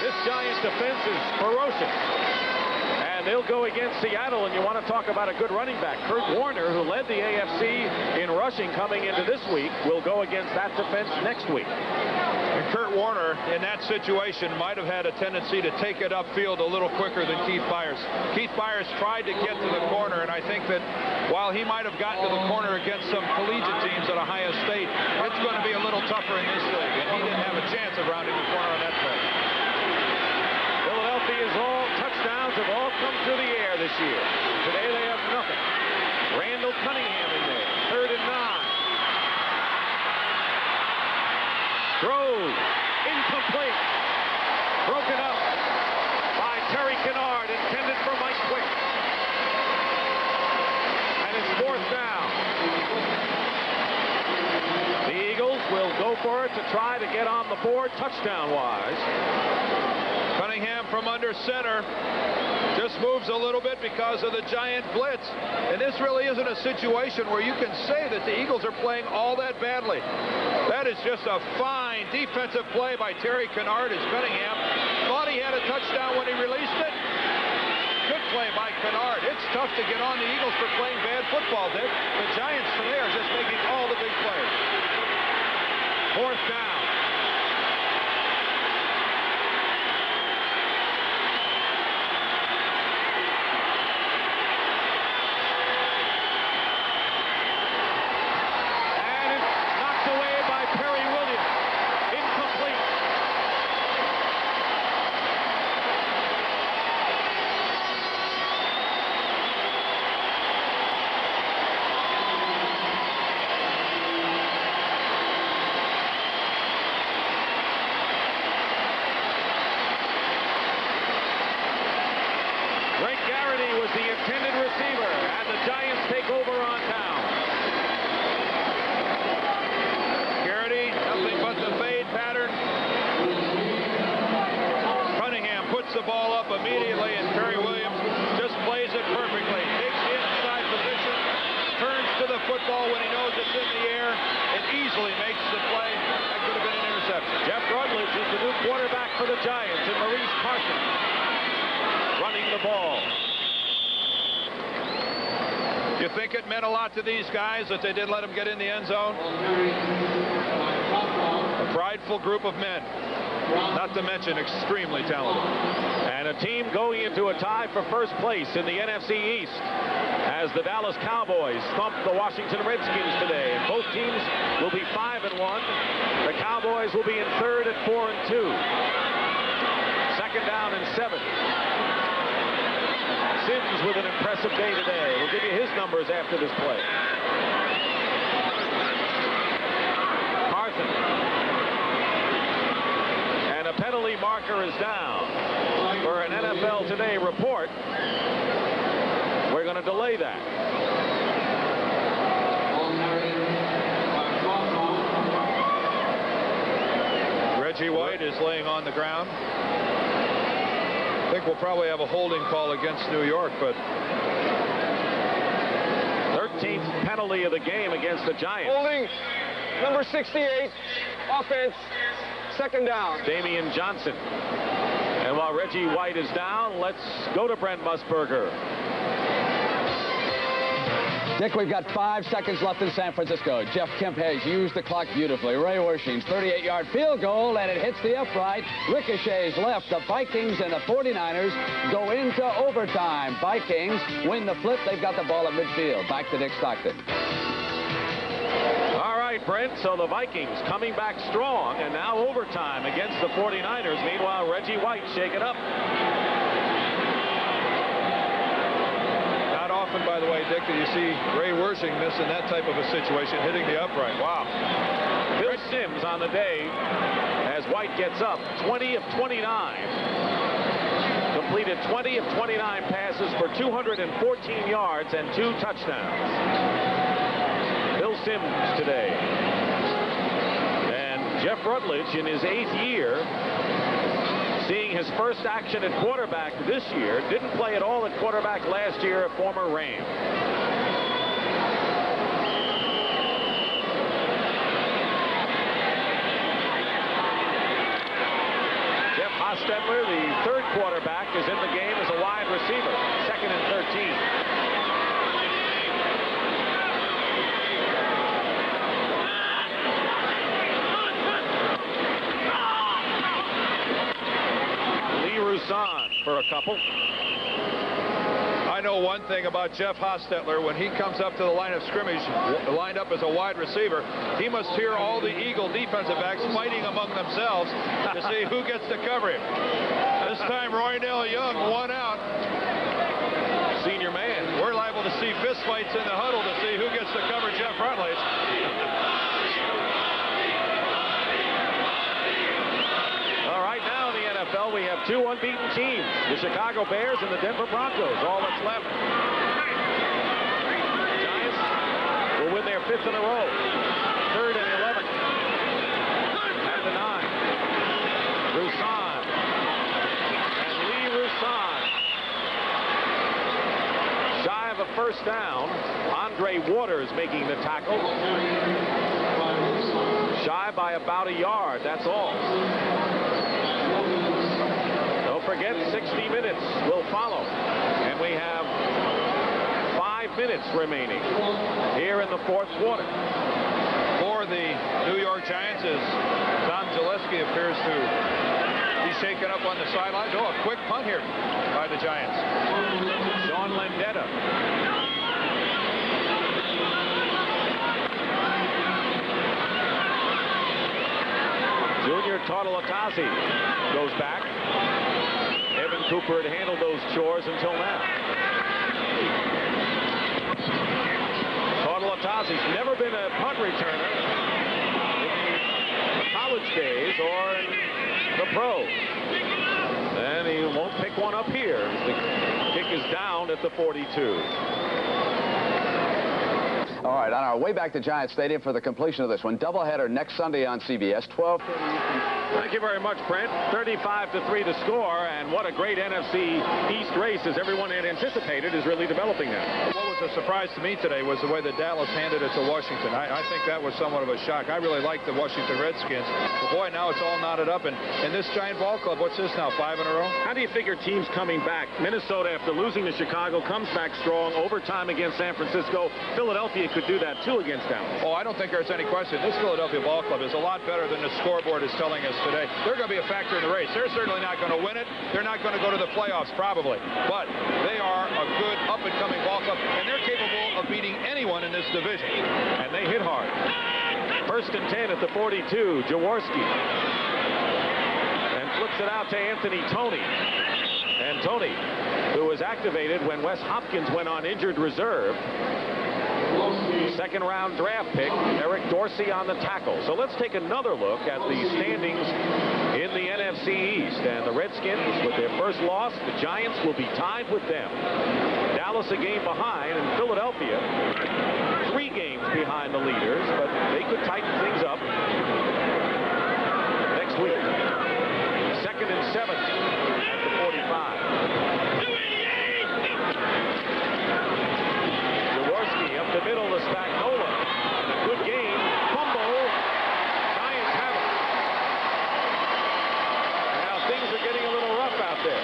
This Giant defense is ferocious. And they'll go against Seattle, and you want to talk about a good running back. Kurt Warner, who led the AFC in rushing coming into this week, will go against that defense next week. And Kurt Warner, in that situation, might have had a tendency to take it upfield a little quicker than Keith Byers. Keith Byers tried to get to the corner, and I think that while he might have gotten to the corner against some collegiate teams at Ohio State, it's going to be a little tougher in this league, and he didn't have a chance of rounding the corner on that play. Philadelphia's all touchdowns have all come through the air this year. Today they have nothing. Randall Cunningham in there, 3rd and 9. Throws, incomplete. Broken up by Terry Kennard, intended for Mike Quick. And it's 4th down. The Eagles will go for it to try to get on the board touchdown-wise. Cunningham from under center just moves a little bit because of the giant blitz. And this really isn't a situation where you can say that the Eagles are playing all that badly. That is just a fine defensive play by Terry Kennard as Cunningham thought he had a touchdown when he released it. Good play by Kennard. It's tough to get on the Eagles for playing bad football, Dick. The Giants today are just making all the big plays. 4th down. Immediately, and Terry Williams just plays it perfectly. Takes the inside position, turns to the football when he knows it's in the air, and easily makes the play. That could have been an interception. Jeff Rutledge is the new quarterback for the Giants, and Maurice Carson running the ball. You think it meant a lot to these guys that they didn't let him get in the end zone? A prideful group of men, not to mention extremely talented. And a team going into a tie for first place in the NFC East as the Dallas Cowboys thump the Washington Redskins today. And both teams will be 5-1. The Cowboys will be in 3rd at 4-2. 2nd down and 7. Sims with an impressive day today. We'll give you his numbers after this play. Carson. And a penalty marker is down. For an NFL Today report, we're going to delay that. Reggie White is laying on the ground. I think we'll probably have a holding call against New York, but 13th penalty of the game against the Giants. Holding, number 68, offense, 2nd down. Damian Johnson. And while Reggie White is down, let's go to Brent Musburger. Dick, we've got 5 seconds left in San Francisco. Jeff Kemp has used the clock beautifully. Ray Wersching's 38-yard field goal, and it hits the upright. Ricochets left. The Vikings and the 49ers go into overtime. Vikings win the flip. They've got the ball at midfield. Back to Dick Stockton. All right, Brent, so the Vikings coming back strong, and now overtime against the 49ers. Meanwhile, Reggie White shaken up. not often, by the way, Dick, that you see Ray Wersching missing that type of a situation, hitting the upright. Wow. Bill Sims on the day as White gets up, 20 of 29. Completed 20 of 29 passes for 214 yards and 2 touchdowns. Bill Sims today. And Jeff Rutledge in his 8th year, seeing his first action at quarterback this year. Didn't play at all at quarterback last year, a former Ram. Jeff Hostetler, the 3rd quarterback, is in the game as a wide receiver. Rusan for a couple. I know one thing about Jeff Hostetler. When he comes up to the line of scrimmage, lined up as a wide receiver, he must hear all the Eagle defensive backs fighting among themselves to see who gets to cover him. This time, Roydell Young won out. Senior man. We're liable to see fist fights in the huddle to see who gets to cover Jeff Rutledge. All right, now in the NFL, we have two unbeaten teams, the Chicago Bears and the Denver Broncos. All that's left. Giants will win their 5th in a row. 3rd and 11th. At the 9. Rusan. And Lee Rusan. Shy of a first down. Andre Waters making the tackle. Shy by about a yard, that's all. Don't forget, 60 minutes will follow. And we have 5 minutes remaining here in the 4th quarter. For the New York Giants, as Tom Zaleski appears to be shaken up on the sidelines. Oh, a quick punt here by the Giants. Sean Landeta. Junior Tartalatazzi goes back. Evan Cooper had handled those chores until now. Tartalatazzi's never been a punt returner in college days or in the pros. And he won't pick one up here. The kick is down at the 42. All right, on our way back to Giant Stadium for the completion of this one. Doubleheader next Sunday on CBS, 12:30. Thank you very much, Brent. 35-3 the score, and what a great NFC East race, as everyone had anticipated, is really developing now. What was a surprise to me today was the way that Dallas handed it to Washington. I think that was somewhat of a shock. I really like the Washington Redskins. But boy, now it's all knotted up. And this Giant ball club, what's this now, 5 in a row? How do you figure teams coming back? Minnesota, after losing to Chicago, comes back strong. Overtime against San Francisco. Philadelphia could do that, too, against Dallas. Oh, I don't think there's any question. This Philadelphia ball club is a lot better than the scoreboard is telling us today. They're going to be a factor in the race. They're certainly not going to win it. They're not going to go to the playoffs, probably. But they are a good up-and-coming ball club, and they're capable of beating anyone in this division. And they hit hard. 1st and 10 at the 42. Jaworski. And flips it out to Anthony Toney. And Toney, who was activated when Wes Hopkins went on injured reserve. 2nd round draft pick, Eric Dorsey on the tackle. So let's take another look at the standings in the NFC East. And the Redskins, with their first loss, the Giants will be tied with them. Dallas a game behind, and Philadelphia 3 games behind the leaders, but they could tighten things up next week. 2nd and 7 at the 45. Up the middle to Spagnola. And a good game. Fumble. Giants have it. Now things are getting a little rough out there.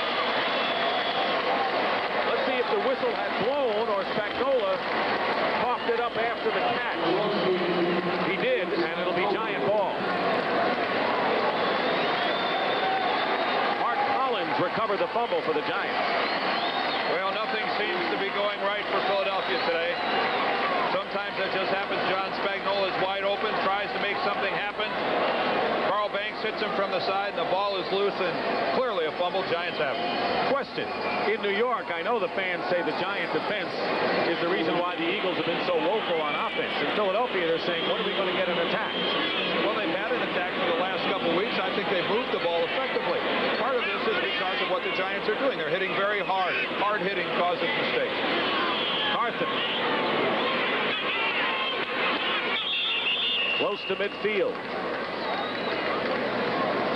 Let's see if the whistle had blown or Spagnola coughed it up after the catch. He did, and it'll be Giant ball. Mark Collins recovered the fumble for the Giants. Well, nothing seems to be going right for Philadelphia today. Sometimes that just happens. John Spagnola is wide open, tries to make something happen. Carl Banks hits him from the side, and the ball is loose, and clearly a fumble. Giants have it. Question. In New York, I know the fans say the Giant defense is the reason why the Eagles have been so woeful on offense. In Philadelphia, they're saying, when are we going to get an attack? Well, they've had an attack for the last couple of weeks. I think they've moved the ball effectively. Part of this is because of what the Giants are doing. They're hitting very hard. Hard hitting causes mistakes. Carson. Close to midfield.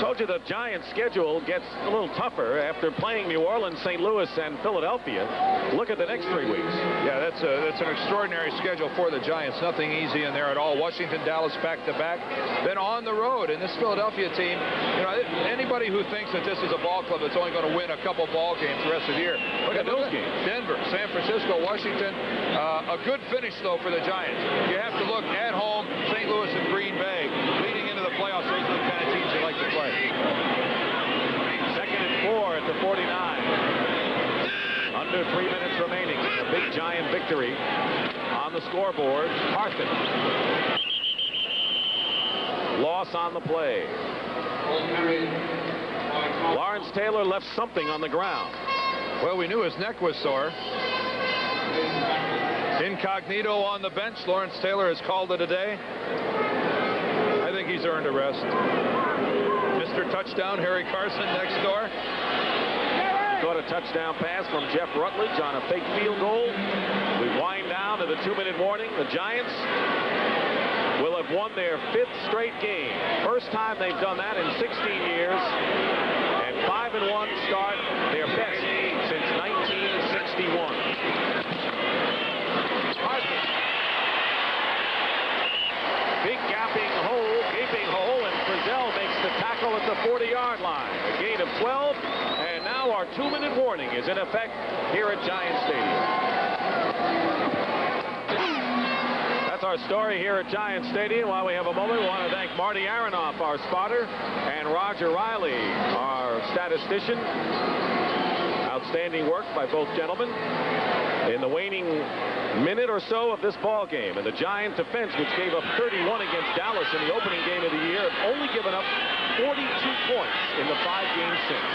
Told you the Giants' schedule gets a little tougher after playing New Orleans, St. Louis, and Philadelphia. Look at the next 3 weeks. Yeah, that's an extraordinary schedule for the Giants. Nothing easy in there at all. Washington, Dallas back-to-back. Then on the road. And this Philadelphia team, you know, anybody who thinks that this is a ball club that's only going to win a couple ball games the rest of the year. Look at those games. Denver, San Francisco, Washington. A good finish, though, for the Giants. You have to look at home, St. Louis and Green Bay. Leading into the playoffs, those are the kind of teams you like to play. 2nd and 4 at the 49. under 3 minutes remaining. A big Giant victory on the scoreboard. Hartman. Loss on the play. Lawrence Taylor left something on the ground. Well, we knew his neck was sore. Incognito on the bench. Lawrence Taylor has called it a day. I think he's earned a rest. Mr. Touchdown, Harry Carson next door. Caught a touchdown pass from Jeff Rutledge on a fake field goal. We wind down to the 2-minute warning. The Giants will have won their 5th straight game. First time they've done that in 16 years. And 5-1 start, their best since 1961. Hartman. Big gaping hole, gaping hole, and Frizzell makes the tackle at the 40-yard line. A gain of 12, and now our 2-minute warning is in effect here at Giant Stadium. That's our story here at Giant Stadium. While we have a moment, we want to thank Marty Aronoff, our spotter, and Roger Riley, our statistician. Outstanding work by both gentlemen in the waning minute or so of this ball game. And the Giant defense, which gave up 31 against Dallas in the opening game of the year, have only given up 42 points in the 5 games since.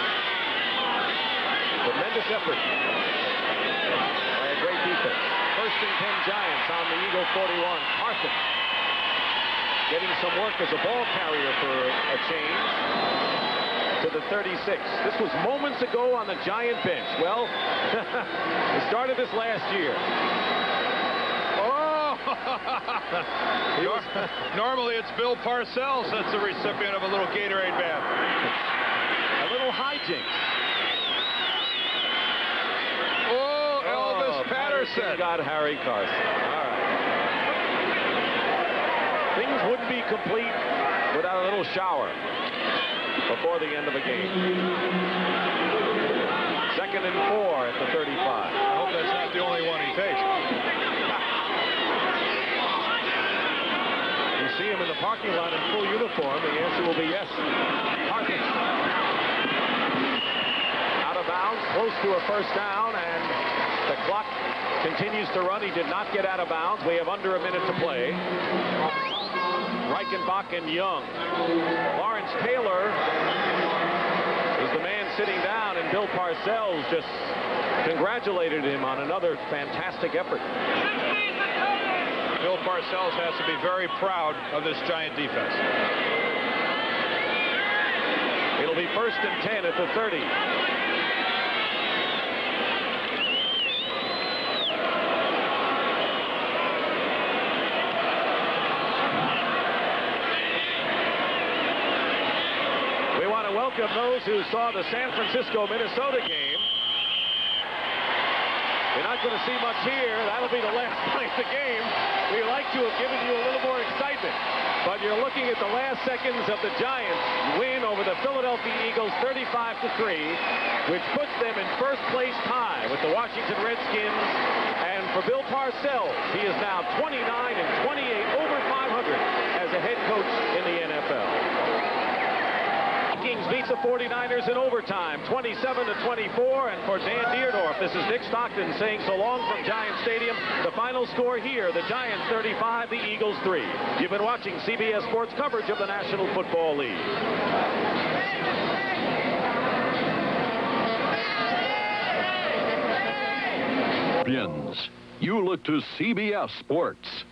Tremendous effort by a great defense. 1st and 10 Giants on the Eagle 41. Hartman getting some work as a ball carrier for a change to the 36. This was moments ago on the Giant bench. Well, it started this last year. Oh! Normally it's Bill Parcells that's the recipient of a little Gatorade bath. A little hijinks. Oh, Elvis Patterson got Harry Carson. All right. Things wouldn't be complete without a little shower before the end of a game. 2nd and 4 at the 35. I hope that's not the only one he takes. You see him in the parking lot in full uniform. The answer will be yes. Hartman. Out of bounds, close to a first down, and the clock continues to run. He did not get out of bounds. We have under a minute to play. Reichenbach and Young. Lawrence Taylor is the man sitting down, and Bill Parcells just congratulated him on another fantastic effort. Bill Parcells has to be very proud of this Giant defense. It'll be 1st and 10 at the 30. Welcome those who saw the San Francisco-Minnesota game. You're not going to see much here. That'll be the last play of the game. We like to have given you a little more excitement, but you're looking at the last seconds of the Giants win over the Philadelphia Eagles 35-3, which puts them in 1st place tie with the Washington Redskins. And for Bill Parcells, he is now 29-28 over 500 as a head coach in the NFL. Vikings beats the 49ers in overtime, 27-24. And for Dan Dierdorf, this is Dick Stockton saying so long from Giant Stadium. The final score here, the Giants 35, the Eagles 3. You've been watching CBS Sports coverage of the National Football League. You look to CBS Sports.